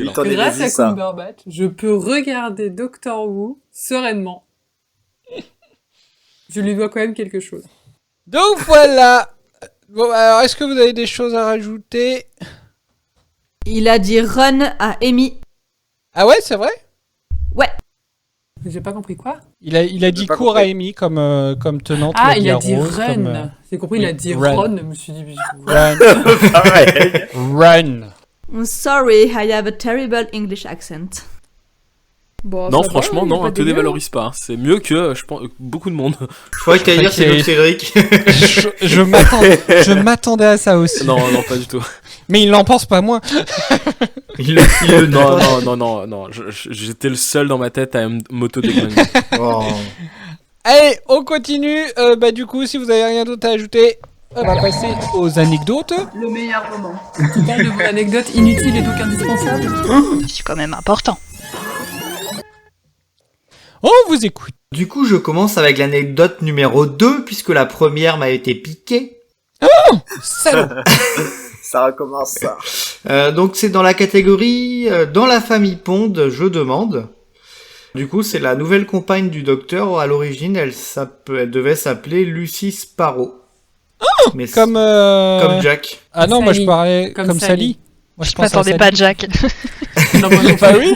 Grâce à Cumberbatch, je peux regarder Doctor Who sereinement. Je lui dois quand même quelque chose. Donc voilà. Bon, alors est-ce que vous avez des choses à rajouter ? Il a dit run à Amy. Ah ouais, c'est vrai ? Ouais. J'ai pas compris quoi ? Il a dit cours à Amy comme tenante. Ah, il a dit run. J'ai compris, il a dit run. Je me suis dit... Run. I'm sorry, I have a terrible English accent. Bon, non, franchement, non, te dévalorise pas. C'est mieux que, je pense, beaucoup de monde. Je croyais que t'allais dire c'est le Cédric. je m'attendais à ça aussi. Non, pas du tout. Mais il n'en pense pas moins. Non, j'étais le seul dans ma tête à m'auto-déglinguer. Oh. Allez, on continue. Du coup, si vous avez rien d'autre à ajouter, on va passer aux anecdotes. Le meilleur moment. Tu parles de vos anecdotes inutiles et donc indispensables. C'est quand même important. On vous écoute. Du coup, je commence avec l'anecdote numéro 2, puisque la première m'a été piquée. Oh, salaud. Ça recommence, ça. Donc c'est dans la catégorie dans la famille Pond, je demande. Du coup, c'est la nouvelle compagne du docteur. À l'origine, elle devait s'appeler Lucy Sparrow. Oh, mais comme Jack. Ah non, Sally. moi je parlais comme Sally. Moi, Je m'attendais pas à Jack. Non, moi non Bah plus.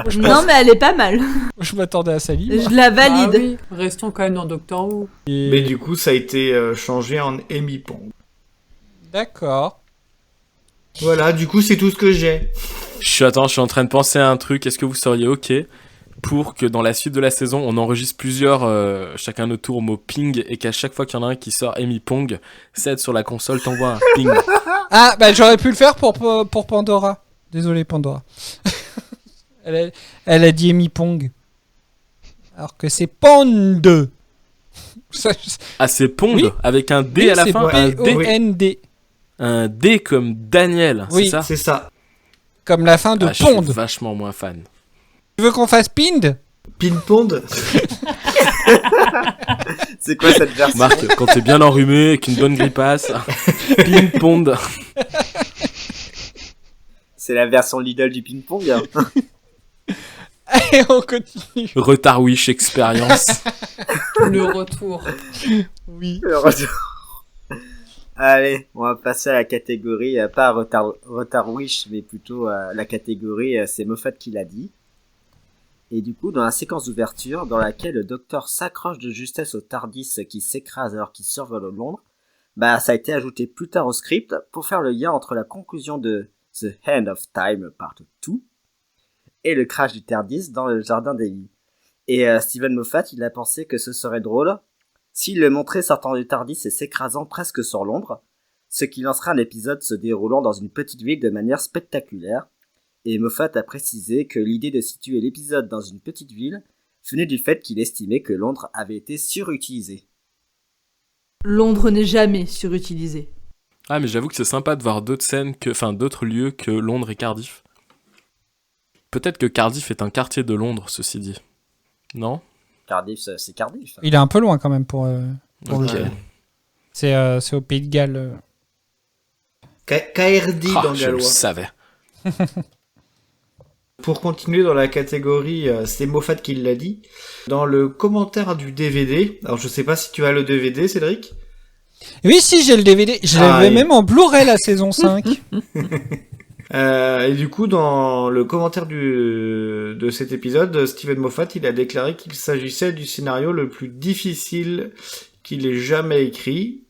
oui. Non, mais elle est pas mal. Je m'attendais à Sally. moi. Je la valide. Ah oui, restons quand même dans Doctor Who. Mais du coup, ça a été changé en Amy Pond. D'accord. Voilà, du coup, c'est tout ce que j'ai. Je suis en train de penser à un truc. Est-ce que vous seriez OK pour que dans la suite de la saison, on enregistre plusieurs, chacun notre tour, au mot ping, et qu'à chaque fois qu'il y en a un qui sort Amy Pong, c'est sur la console, t'envoies un ping. Ah, bah j'aurais pu le faire pour Pandora. Désolé, Pandora. elle a dit Amy Pong. Alors que c'est Pond. Ah, c'est Pong, Oui. avec un D Oui, à la c'est fin. Un D, P-O-N-D. un D comme Daniel, Oui, c'est ça? C'est ça. Comme la fin de Ah, je Pond. suis vachement moins fan. Tu veux qu'on fasse Pind? Pin Pond. C'est quoi cette version? Marc, quand t'es bien enrhumé, avec une bonne grippasse, ping-pong. C'est la version Lidl du ping-pong. Hein. Allez, on continue. Retard Wish expérience. Le retour. Oui. Le retour. Allez, on va passer à la catégorie, pas retard wish, mais plutôt la catégorie c'est Moffat qui l'a dit. Et du coup, dans la séquence d'ouverture, dans laquelle le docteur s'accroche de justesse au TARDIS qui s'écrase alors qu'il survole Londres, bah ça a été ajouté plus tard au script pour faire le lien entre la conclusion de The End of Time Part 2 et le crash du TARDIS dans le jardin d'Amy. Et Steven Moffat, il a pensé que ce serait drôle s'il le montrait sortant du TARDIS et s'écrasant presque sur Londres, ce qui lancera un épisode se déroulant dans une petite ville de manière spectaculaire. Et Moffat a précisé que l'idée de situer l'épisode dans une petite ville venait du fait qu'il estimait que Londres avait été surutilisé. Londres n'est jamais surutilisé. Ah, mais j'avoue que c'est sympa de voir d'autres lieux que Londres et Cardiff. Peut-être que Cardiff est un quartier de Londres, ceci dit. Non? Cardiff, c'est Cardiff. Il est un peu loin quand même pour Ok. le coup. C'est au Pays de Galles. KRD Ah, dans je le Gallois. savais. Pour continuer dans la catégorie, c'est Moffat qui l'a dit. Dans le commentaire du DVD, alors je sais pas si tu as le DVD, Cédric. Oui, si, j'ai le DVD. Je l'avais même en Blu-ray la saison 5. Et du coup, dans le commentaire de cet épisode, Steven Moffat, il a déclaré qu'il s'agissait du scénario le plus difficile qu'il ait jamais écrit.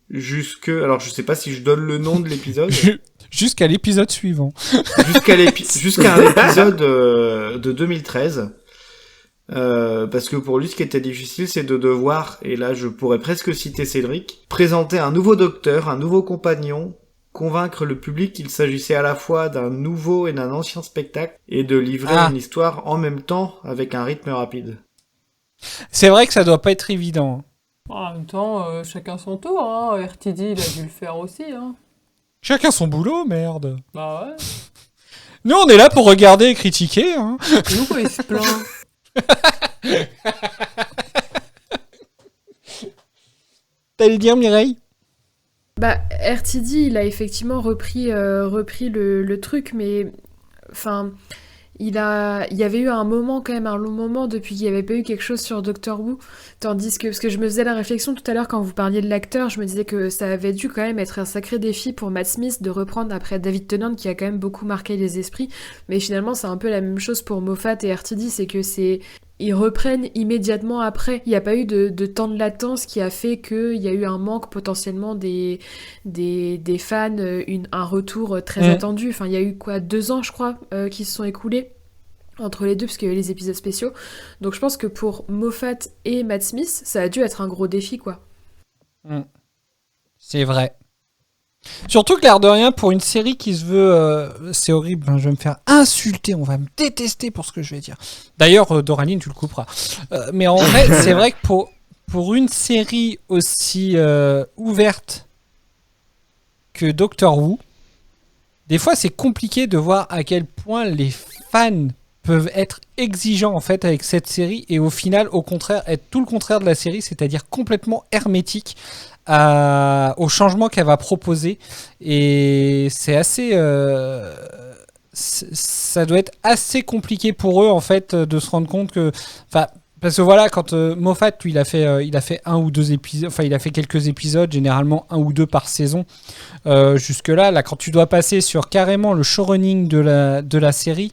Alors je sais pas si je donne le nom de l'épisode. Jusqu'à l'épisode suivant. Jusqu'à un épisode de 2013. Parce que pour lui, ce qui était difficile, c'est de devoir, et là je pourrais presque citer Cédric, présenter un nouveau docteur, un nouveau compagnon, convaincre le public qu'il s'agissait à la fois d'un nouveau et d'un ancien spectacle, et de livrer une histoire en même temps avec un rythme rapide. C'est vrai que ça doit pas être évident. En même temps, chacun son tour. Hein. RTD, il a dû le faire aussi. Hein. Chacun son boulot, merde. Bah ouais. Nous, on est là pour regarder et critiquer. Hein. Nous, il se plaint. T'allais dire, Mireille? Bah, RTD, il a effectivement repris le truc, mais... Enfin... Il y avait eu un moment, quand même, un long moment, depuis qu'il n'y avait pas eu quelque chose sur Doctor Who, tandis que, parce que je me faisais la réflexion tout à l'heure quand vous parliez de l'acteur, je me disais que ça avait dû quand même être un sacré défi pour Matt Smith de reprendre après David Tennant, qui a quand même beaucoup marqué les esprits, mais finalement c'est un peu la même chose pour Moffat et RTD, c'est que ils reprennent immédiatement après. Il n'y a pas eu de temps de latence qui a fait qu'il y a eu un manque potentiellement des fans, un retour très attendu. Enfin, il y a eu 2 ans, je crois, qui se sont écoulés entre les deux, parce qu'il y a eu les épisodes spéciaux. Donc je pense que pour Moffat et Matt Smith, ça a dû être un gros défi, quoi. C'est vrai. Surtout que l'air de rien, pour une série qui se veut... c'est horrible, hein, je vais me faire insulter, on va me détester pour ce que je vais dire. D'ailleurs, Doraline, tu le couperas. Mais en vrai, c'est vrai que pour une série aussi ouverte que Doctor Who, des fois c'est compliqué de voir à quel point les fans peuvent être exigeants en fait avec cette série et au final, au contraire, être tout le contraire de la série, c'est-à-dire complètement hermétique au changement qu'elle va proposer. Et c'est assez... ça doit être assez compliqué pour eux, en fait, de se rendre compte que... Parce que voilà, quand Moffat, lui, il a fait un ou deux épisodes, il a fait quelques épisodes, généralement 1 ou 2 par saison. Jusque-là, quand tu dois passer sur carrément le showrunning de la série,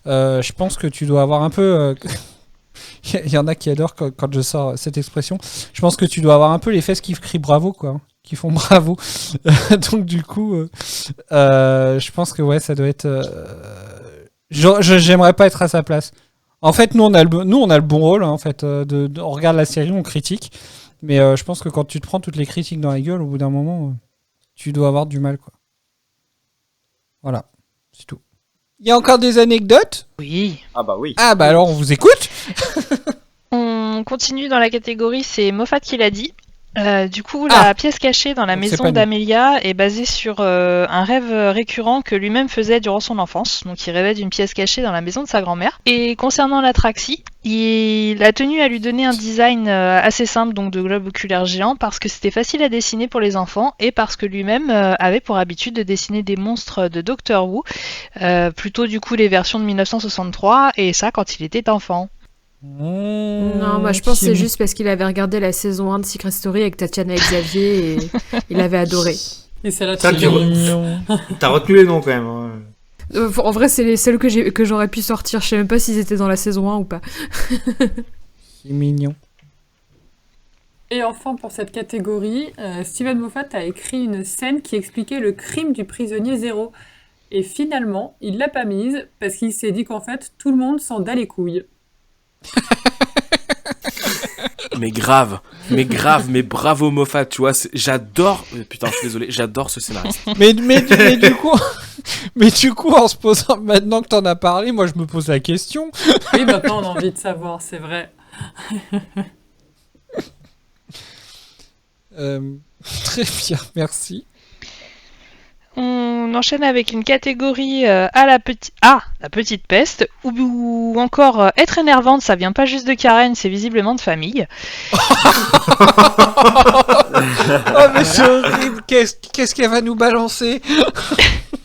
je pense que tu dois avoir un peu... Il y en a qui adorent quand je sors cette expression. Je pense que tu dois avoir un peu les fesses qui crient bravo, quoi. Qui font bravo. Donc du coup, je pense que ouais, ça doit être... J'aimerais pas être à sa place. En fait, nous on a le bon rôle, hein, en fait. On regarde la série, on critique. Mais je pense que quand tu te prends toutes les critiques dans la gueule, au bout d'un moment, tu dois avoir du mal, quoi. Voilà, c'est tout. Il y a encore des anecdotes ? Oui. Ah bah oui. Ah bah alors on vous écoute. On continue dans la catégorie, c'est Moffat qui l'a dit. Du coup, la pièce cachée dans la Donc, c'est maison pas nous. d'Amelia est basée sur un rêve récurrent que lui-même faisait durant son enfance. Donc, il rêvait d'une pièce cachée dans la maison de sa grand-mère. Et concernant l'Atraxie, il a tenu à lui donner un design assez simple, donc de globe oculaire géant, parce que c'était facile à dessiner pour les enfants et parce que lui-même avait pour habitude de dessiner des monstres de Doctor Who, plutôt du coup les versions de 1963, et ça quand il était enfant. Non, moi je pense que c'est juste parce qu'il avait regardé la saison 1 de Secret Story avec Tatiana et Xavier et il avait adoré. Et ça l'a T'as retenu les noms quand même. Hein. En vrai, c'est les seuls que j'aurais pu sortir. Je sais même pas s'ils étaient dans la saison 1 ou pas. C'est mignon. Et enfin, pour cette catégorie, Steven Moffat a écrit une scène qui expliquait le crime du prisonnier zéro. Et finalement, il l'a pas mise parce qu'il s'est dit qu'en fait, tout le monde s'en bat les couilles. Mais grave, mais bravo Moffat, tu vois, j'adore, putain je suis désolé, j'adore ce scénariste. mais du coup, en se posant, maintenant que t'en as parlé, moi je me pose la question. Oui, maintenant on a envie de savoir, c'est vrai. Très bien, merci. On enchaîne avec une catégorie la petite peste, ou encore être énervante, ça vient pas juste de Karen, c'est visiblement de famille. Oh mais c'est horrible, qu'est-ce qu'elle va nous balancer?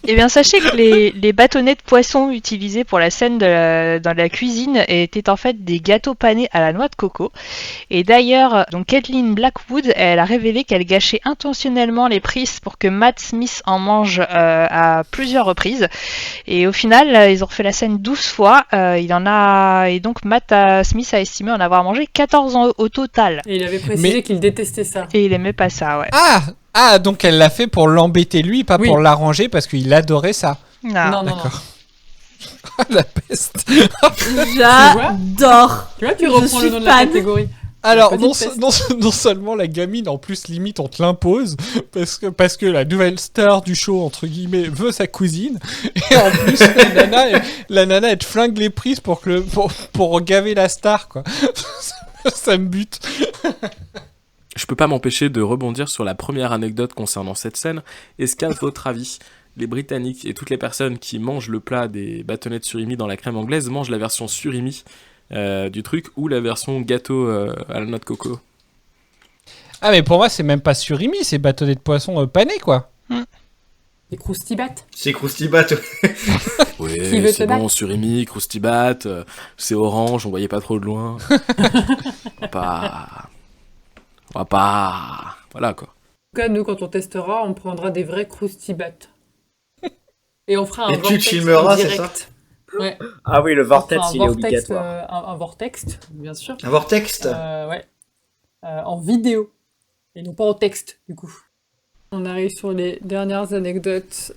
Eh bien, sachez que les bâtonnets de poisson utilisés pour la scène dans la cuisine étaient en fait des gâteaux panés à la noix de coco. Et d'ailleurs, donc Kathleen Blackwood, elle a révélé qu'elle gâchait intentionnellement les prises pour que Matt Smith en mange à plusieurs reprises. Et au final, ils ont refait la scène 12 fois. Et donc Matt Smith a estimé en avoir mangé 14 au total. Et il avait précisé qu'il détestait ça. Et il aimait pas ça, ouais. Ah, donc elle l'a fait pour l'embêter lui, pas pour l'arranger parce qu'il adorait ça. Non. D'accord. La peste. J'adore. Tu vois, tu reprends le nom de la catégorie. Alors, non seulement la gamine, en plus, limite, on te l'impose, parce que la nouvelle star du show, entre guillemets, veut sa cousine, et en plus, la nana, elle te flingue les prises pour gaver la star, quoi. Ça me bute. Je peux pas m'empêcher de rebondir sur la première anecdote concernant cette scène. Est-ce qu'à votre avis, les Britanniques et toutes les personnes qui mangent le plat des bâtonnets de surimi dans la crème anglaise mangent la version surimi du truc ou la version gâteau à la noix de coco? Ah mais pour moi c'est même pas surimi, c'est bâtonnet de poisson pané quoi. C'est croustibat. C'est croustibat. Oui, c'est bon, surimi, croustibat, c'est orange, on voyait pas trop de loin. On va pas... Voilà, quoi. En tout cas, nous, quand on testera, on prendra des vrais croustibat. Et on fera un vortex. Et tu te filmeras, c'est ça? Ouais. Ah oui, le vortex, il est obligatoire. Un vortex, bien sûr. Un vortex ouais. En vidéo. Et non pas en texte, du coup. On arrive sur les dernières anecdotes.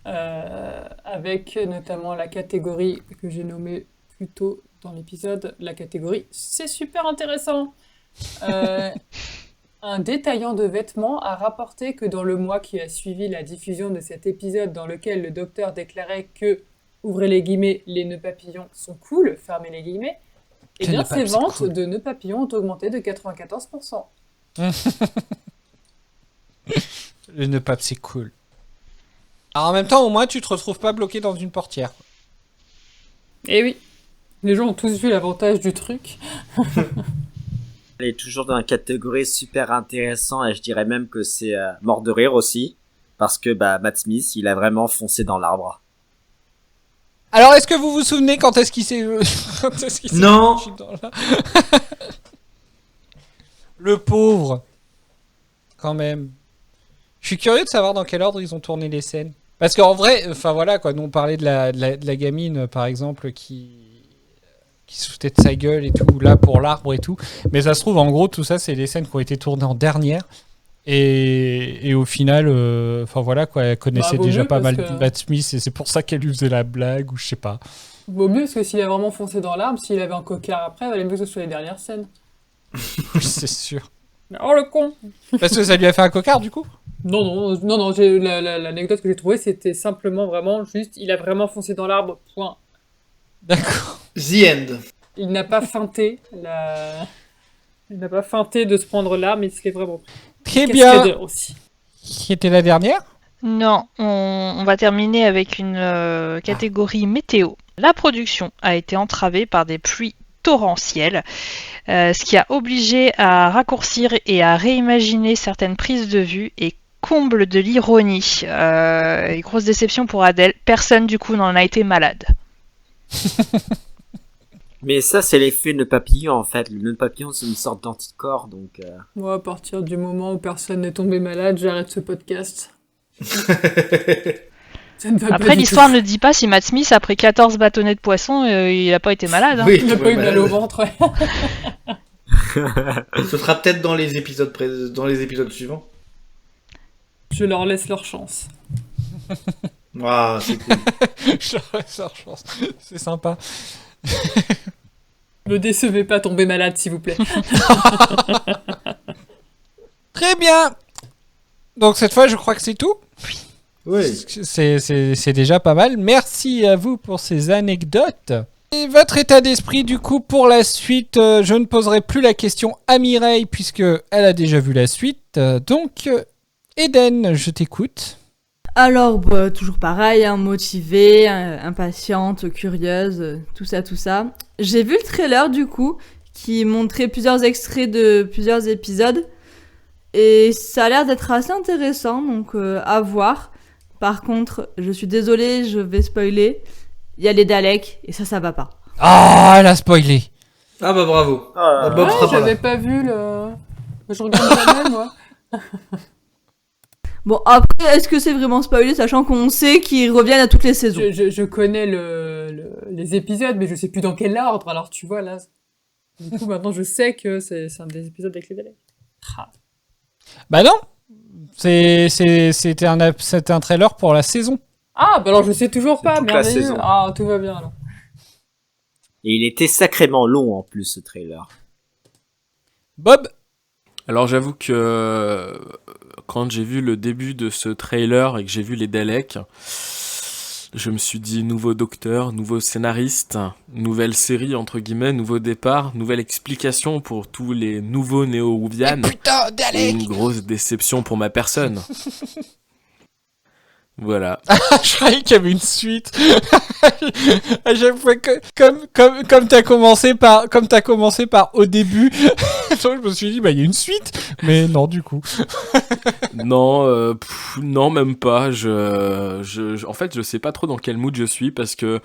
Avec notamment la catégorie que j'ai nommée plus tôt dans l'épisode. La catégorie « C'est super intéressant ». Un détaillant de vêtements a rapporté que dans le mois qui a suivi la diffusion de cet épisode dans lequel le docteur déclarait que, ouvrez les guillemets, les nœuds papillons sont cool, fermez les guillemets, et bien ses ventes de nœuds papillons ont augmenté de 94%. Le nœud pape c'est cool. Alors en même temps au moins tu te retrouves pas bloqué dans une portière. Eh oui, les gens ont tous vu l'avantage du truc. Elle est toujours dans la catégorie super intéressant et je dirais même que c'est mort de rire aussi. Parce que Matt Smith, il a vraiment foncé dans l'arbre. Alors, est-ce que vous vous souvenez quand est-ce qu'il s'est... Non. dans la- Le pauvre. Quand même. Je suis curieux de savoir dans quel ordre ils ont tourné les scènes. Parce qu'en vrai, enfin voilà quoi, nous on parlait de la gamine par exemple qui se foutait de sa gueule et tout, là pour l'arbre et tout. Mais ça se trouve en gros tout ça c'est les scènes qui ont été tournées en dernière. Et au final, enfin voilà quoi, elle connaissait vaut déjà mieux pas mal parce que- Matt Smith et c'est pour ça qu'elle lui faisait la blague ou je sais pas. Vaut mieux parce que s'il a vraiment foncé dans l'arbre, s'il avait un cocard après, il valait mieux que ce soit les dernières scènes. Oui, c'est sûr. Oh le con! Parce que ça lui a fait un cocard du coup? Non, l'anecdote que j'ai trouvée, c'était simplement vraiment juste, il a vraiment foncé dans l'arbre, point. D'accord. The End. Il n'a pas feinté Il n'a pas feinté de se prendre l'arbre, mais il se l'est vraiment pris. Très bien. Cascadeur aussi. Qui était la dernière? Non, on va terminer avec une catégorie météo. La production a été entravée par des pluies torrentielles, ce qui a obligé à raccourcir et à réimaginer certaines prises de vue et comble de l'ironie. Grosse déception pour Adèle, personne du coup n'en a été malade. Mais ça, c'est l'effet nœud papillon, en fait. Le nœud papillon, c'est une sorte d'anticorps, donc... Moi, à partir du moment où personne n'est tombé malade, j'arrête ce podcast. Ça ne va pas Après, du l'histoire tout. ne dit pas si Matt Smith, après 14 bâtonnets de poisson, il n'a pas été malade. Hein. Oui, Il n'a pas eu mal au ventre, ouais. Ce sera peut-être dans les épisodes suivants. Je leur laisse leur chance. Ah, c'est cool. Je pense. C'est sympa. Ne décevez pas, tombez malade, s'il vous plaît. Très bien. Donc cette fois, je crois que c'est tout. Oui. C'est déjà pas mal. Merci à vous pour ces anecdotes. Et votre état d'esprit, du coup, pour la suite, je ne poserai plus la question à Mireille puisque elle a déjà vu la suite. Donc, Eden, je t'écoute. Alors, toujours pareil, hein, motivée, impatiente, curieuse, tout ça. J'ai vu le trailer, du coup, qui montrait plusieurs extraits de plusieurs épisodes. Et ça a l'air d'être assez intéressant, donc à voir. Par contre, je suis désolée, je vais spoiler. Il y a les Daleks, et ça va pas. Ah, elle a spoilé. Ah bah bravo. Ah, Bob sera pas J'avais là. pas vu le... Je regarde jamais, moi. Bon, après, est-ce que c'est vraiment spoilé, sachant qu'on sait qu'ils reviennent à toutes les saisons? Je connais les épisodes, mais je sais plus dans quel ordre, alors tu vois, là... Du coup, maintenant, je sais que c'est un des épisodes avec les Daleks. Ah. Bah non. C'était un trailer pour la saison. Ah, bah alors je sais toujours pas, toute la merveilleux. saison. Ah, tout va bien, alors. Et il était sacrément long, en plus, ce trailer. Bob? Alors j'avoue que quand j'ai vu le début de ce trailer et que j'ai vu les Daleks, je me suis dit nouveau docteur, nouveau scénariste, nouvelle série entre guillemets, nouveau départ, nouvelle explication pour tous les nouveaux néo-Whovian. Putain, Et Dalek! une grosse déception pour ma personne. Voilà. Je croyais qu'il y avait une suite. À chaque fois comme t'as commencé par au début, je me suis dit bah il y a une suite, mais non du coup. Non, non même pas. En fait, je sais pas trop dans quel mood je suis parce que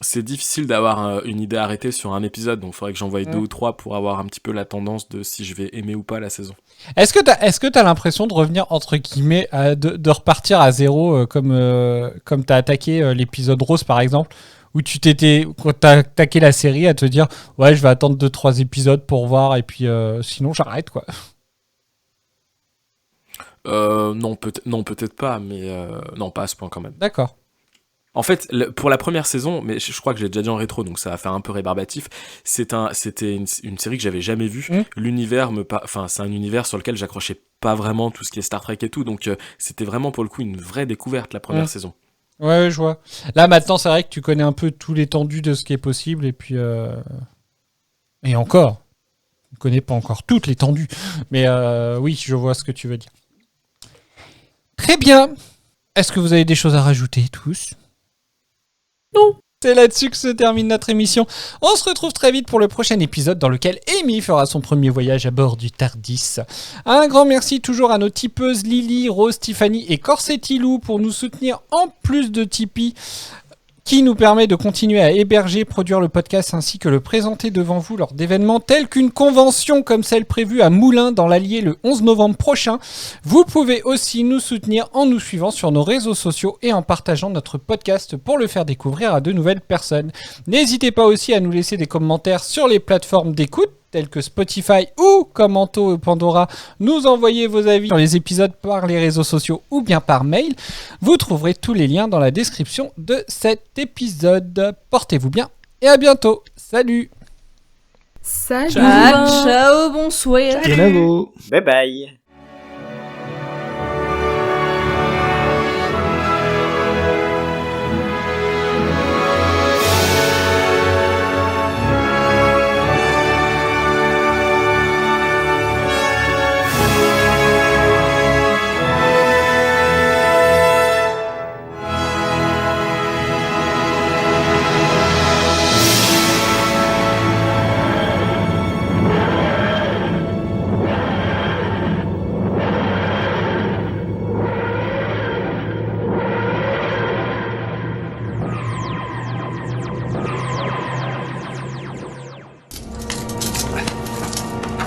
c'est difficile d'avoir une idée arrêtée sur un épisode, donc il faudrait que j'en voie 2 ou 3 pour avoir un petit peu la tendance de si je vais aimer ou pas la saison. Est-ce que t'as l'impression de revenir entre guillemets de repartir à zéro comme t'as attaqué l'épisode Rose par exemple, où quand t'as attaqué la série à te dire ouais je vais attendre 2-3 épisodes pour voir et puis sinon j'arrête quoi. Non peut-être pas, mais non pas à ce point quand même. D'accord. En fait, pour la première saison, mais je crois que j'ai déjà dit en rétro, donc ça va faire un peu rébarbatif, c'était une série que j'avais jamais vue. L'univers c'est un univers sur lequel j'accrochais pas vraiment tout ce qui est Star Trek et tout, donc c'était vraiment pour le coup une vraie découverte la première saison. Ouais, je vois. Là maintenant c'est vrai que tu connais un peu tout l'étendue de ce qui est possible et puis et encore, je ne connais pas encore toute l'étendue, mais oui je vois ce que tu veux dire. Très bien. Est-ce que vous avez des choses à rajouter tous? C'est là-dessus que se termine notre émission. On se retrouve très vite pour le prochain épisode dans lequel Amy fera son premier voyage à bord du TARDIS. Un grand merci toujours à nos tipeuses Lily, Rose, Tiffany et Corsettilou pour nous soutenir en plus de Tipeee, qui nous permet de continuer à héberger, produire le podcast ainsi que le présenter devant vous lors d'événements tels qu'une convention comme celle prévue à Moulins dans l'Allier le 11 novembre prochain. Vous pouvez aussi nous soutenir en nous suivant sur nos réseaux sociaux et en partageant notre podcast pour le faire découvrir à de nouvelles personnes. N'hésitez pas aussi à nous laisser des commentaires sur les plateformes d'écoute tels que Spotify ou comme Anto ou Pandora, nous envoyer vos avis sur les épisodes par les réseaux sociaux ou bien par mail. Vous trouverez tous les liens dans la description de cet épisode. Portez-vous bien et à bientôt. Salut. Salut. Ciao, bonsoir. Bravo. Bye bye.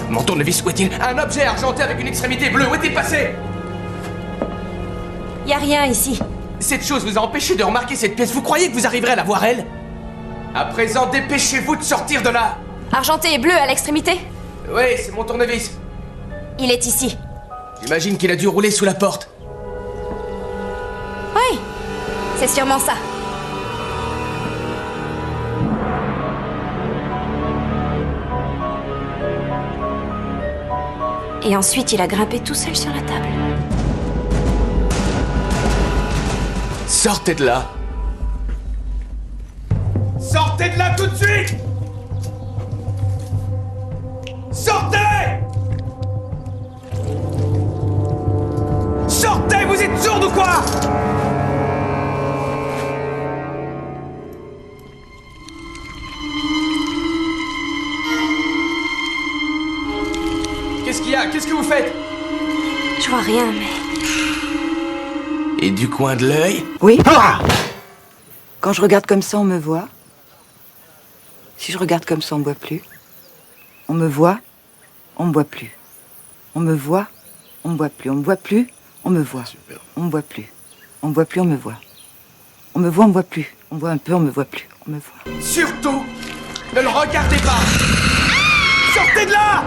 Mon tournevis, où est-il? Un objet argenté avec une extrémité bleue, où est-il passé? Y a rien ici. Cette chose vous a empêché de remarquer cette pièce. Vous croyez que vous arriverez à la voir, elle? À présent, dépêchez-vous de sortir de là. Argenté et bleu à l'extrémité? Oui, c'est mon tournevis. Il est ici. J'imagine qu'il a dû rouler sous la porte. Oui, c'est sûrement ça. Et ensuite, il a grimpé tout seul sur la table. Sortez de là. Sortez de là tout de suite. Sortez. Sortez, vous êtes sourds ou quoi? Qu'est-ce qu'il y a? Qu'est-ce que vous faites? Je vois rien, mais... Et du coin de l'œil? Oui. Quand je regarde comme ça, on me voit. Si je regarde comme ça, on me voit plus. On me voit, on me voit plus. On me voit, on me voit plus. On me voit plus, on me voit. On me voit plus. On me voit plus, on me voit. On me voit, on me voit plus. On me voit un peu, on me voit plus. On me voit. Surtout, ne le regardez pas. Sortez de là!